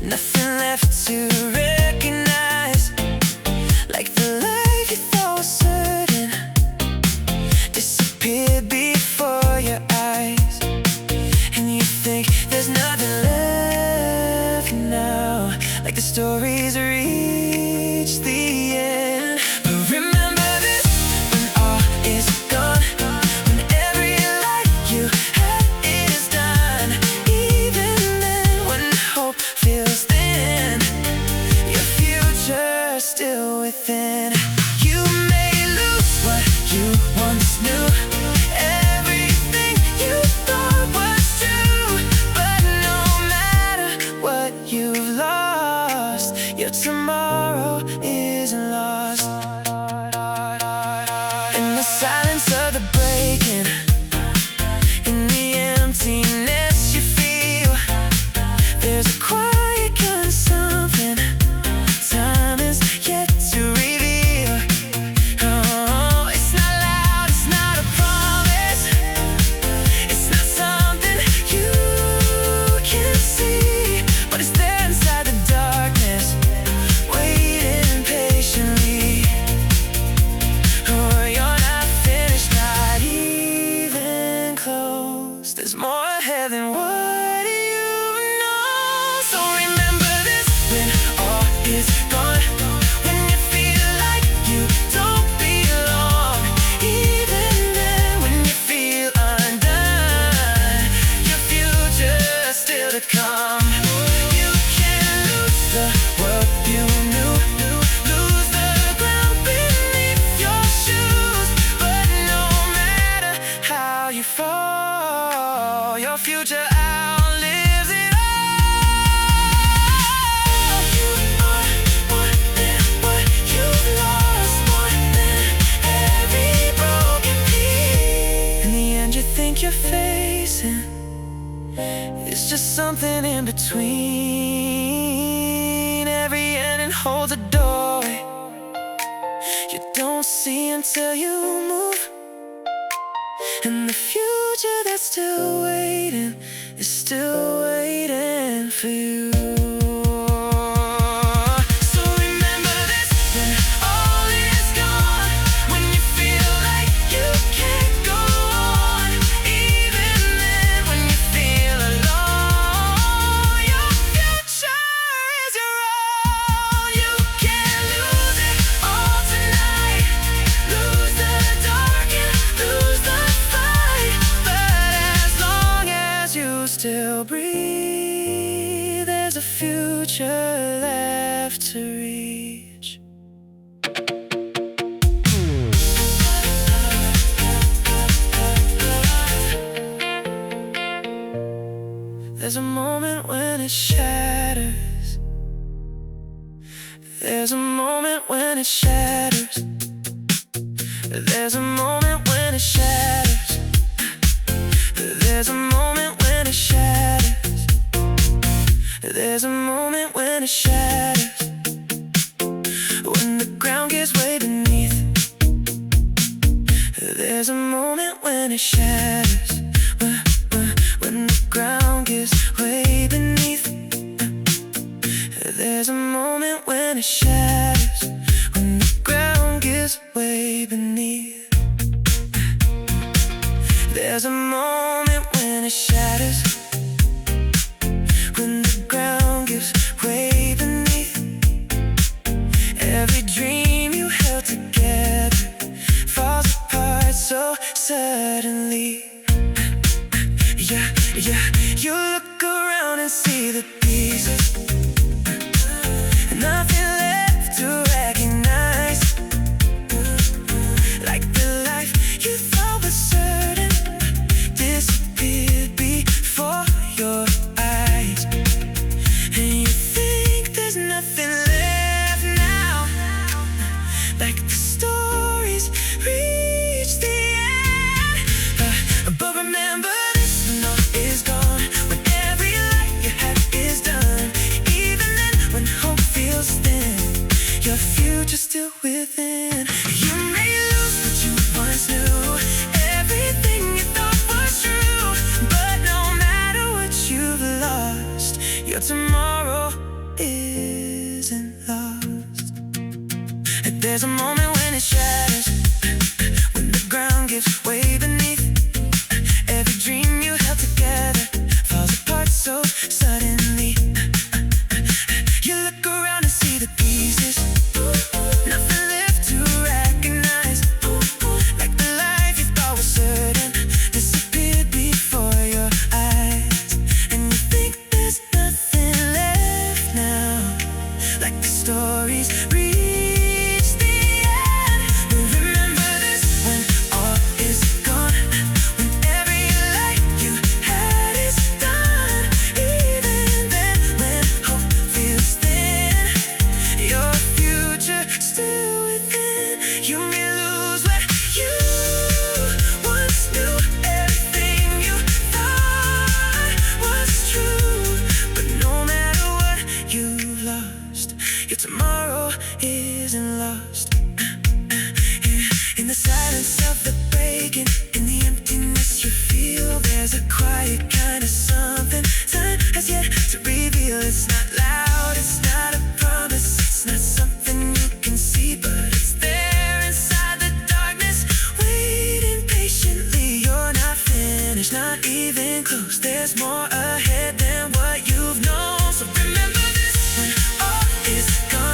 nothing left to recognize. Like the life you thought was certain disappeared before your eyes, and you think there's nothing left now, like the story's reached the end. But remember this, when all is gone, when every light you had is done, even then when hope feels thin, your future's still within. You may lose what you once knew, everything you thought was true, but no matter what you've lost, your tomorrow isn't lost. In the silence of the breaking, in the emptiness you feel, there's a quiet kind of something is gone, when you feel like you don't belong, even then when you feel undone, your future's still to come. You can lose the world you knew, lose the ground beneath your shoes, but no matter how you fall, your future outlives it all. You are more than what you've lost, more than every broken piece. In the end, you think you're facing, it's just something in between. Every ending holds a doorway you don't see until you move, and the future that's still waiting is still waiting for you. So remember this when all is gone, when you feel like you can't go on, even then when you feel alone, your future is your own. You can lose it all tonight, lose the dark and lose the fight, but as long as you still breathe, there's a future left to reach. There's a moment when it shatters. There's a moment when it shatters. There's a moment when it shatters. There's a moment when it shatters. There's a moment when it shatters. When the ground gives way beneath. There's a moment when it shatters. When the ground gives way beneath. There's a moment when it shatters. When the ground gives way beneath. There's a moment when it shatters. When the ground gives way beneath. Every dream you held together falls apart so suddenly. Yeah, you look around and see the pieces, nothing left to recognize. Like the life you thought was certain disappeared before your eyes, and you think there's nothing left now. Like the stories reach the end, but remember this, when all is gone, when every light you had is done, even then when hope feels thin, your future's still within. You may lose what you once knew, everything you thought was true, but no matter what you've lost, your tomorrow isn't lost. There's a moment when it shatters. When the ground gives way beneath. Every dream you held together falls apart so suddenly. You look around and see the pieces, nothing left to recognize. Like the life you thought was certain disappeared before your eyes, and you think there's nothing left now. Like the stories reach the end. But remember this, when all is gone, when every light you had is done, even then when hope feels thin, your future still within. You may lose what you once knew, everything you thought was true, but no matter what you've lost, your tomorrow isn't lost. In the silence of the breaking, in the emptiness you feel, there's a quiet kind of something time has yet to reveal. It's not loud, it's not a promise, it's not something you can see, but it's there inside the darkness, waiting patiently. You're not finished, not even close. There's more ahead than what you've known. So remember this, when all is gone,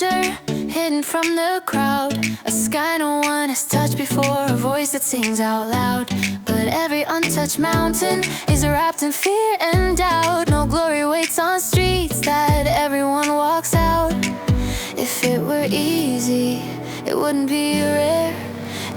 treasure hidden from the crowd. A sky no one has touched before, a voice that sings out loud. But every untouched mountain is wrapped in fear and doubt. No glory waits on streets that everyone walks out. If it were easy, it wouldn't be rare.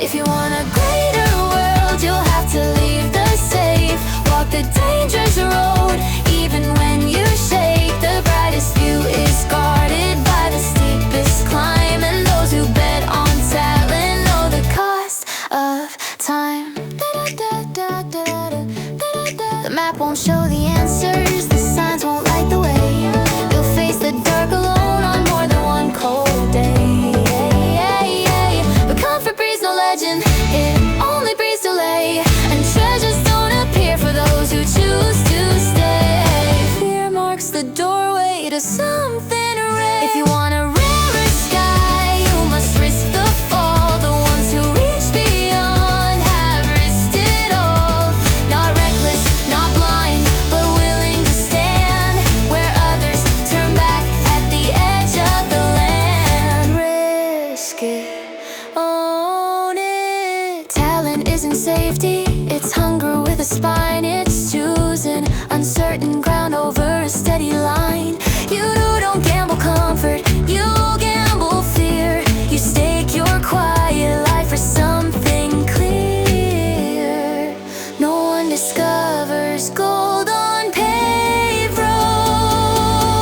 If you want a greater world, you'll have to leave the safe. Walk the dangerous road, even when you shake. The brightest view is guarded by the steepest climb. And those who bet on talent know the cost of time. The map won't show the answers, the signs won't light the way. You'll face the dark alone on more than one cold day. But comfort breeds no legend, it only breeds delay. And treasures don't appear for those who choose to stay. Fear marks the doorway to something rare. If you want a rarer sky, you must risk the fall. The ones who reach beyond have risked it all. Not reckless, not blind, but willing to stand where others turn back at the edge of the land. Risk it, own it. Talent isn't safety, it's hunger with a spine. It's choosing uncertain ground over a steady line. You don't gamble comfort, you gamble fear. You stake your quiet life for something clear. No one discovers gold on paved roads.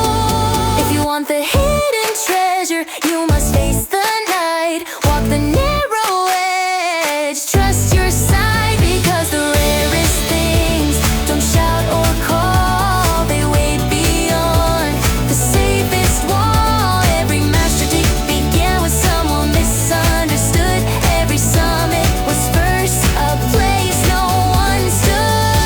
If you want the hidden treasure, you must face the night. Walk the narrow edge, trust your sight. Because the rarest things don't shout or call, they wait beyond the safest wall. Every master dig began with someone misunderstood. Every summit was first a place no one stood.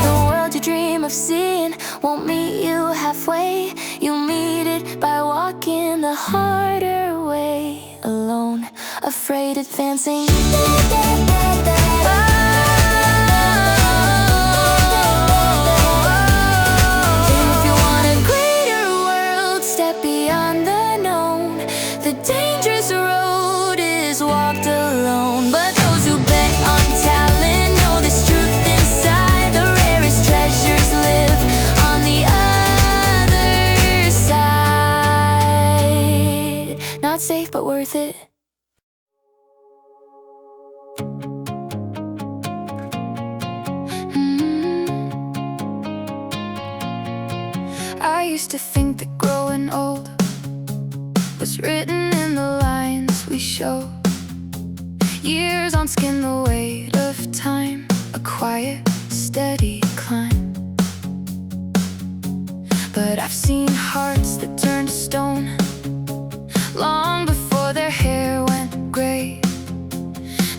The world you dream of seeing won't meet you halfway. You'll meet it by walking the harder way. Alone, afraid, advancing. If you want a greater world, step beyond the known. The dangerous road is walked alone. But those who bet on talent know this truth inside. The rarest treasures live on the other side. Not safe, but worth it. I used to think that growing old was written in the lines we show. Years on skin, the weight of time, a quiet, steady climb. But I've seen hearts that turned to stone long before their hair went gray.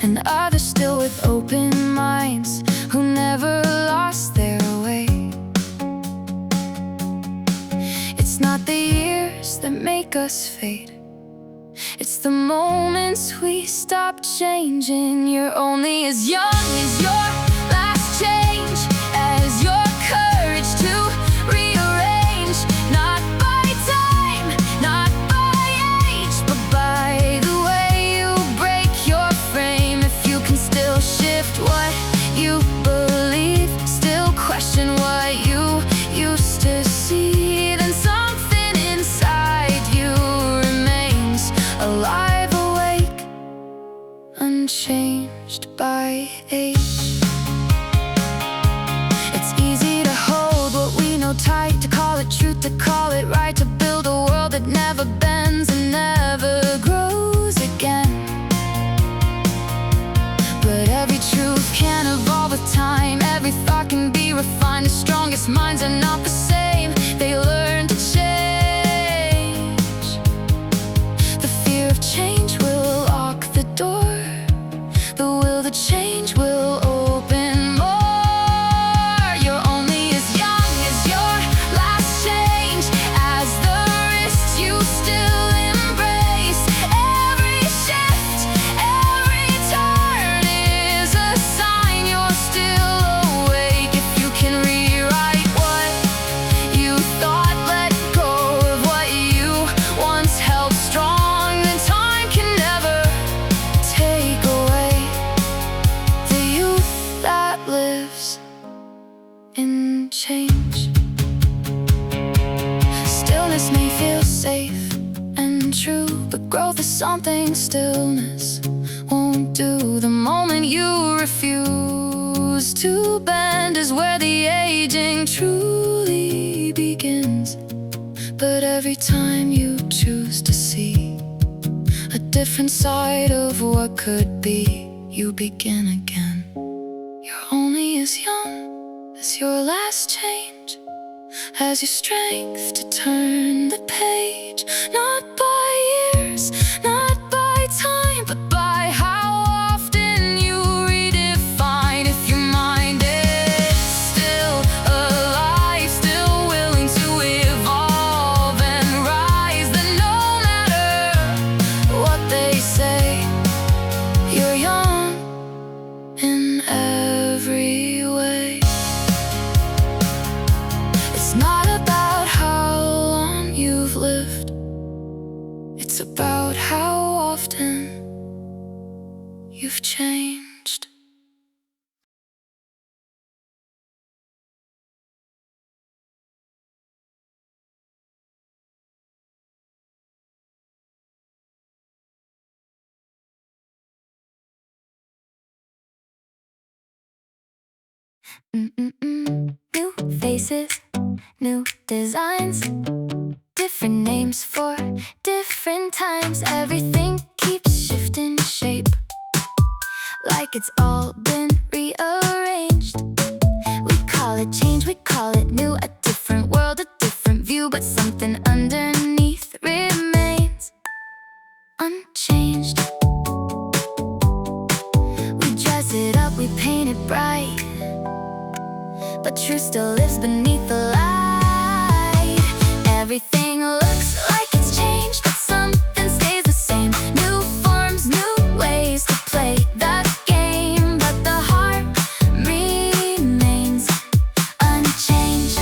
And others still with open minds who never lost their way. It's not the years that make us fade, it's the moments we stop changing. You're only as young as your last change, as your courage to rearrange. Not by time, not by age, but by the way you break your frame. If you can still shift what you believe, still question what you used to see, then something inside you remains alive, awake, unchanged by age. It's easy to hold what we know tight, to call it truth, to call it right, to build a world that never bends and never grows again. But every truth can evolve with time, every thought can be refined. The strongest minds are not the same, they learn to change. The fear of change will lock the door, the will to change will open more. You're only as young as your last change, as the risks you still embrace. Every shift, every turn is a sign you're still awake. safe and true, but growth is something stillness won't do. The moment you refuse to bend is where the aging truly begins. But every time you choose to see a different side of what could be, you begin again. You're only as young as your last change, has your strength to turn the page. Not by years, not by time, but by how often you redefine. If your mind is still alive, still willing to evolve and rise, then no matter what they say, you're young in every way. It's not about how long you've lived, it's about how often you've changed. New faces, new designs, different names for different times. Everything keeps shifting shape, like it's all been rearranged. We call it change, we call it new, a different world, a different view, but something underneath remains unchanged. We dress it up, we paint it bright, but truth still lives beneath the light. Everything looks like it's changed, but something stays the same. New forms, new ways to play the game, but the heart remains unchanged.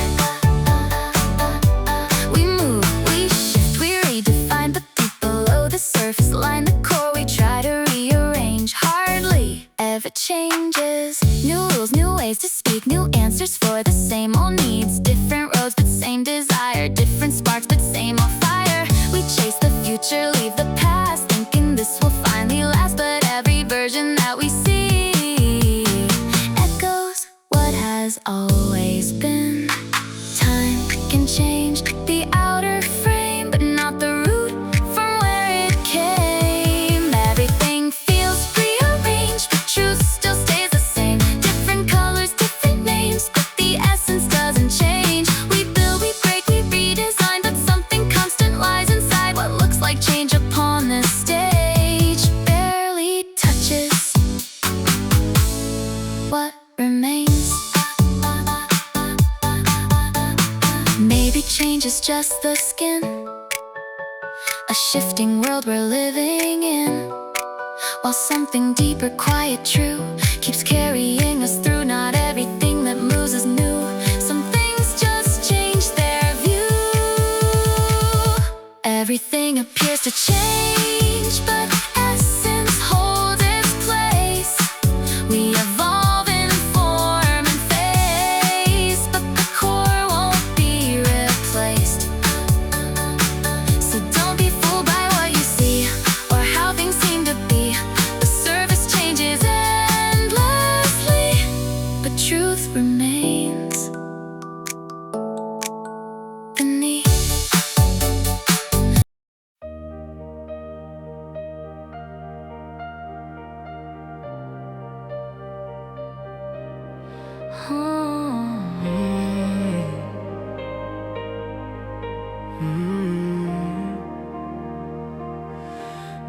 We move, we shift, we redefine, but deep below the surface line, the core we try to rearrange hardly ever changes. New rules, new ways to speak, new answers for the same old needs. Different roads, but same desire. Different sparks, but same old fire. We chase the future, leave the past, thinking this will finally last. But every version that we see echoes what has always been. Time can change the outer frame, but not the root from where it came. Everything feels rearranged, but truth still stays the same. Different colors, different names, but the essence doesn't change. We build, we break, we redesign, but something constant lies inside. What looks like change upon this stage barely touches what remains. Maybe change is just the skin, a shifting world we're living in, while something deeper, quiet, true keeps carrying us through. Not everything that moves is new, some things just change their view. Everything appears to change, but essence holds its place. We evolve in form and phase, but the core won't be replaced. So don't be fooled by what you see or how things seem to be. The surface changes endlessly, but truth remains beneath.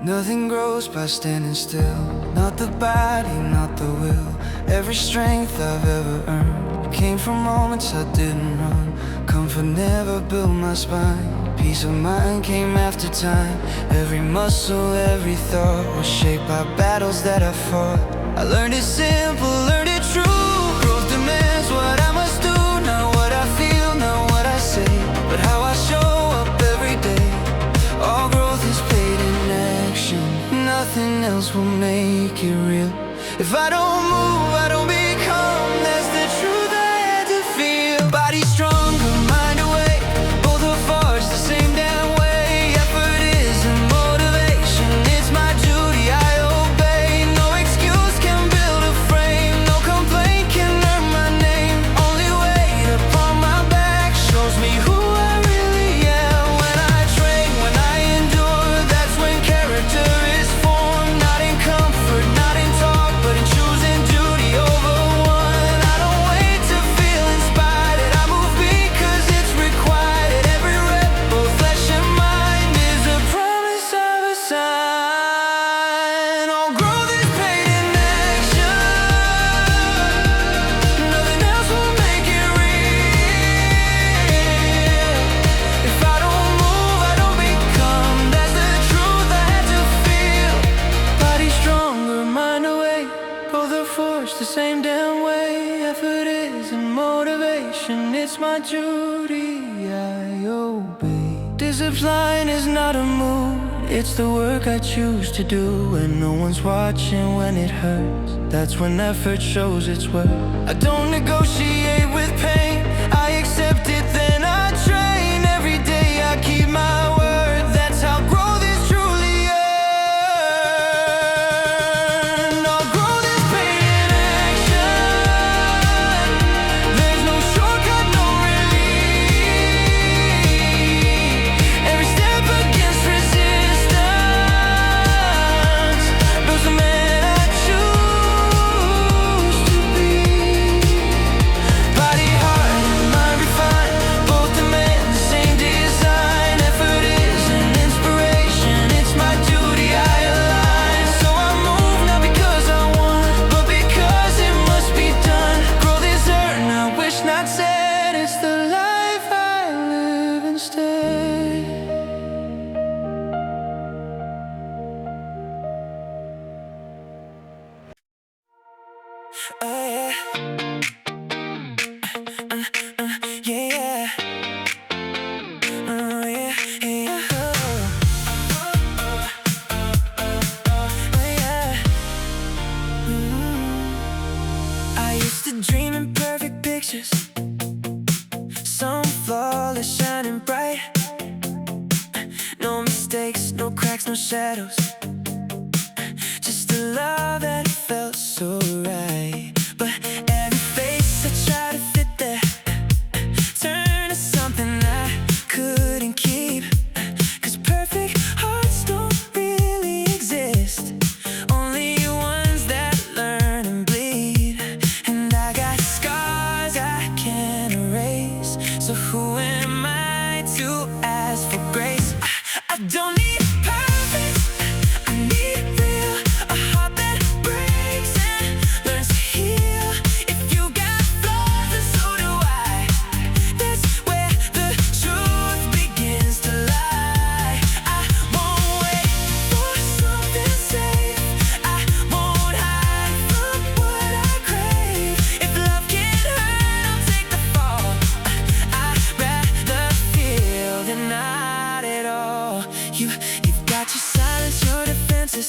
Nothing grows by standing still, not the body, not the will. Every strength I've ever earned came from moments I didn't run. Comfort never built my spine, peace of mind came after time. Every muscle, every thought was shaped by battles that I fought. I learned it simple, learned it true. Growth demands what I must do, not what I feel, not what I say, but how I show up every day. All growth is paid in action, nothing else will make it real. If I don't move, I don't become. That's the truth I had to feel. Body stronger, mind awake, both are forged the same damn way. it's my duty I obey. Discipline is not a mood, it's the work I choose to do. When no one's watching, when it hurts, that's when effort shows its worth. I don't negotiate with pain, I accept it, then I train. Every day I keep my word, that's how growth is truly earned. I'll grow this pain in action. There's no shortcut, no relief. Every step against resistance builds the man I choose to be. Body, heart, and mind refined, both demand the same design. Effort is an inspiration, it's my duty I align. So I move not because I want, but because it must be done. Growth is earned, I wish not said. It's the life I live instead. Oh yeah. Yeah. Oh yeah, yeah. Oh yeah. I used to dream in perfect pictures, some flawless, shining bright. No mistakes, no cracks, no shadows, just a love that felt so right. But every face I tried to fit there turned to something I couldn't keep. 'Cause perfect hearts don't really exist, only ones that learn and bleed. And I got scars I can't erase, so who am I to ask for grace? I don't need perfect, I need real. A heart that breaks and learns to heal. If you got flaws, then so do I. That's where the truth begins to lie. I won't wait for something safe, I won't hide from what I crave. If love can hurt, I'll take the fall. I'd rather feel than not at all. You've got your silence, your defenses,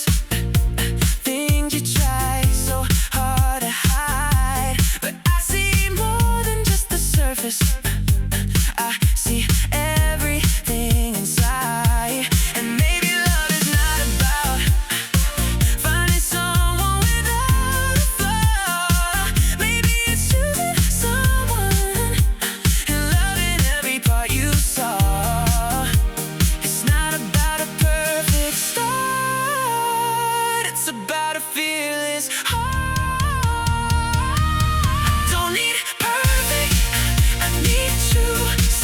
things you try so hard to hide. But I see more than just the surface, I see everything inside. And maybe love is not about finding someone without a flaw. Maybe it's choosing someone and loving every part you saw. It's not about a perfect start, it's about a fearless heart. Don't need perfect, I need you.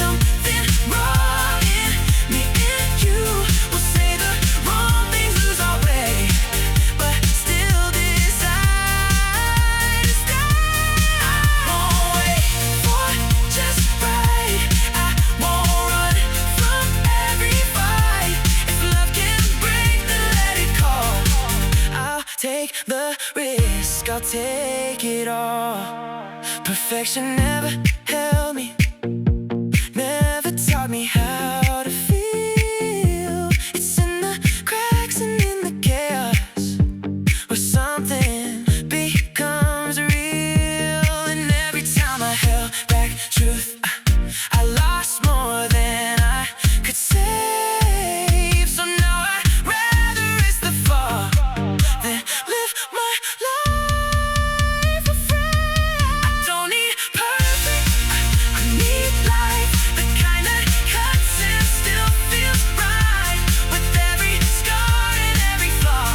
Something wrong in me and you will say the wrong things, lose our way, but still decide to stay. I won't wait for just right, I won't run from every fight. If love can break, then let it call. I'll take the risk, I'll take it all. Perfection never held me, never taught me how to feel. It's in the cracks and in the chaos where something becomes real. And every time I held back truth, I lost more than I could save. So now I'd rather risk the fall than live my life afraid. I don't need perfect, I need life, the kind that cuts and still feels right. With every scar and every flaw,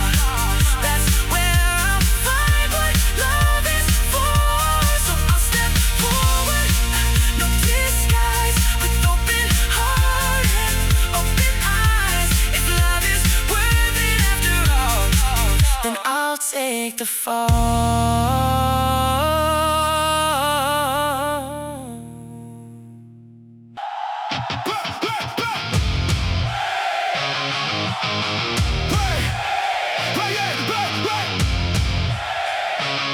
that's where I'll find what love is for. So I'll step forward, no disguise, with open heart and open eyes. If love is worth it after all, then I'll take the fall.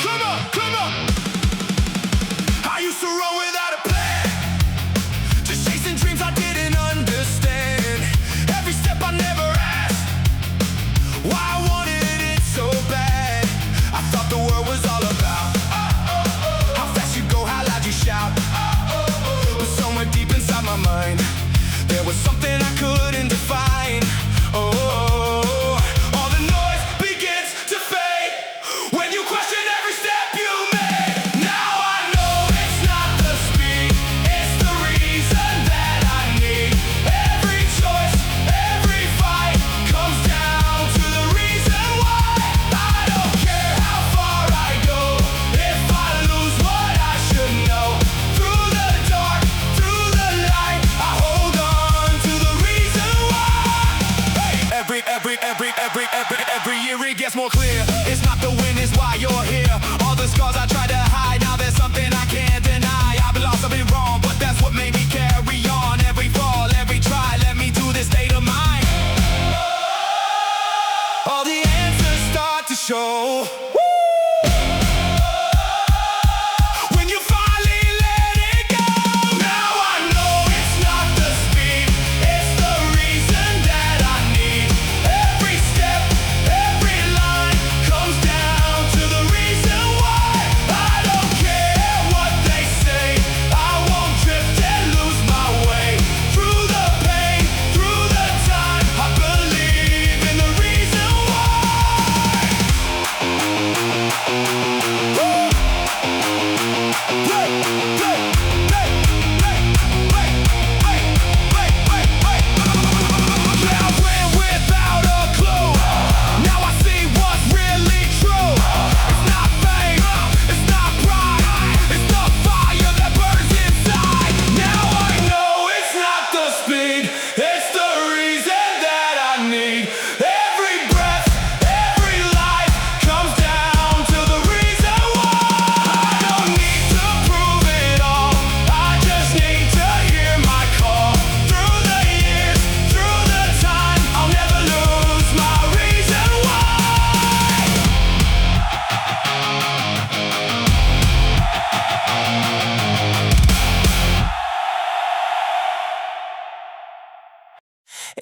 Come on, come on. I used to run without a plan.
every year it gets more clear. It's not the win, it's why you're here. All the scars I tried to hide, now there's something I can't deny. I've been lost, I've been wrong, but that's what made me carry on. Every fall, every try led me to this state of mind. All the answers start to show.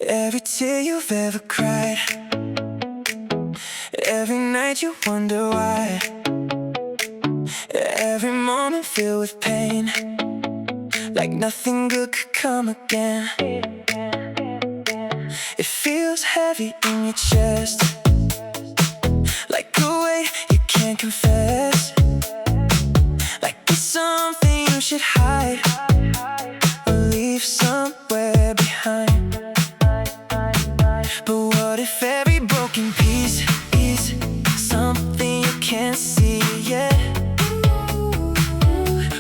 Every tear you've ever cried, every night you wonder why, every moment filled with pain, like nothing good could come again. It feels heavy in your chest, like a weight you can't confess, like it's something you should hide or leave somewhere behind. But what if every broken piece is something you can't see yet?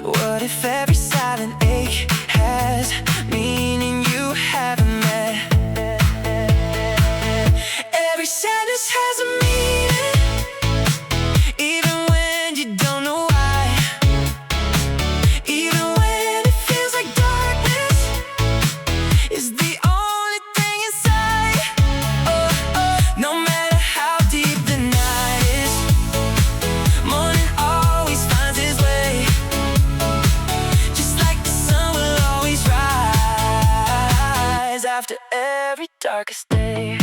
What if every silent ache has meaning you haven't met? Every sadness has a meaning, even when you don't know why. Even when it feels like darkness is the only thing inside. No matter how deep the night is, morning always finds its way. Just like the sun will always rise after every darkest day.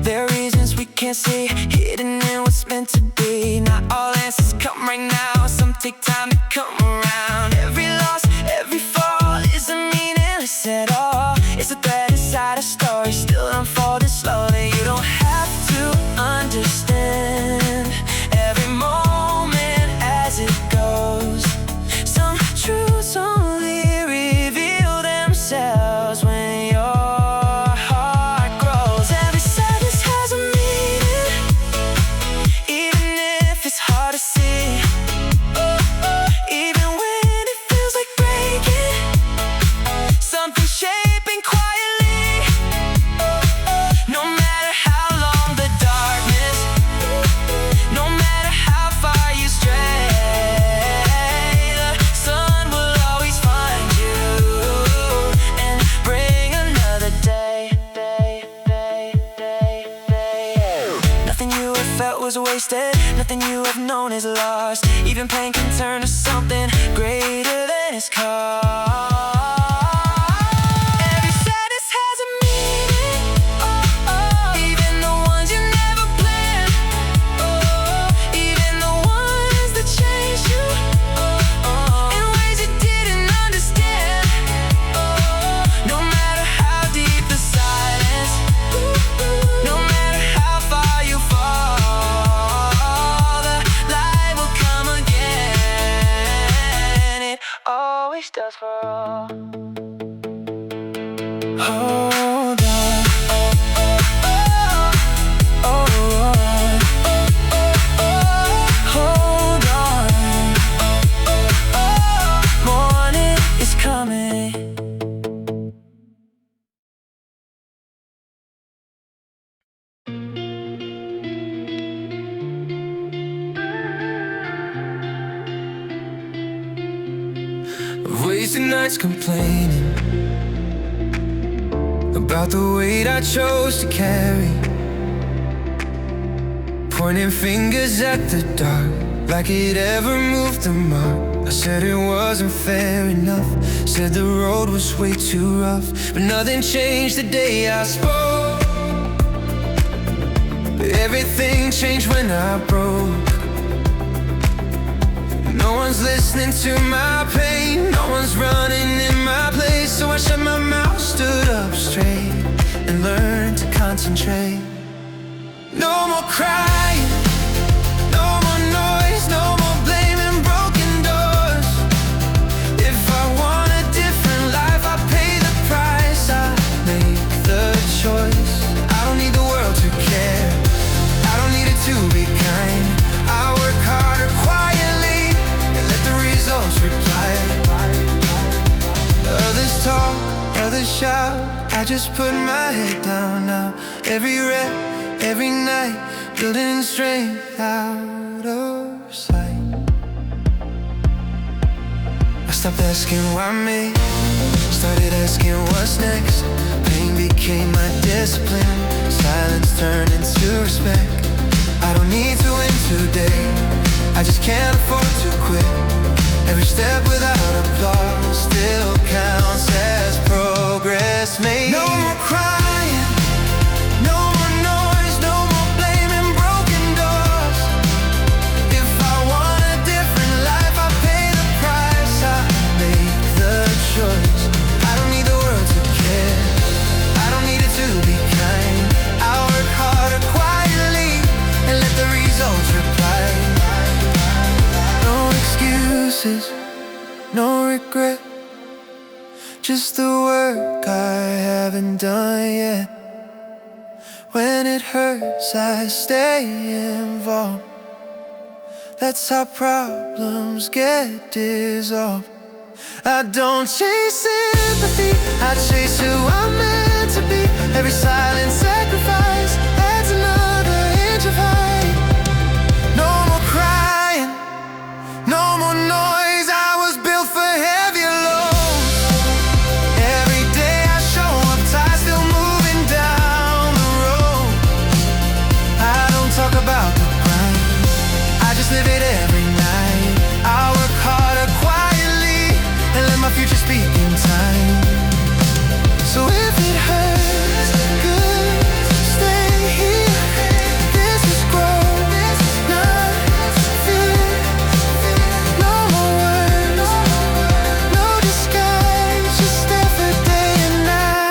There are reasons we can't see, hidden in what's meant to be. Not all answers come right now, some take time to come around. Every loss, every fall isn't meaningless at all. It's a thread inside a story, still unfolding slowly. You don't have to understand every moment as it goes. Some truths only reveal themselves when your heart grows. Every sadness has a meaning, even if it's hard to see. Even when it feels like breaking, something shaping quietly. No matter how long the darkness, no matter how far you stray, the sun will always find you and bring another day. Nothing you have felt was wasted, nothing you have known is lost. Even pain can turn to something greater than its cost. Every sadness has a meaning, even the ones you never planned, even the ones that changed you in ways you didn't understand. No matter how deep the silence, no matter how far you fall, the light will come again. It always does for all. Hold on. Hold on. Morning is coming. nights complaining about the weight I chose to carry, pointing fingers at the dark like it ever moved the mark. I said it wasn't fair enough, said the road was way too rough, but nothing changed the day I spoke. But everything changed when I broke. No one's listening to my pain, no one's running in my place. So I shut my mouth, stood up straight, and learned to concentrate. No more crying, no more noise, no more blaming broken doors. If I want a different life, I pay the price, I make the choice. I don't need the world to care, I don't need it to be kind. I work harder quietly and let the results reply. Others talk, others shout, I just put my head down now. Every rep, every night, building strength out of sight. I stopped asking why me, started asking what's next. Pain became my discipline, silence turned into respect. I don't need to win today, I just can't afford to quit. Every step without applause still counts as progress made. No more crying, no more noise, no more blaming broken doors. If I want a different life, I pay the price, I make the choice. I don't need the world to care, I don't need it to be kind. I work harder quietly and let the results reply. No excuses, no regret, just the work I haven't done yet. When it hurts, I stay involved. That's how problems get dissolved. I don't chase sympathy, I chase who I'm meant to be. Every silent sacrifice adds another inch of height. No more crying, no more noise, I was built for heavier loads. Every day I show up tired, still moving down the road. I don't talk about the grind, I just live it every night. I work harder quietly and let my future speak in time. So if it hurts, good, stay here. This is growth, not fear. No more words, no disguise, just effort day and night.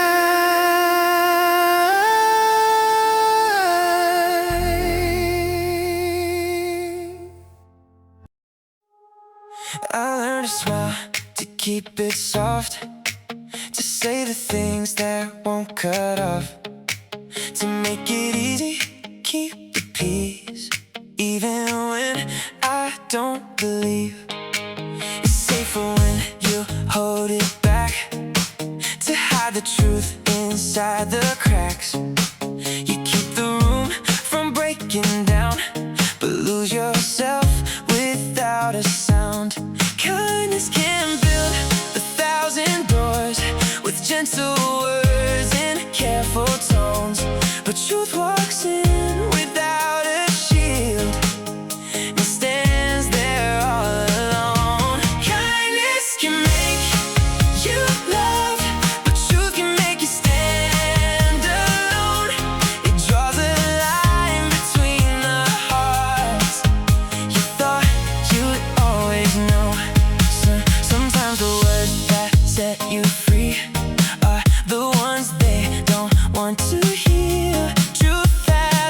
I learned to smile, to keep it soft, to say the things that won't cut off, to make it easy, keep the peace, even when I don't believe. It's safer when you hold it back, to hide the truth inside the cracks. You keep the room from breaking down, but lose yourself without a sound. Kindness can build 1,000 doors with gentle words and careful tones, but truth walks in without a shield and stands there all alone. Kindness can make you love, but truth can make you stand alone. It draws a line between the hearts you thought you'd always know. Sometimes the words that set you free are the ones they don't want to hear. Truth that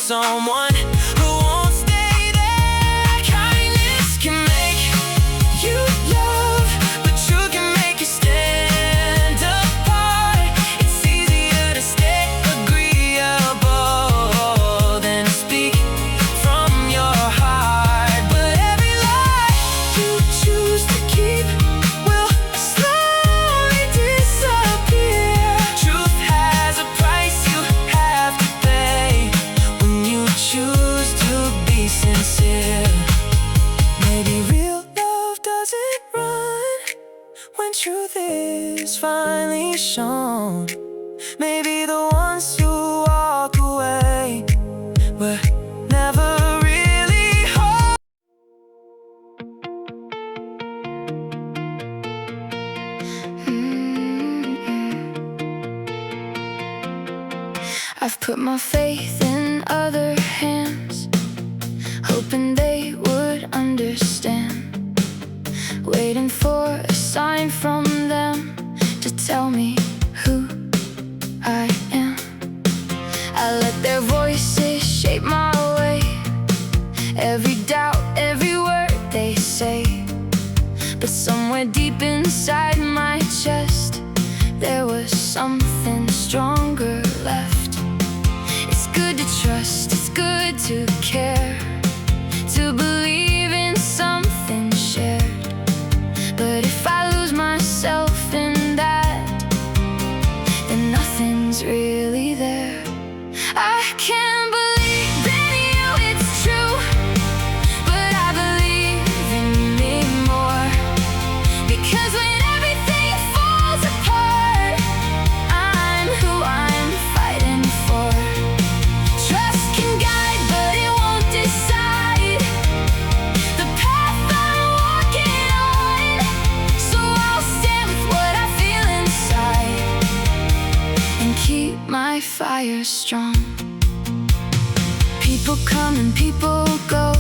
someone who won't stay there. Kindness can make you love, but truth can make you stand apart. It's easier to stay agreeable than to speak from your heart. But every lie you choose to keep will slowly disappear. Truth has a price you have to pay when you choose to be sincere. Maybe real love doesn't run when truth is finally shown. Maybe the ones who walk away were never really home.
I've put my faith in other hands, hoping they would understand, waiting for a sign from them to tell me who I am. I let their voices shape my way, every doubt, every word they say. But somewhere deep inside my chest, there was something stronger left. It's good to trust, it's good to care, to believe in something shared. But if I lose myself in that, then nothing's really there. I can't believe in you, it's true, but I believe in me more. Because when everything falls apart, I'm who I'm fighting for. Trust can guide, but it won't decide the path I'm walking on. So I'll stand with what I feel inside and keep my fire strong. People come and people go,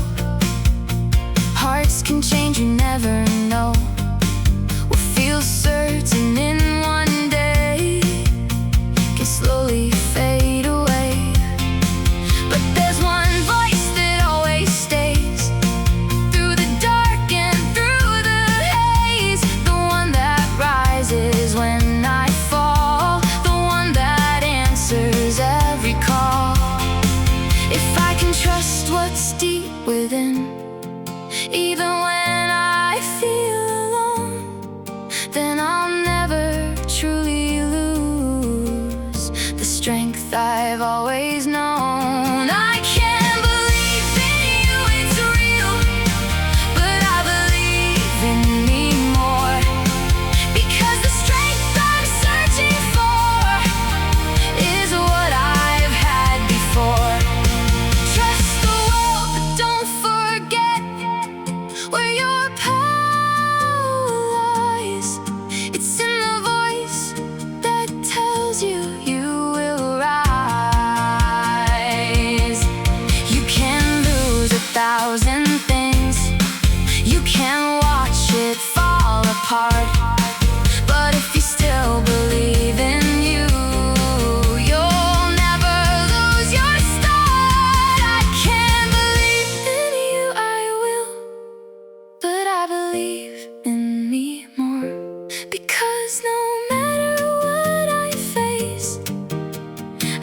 hearts can change, you never know. What feels certain in one day can slowly fade away. But there's one voice that always stays through the dark and through the haze, the one that rises when I fall, the one that answers every call. If I can trust what's deep within, even when I feel alone, then I'll never truly lose the strength I've always known. I can't believe in you, it's real, but I believe in me more. Because the strength I'm searching for is what I've had before. Trust the world, but don't forget where your power lies. It's in the voice that tells you you will rise. You can lose 1,000 things, you can watch it fall apart, but if you still believe in you, you'll never lose your start. I can't believe in you, I will, but I believe in me more. Because no matter what I face,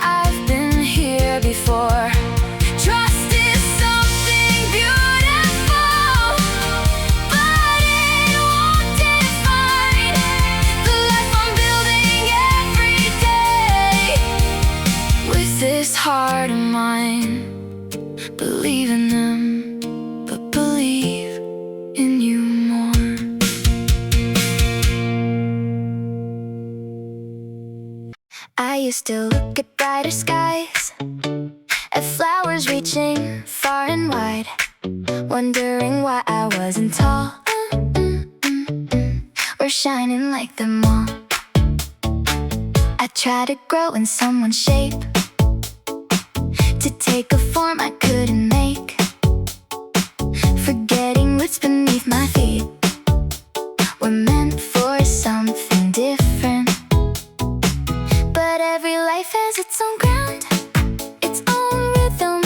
I've been here before. Trust is something beautiful, but it won't define the life I'm building every day. With this heart of mine, believe in them, but believe in you more. I used to look at brighter skies, at flowers reaching far and wide, wondering why I wasn't tall or shining like them all. I tried to grow in someone's shape, to take a form I couldn't make, forgetting what's beneath my feet. We're meant for something different, but every life has its own ground, its own rhythm.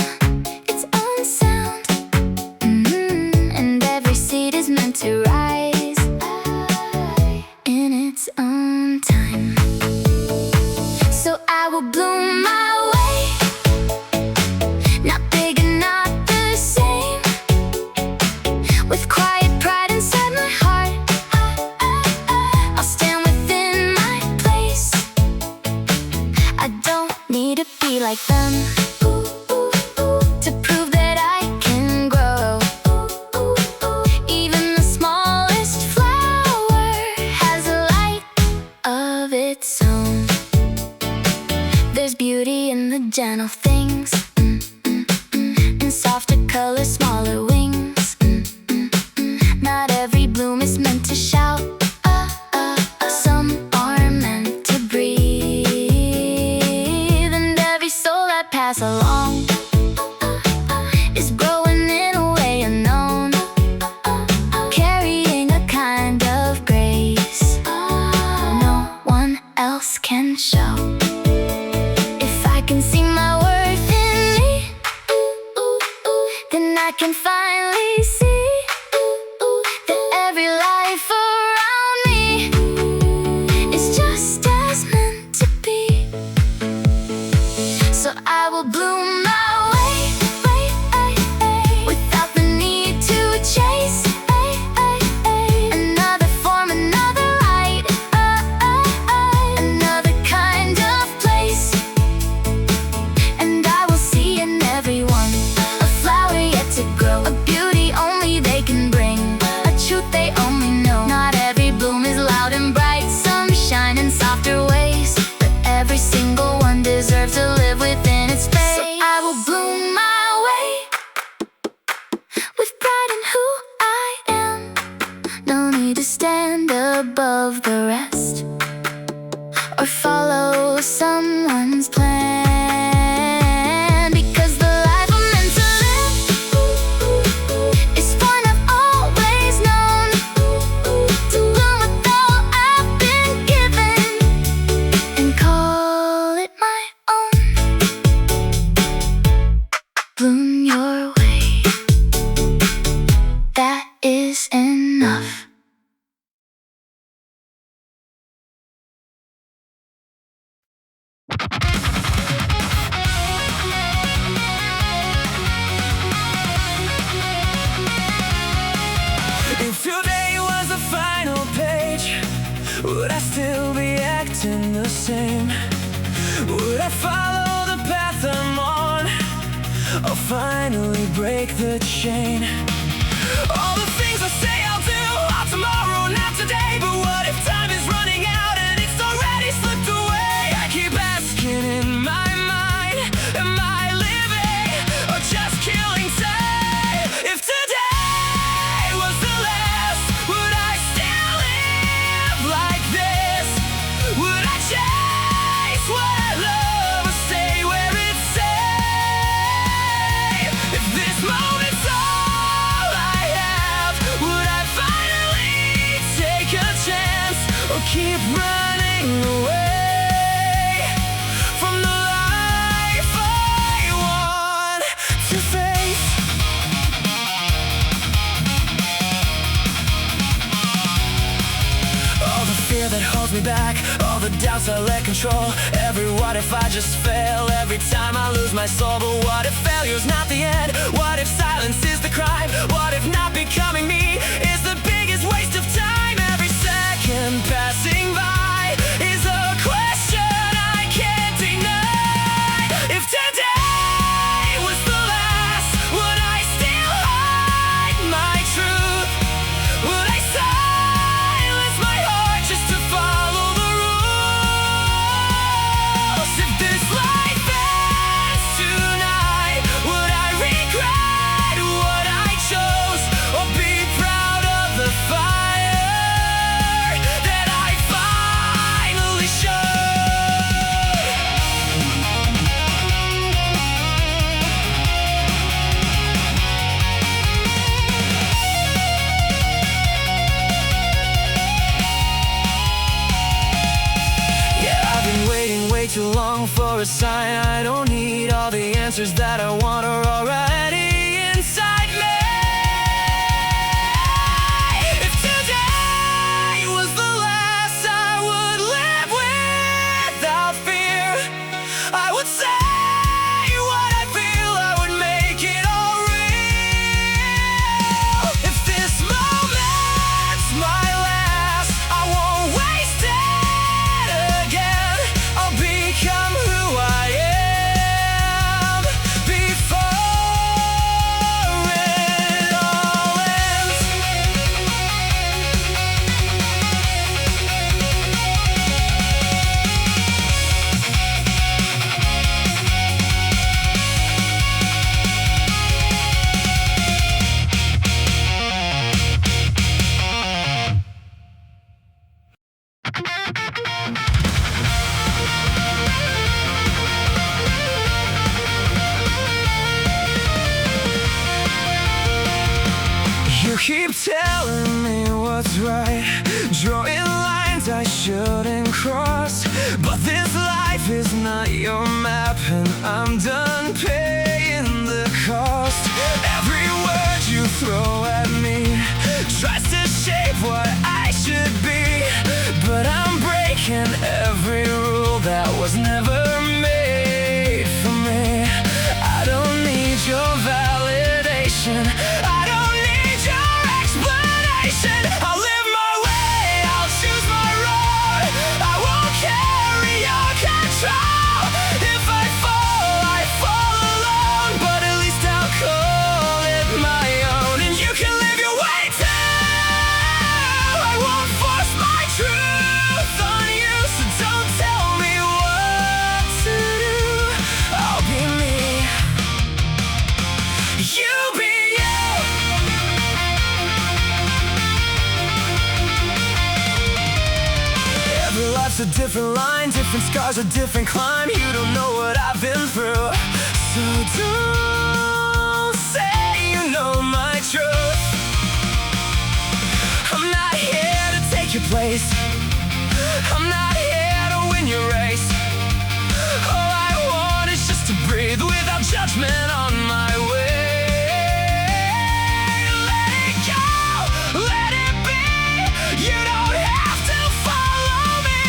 gentle things, in softer colors, smaller wings. Not every bloom is meant to shout. Some are meant to breathe, and every soul that passes along is growing in a way unknown, carrying a kind of grace no one else can show. If I can see my worth in me, then I can finally see that every life around me is just as meant to be. So I will bloom my way, without the need to chase another form, another light, another kind of place. And I will see in everyone a flower yet to grow, a beauty only they can bring, a truth they only know. Not every bloom is loud and bright, some shine in softer ways, but every single one deserves to live within its space. So I will bloom my way, with pride in who I am. No need to stand above the rest, or follow someone's plan, because the life I'm meant to live is one I've always known, to bloom with all I've been given and call it my own. Bloom your way, that is enough.
If today was the final page, would I still be acting the same? Would I follow the path I'm on, or finally break the chain? All the things I say I'll do are tomorrow, not today. But what if time is running out and it's already slipped away? I keep asking in my mind, am I living or just killing time? If today was the last, would I still live like this? Would I chase what I love or stay where it's safe? If this moment's all I have, would I finally take a chance, or keep running away from the life I want to face? All the fear that holds me back, all the doubts I let control, every what if I just fail, every time I lose my soul. But what if failure's not the end? What if silence is the crime? What if not becoming me is the biggest waste of time? Every second passing by is a question I can't deny. If today was the last, would I still hide my truth? Would I silence my heart just to follow the rules? If this life ends tonight, would I regret what I chose, or be proud of the fire that I finally showed? Yeah, I've been waiting way too long for a sign. I don't need all the answers that I want are already inside me. If today was the last, I would live without fear. I would say what I feel, I would make it all real. If this moment's my last, I won't waste it again. I'll become who I am before keep telling me what's right, drawing lines I shouldn't cross. But this life is not your map, and I'm done paying the cost. Every word you throw at me tries to shape what I should be, but I'm breaking every rule that was never made for me. I don't need your validation, I don't need your explanation. I'll live my way, I'll choose my road, I won't carry your control. If I fall alone, but at least I'll call it my own. And you can live your way too, I won't force my truth on you, so don't tell me what to do. I'll be me, you be you. Every life's a different line, different scars, a different climb. You don't know what I've been through, so don't say you know my truth. I'm not here to take your place, I'm not here to win your race. All I want is just to breathe without judgment on my way. Let it go, let it be, you don't have to follow me.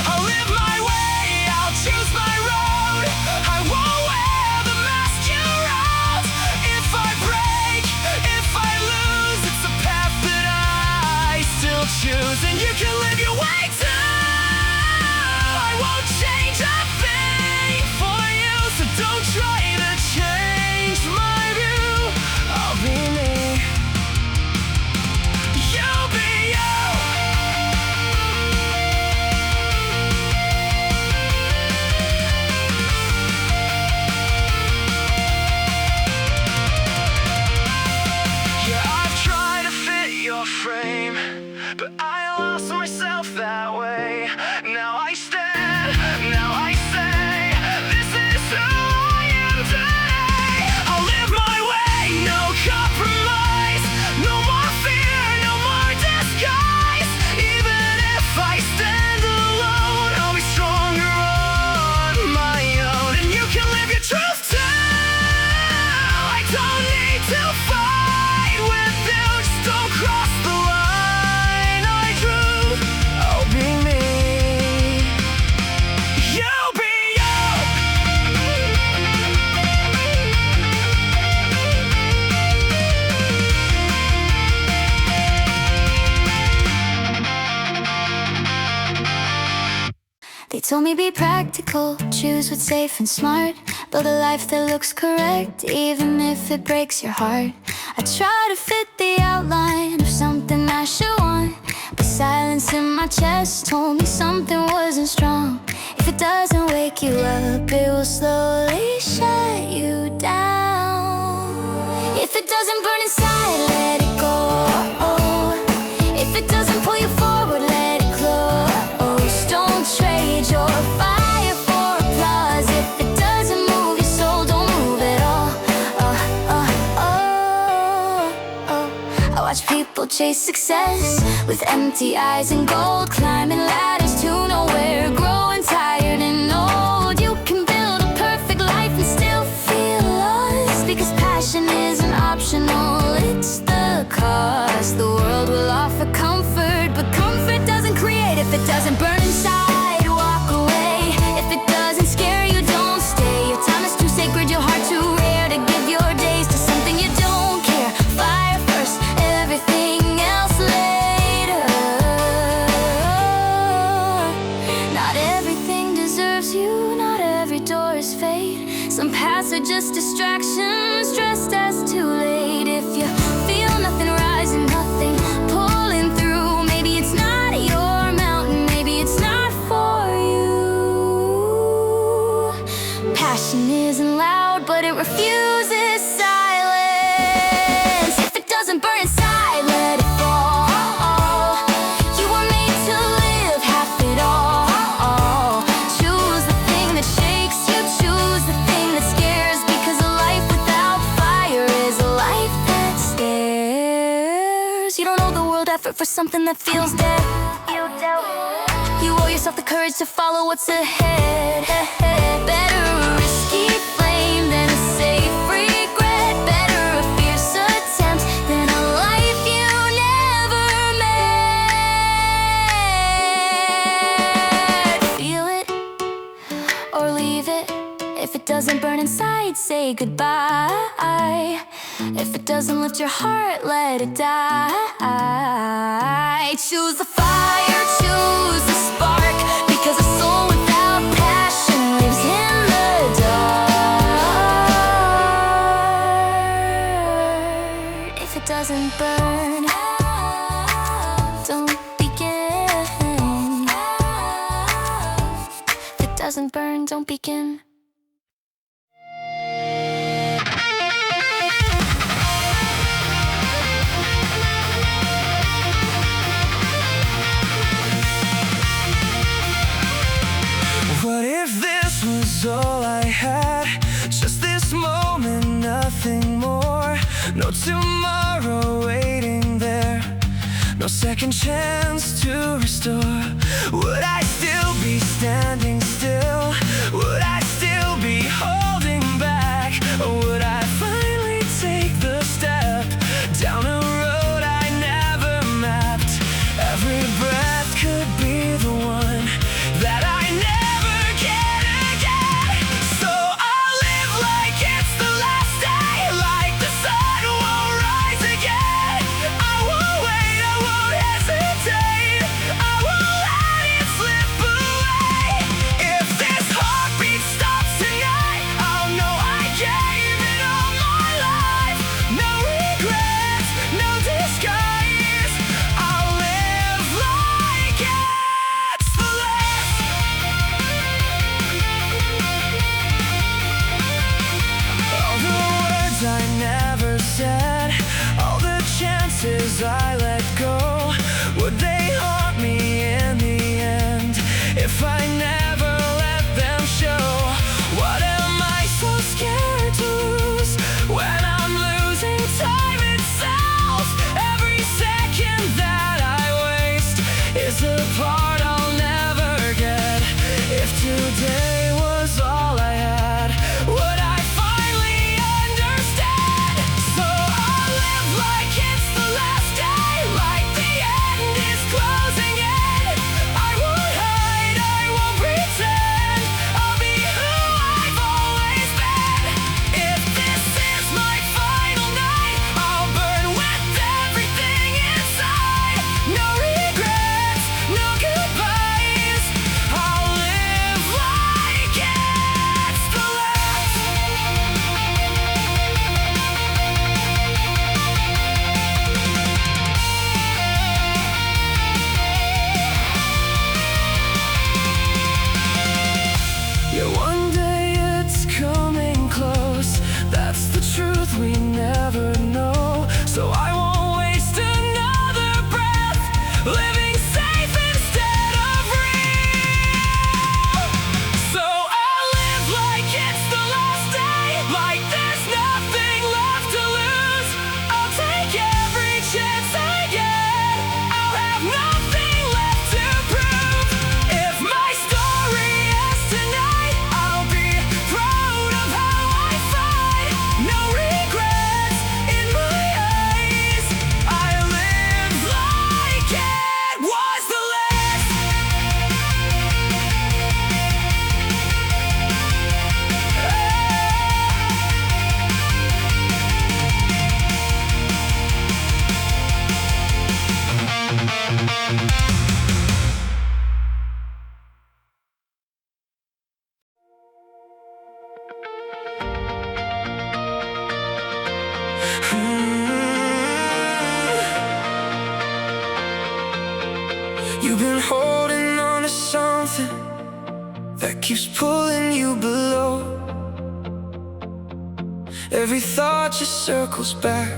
I'll live my way, I'll choose my road, I won't wear the mask you wrote. If I break, if I lose, it's a path that I still choose. And you can live your way too, I won't change a thing for you, so don't try to change my view. I'll be me, you be you. Yeah, I've tried to fit your frame, but I lost myself that way. Now I stand, now I say, this is who I am today. I'll live my way, no compromise, no more fear, no more disguise. Even if I stand alone, I'll be stronger on my own. And you can live your truth too, I don't need to fight with you, just don't cross the line I drew. I'll be me, you be you.
They told me be practical, choose what's safe and smart, build a life that looks correct, even if it breaks your heart. I try to fit the outline of something I should want, but silence in my chest told me something wasn't strong. If it doesn't wake you up, it will slowly shut you down. If it doesn't burn inside, let it go. If it doesn't pull you forward, let it close. Don't trade your fire for applause. If it doesn't move your soul, don't move at all. I watch people chase success with empty eyes and gold, climbing ladders to nowhere, growing tired and old. You can build a perfect life and still feel lost, because passion isn't optional, it's the cost. The world will offer comfort, but comfort doesn't create. If it doesn't burn inside, walk away. If it doesn't scare you, don't stay. Your time is too sacred, your heart too rare to give your days to something you don't care. Fire first, everything else later. Not everything deserves you, not every door is fate. Some paths are just distractions, dressed as too late. If you feel nothing rising, nothing pulling through, maybe it's not your mountain, maybe it's not for you. Passion isn't loud, but it refuses silence. If it doesn't burn inside, let it fall. You were made to live half it all. Choose the thing that shakes you, choose the thing that scares, because a life without fire is a life that stays. desperate for something that feels dead. You owe yourself the courage to follow what's ahead. Better a risky flame than a safe regret. Better a fierce attempt than a life you never met. Feel it or leave it. If it doesn't burn inside, say goodbye. If it doesn't lift your heart, let it die. Choose the fire, choose the spark, because a soul without passion lives in the dark. If it doesn't burn, don't begin. If it doesn't burn, don't begin.
What if this was all I had? Just this moment, nothing more. No tomorrow waiting there, no second chance to restore. Would I still be standing still? Would I still be holding back? Or would I finally take the step down a road I never mapped? Every breath could be the one that I never. I let go, would they haunt me in the end if I never let them show? What am I so scared to lose when I'm losing time itself? Every second that I waste is a part I'll never get. If today was all I had, would I finally understand? So I'll live like it's the last day, like the end is closing in. I won't hide, I won't pretend, I'll be who I've always been. If this is my final night, I'll burn with everything inside. No regrets, no goodbyes, I'll live like it's the last. Yeah, one day it's coming close. That's the truth we never know. So I won't waste another breath living safe instead of real. So I'll live like it's the last day, like there's nothing left to lose. I'll take every chance I get, I'll have nothing left to prove. If my story ends tonight, I'll be proud of how I fight. No regrets in my eyes, I live like it was the last. You've been holding on to something that keeps pulling you below. Every thought just circles back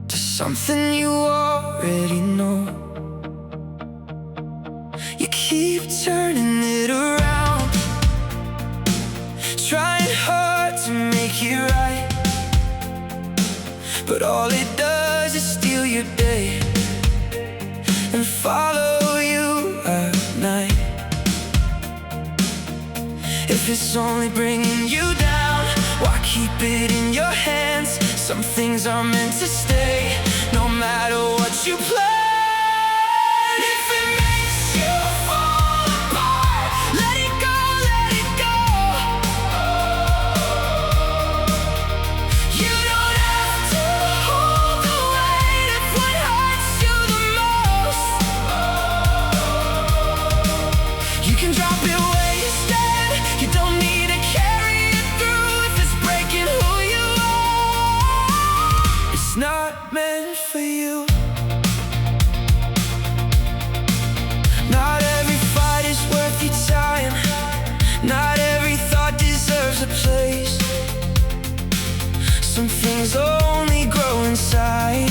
to something you already know. You keep turning it around, trying hard to make it right, but all it does is steal your day if it's only bringing you down, why keep it in your hands? Some things are meant to stay, no matter what you plan. If it makes you fall apart, let it go, let it go. You don't have to hold the weight of what hurts you the most. You can drop it where you stand. You don't need to carry it through if it's breaking who you are. It's not meant for you. Not every fight is worth your time. Not every thought deserves a place. Some things only grow inside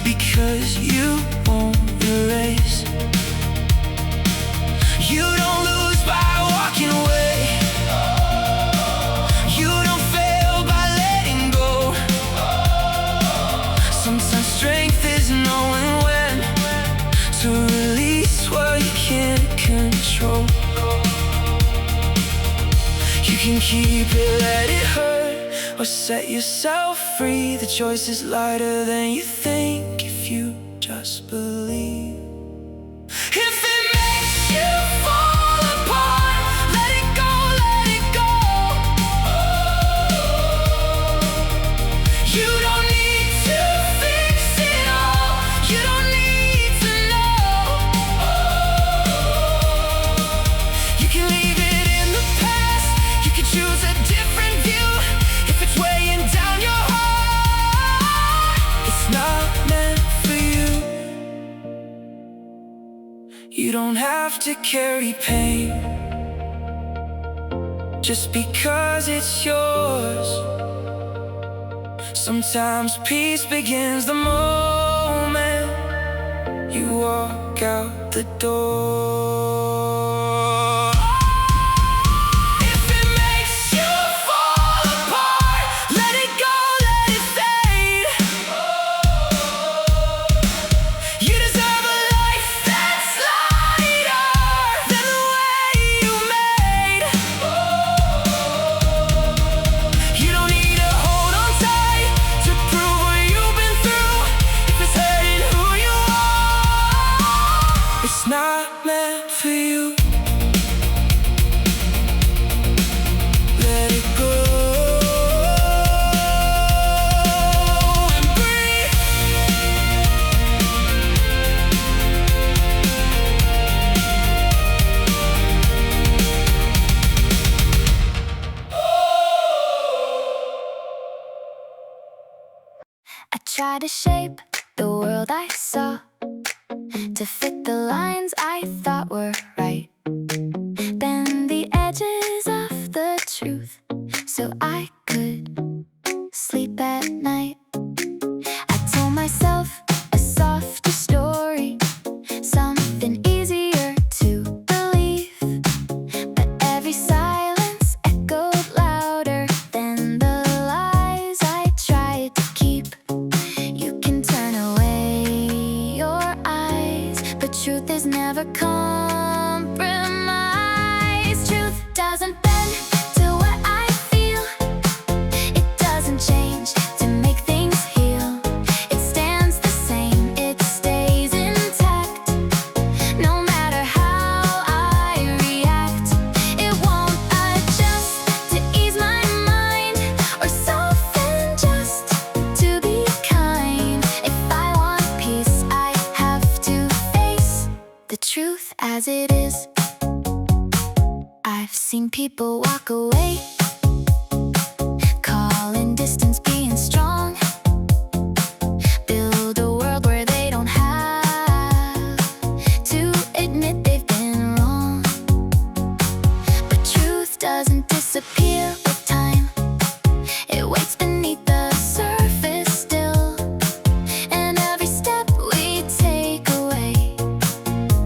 because you won't erase. You don't lose by walking away. You don't fail by letting go. Sometimes strength is knowing when to release what you can't control. You can keep it, let it hurt, or set yourself free. The choice is lighter than you think if you just believe. If it makes you fall apart, let it go, let it go. You don't need to fix it all. You don't need to know. You can leave it in the past. You can choose a different view if it's weighing down your heart. It's not meant for you. You don't have to carry pain just because it's yours. Sometimes peace begins the moment you walk out the door. If it makes you fall apart, let it go, let it fade. You deserve a life that's lighter than the way you made. You don't need to hold on tight to prove what you've been through. If it's hurting who you are, it's not meant for you. Let it go and breathe.
I try to shape the world I saw to fit the lines I thought were right. Bend the edges of the truth so I could sleep at night. I told myself a softer story, something easier to believe. But every silence echoed louder than the lies I tried to keep. You can turn away your eyes, but truth is never compromised. Truth doesn't bend to what I feel. It doesn't change to make things heal. It stands the same, it stays intact. No matter how I react, it won't adjust to ease my mind or soften just to be kind. If I want peace, I have to face the truth as it is. I've seen people walk away, calling distance being strong. Build a world where they don't have to admit they've been wrong. But truth doesn't disappear with time. It waits beneath the surface still. And every step we take away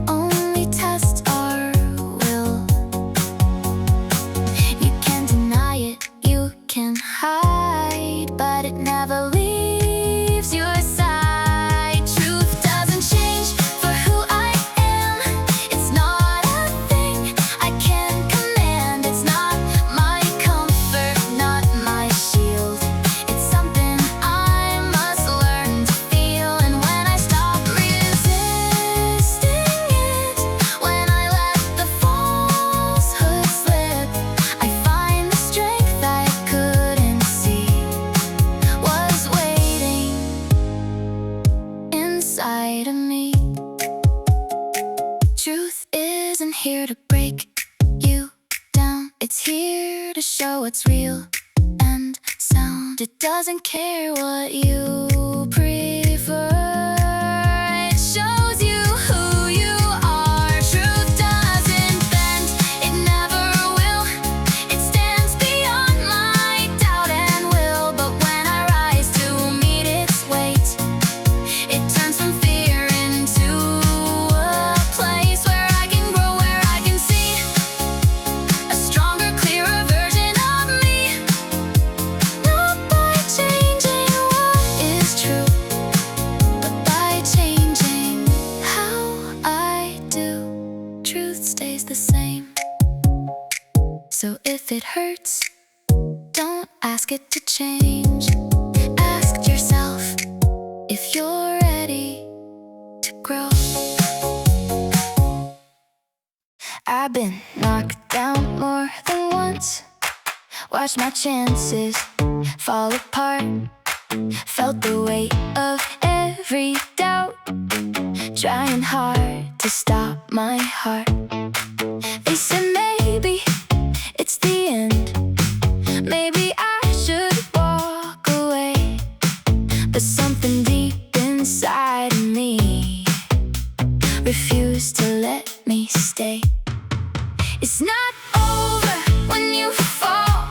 only tests our will. You can deny it, you can hide, but truth isn't here to break you down. It's here to show what's real and sound. It doesn't care what you prefer. It shows you who you are. Truth doesn't bend, it never will. It stands beyond my doubt and will. But when I rise to meet its weight, it turns from fear into a place where I can grow, where I can see a stronger, clearer version of me. Not by changing what is true, but by changing how I do. Truth stays the same. So if it hurts, don't ask it to change. Ask yourself if you're ready to grow. I've been knocked down more than once, watched my chances fall apart, felt the weight of every doubt, trying hard to stop my heart. They said maybe it's the end, maybe I should walk away. But something deep inside of me refused to let me stay. It's not over when you fall.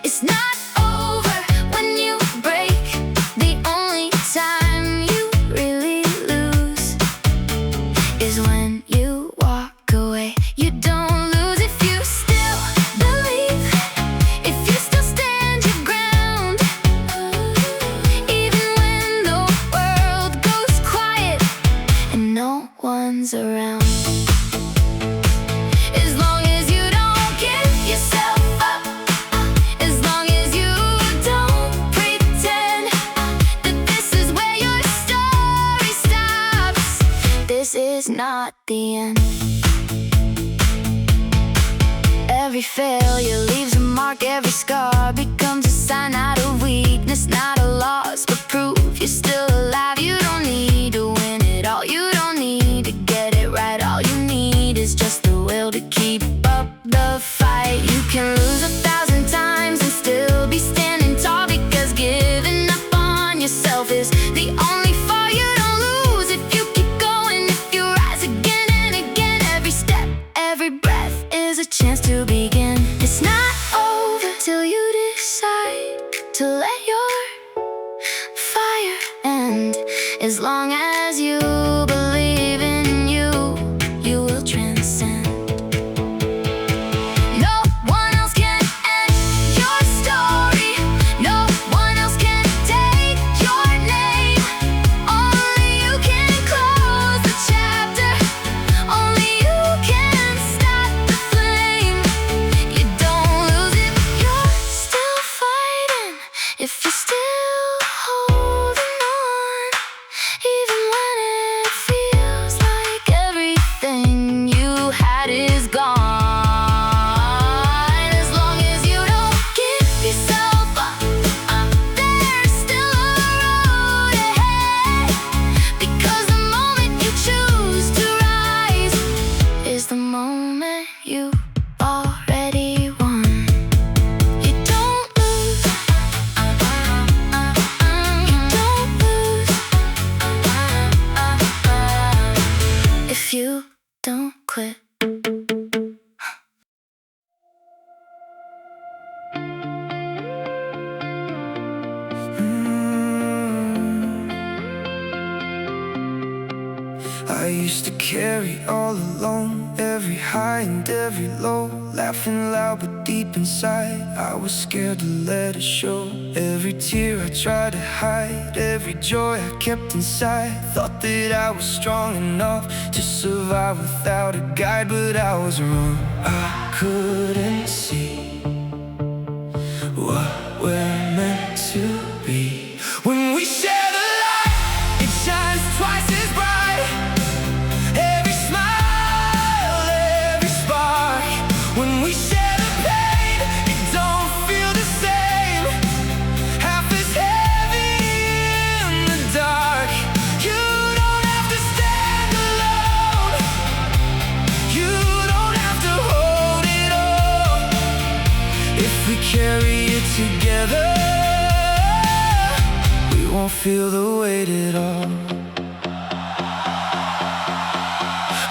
It's not over when you break. The only time you really lose is when you walk away. You don't lose if you still believe, if you still stand your ground. Even when the world goes quiet and no one's around. As long as you don't give yourself up, as long as you don't pretend that this is where your story stops, this is not the end. Every failure leaves a mark, every scar becomes a sign, not a weakness, not a loss, but proof you're still alive. You don't need to win it all, you don't need to get it right. All you need is just the will to keep up the fight. You can lose 1,000 times and still be standing tall, because giving up on yourself is the only fall. You don't lose if you keep going, if you rise again and again. Every step, every breath is a chance to begin. It's not over till you decide to let your fire end. As long as you believe in you, you will transcend. No one else can end your story, no one else can take your name. Only you can close the chapter, only you can stop the flame. You don't lose if you're still fighting, if you're still holding on, even when it feels like everything you had is gone. As long as you don't give yourself up, there's still a road ahead. Because the moment you choose to rise is the moment you already won. You don't lose, you don't lose if you don't quit.
I used to carry all alone, every high and every low, laughing loud but deep inside I was scared to let it show. Every tear I tried to hide, every joy I kept inside. Thought that I was strong enough to survive without a guide, but I was wrong. I couldn't see what we're meant to be. When we share the light, it shines twice as bright. Every smile, every spark. When we share the pain, it don't feel the same, half as heavy in the dark. You don't have to stand alone. together, we won't feel the weight at all.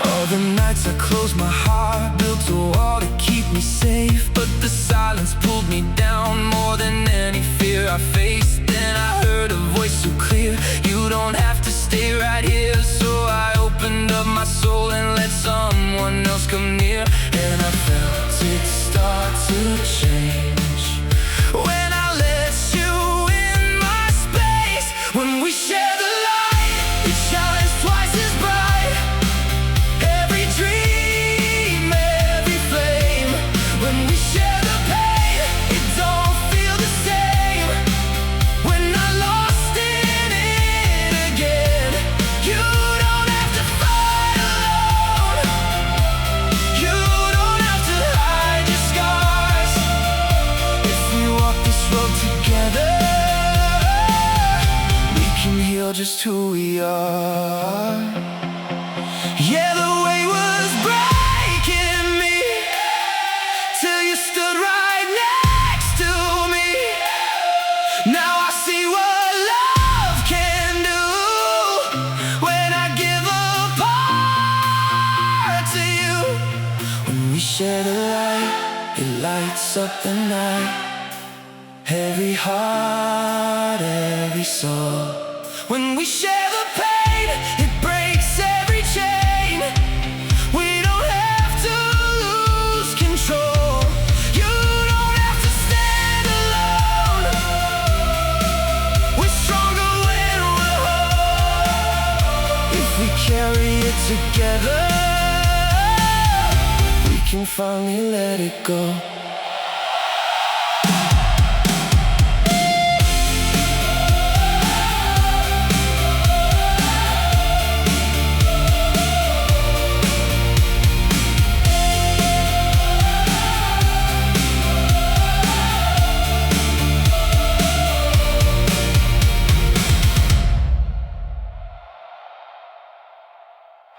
All the nights I closed my heart, built a wall to keep me safe, but the silence pulled me down more than any fear I faced. Then I heard a voice so clear, you don't have to stay right here. So I opened up my soul and let someone else come near, and I felt it start to change when I let you in my space. When we share the light, it shines twice as bright. Every dream, every flame. When we share the pain, it don't feel the same. When I'm lost in it again, you don't have to fight alone. You don't have to hide your scars. If we walk this road together, we can heal just who we are. Yeah, the way was breaking me till you stood right next to me. Now I see what love can do when I give a part to you. When we share the light, it lights up the night. Every heart, every soul. When we share the pain, it breaks every chain. We don't have to lose control. You don't have to stand alone. We're stronger when we're whole. If we carry it together, we can finally let it go.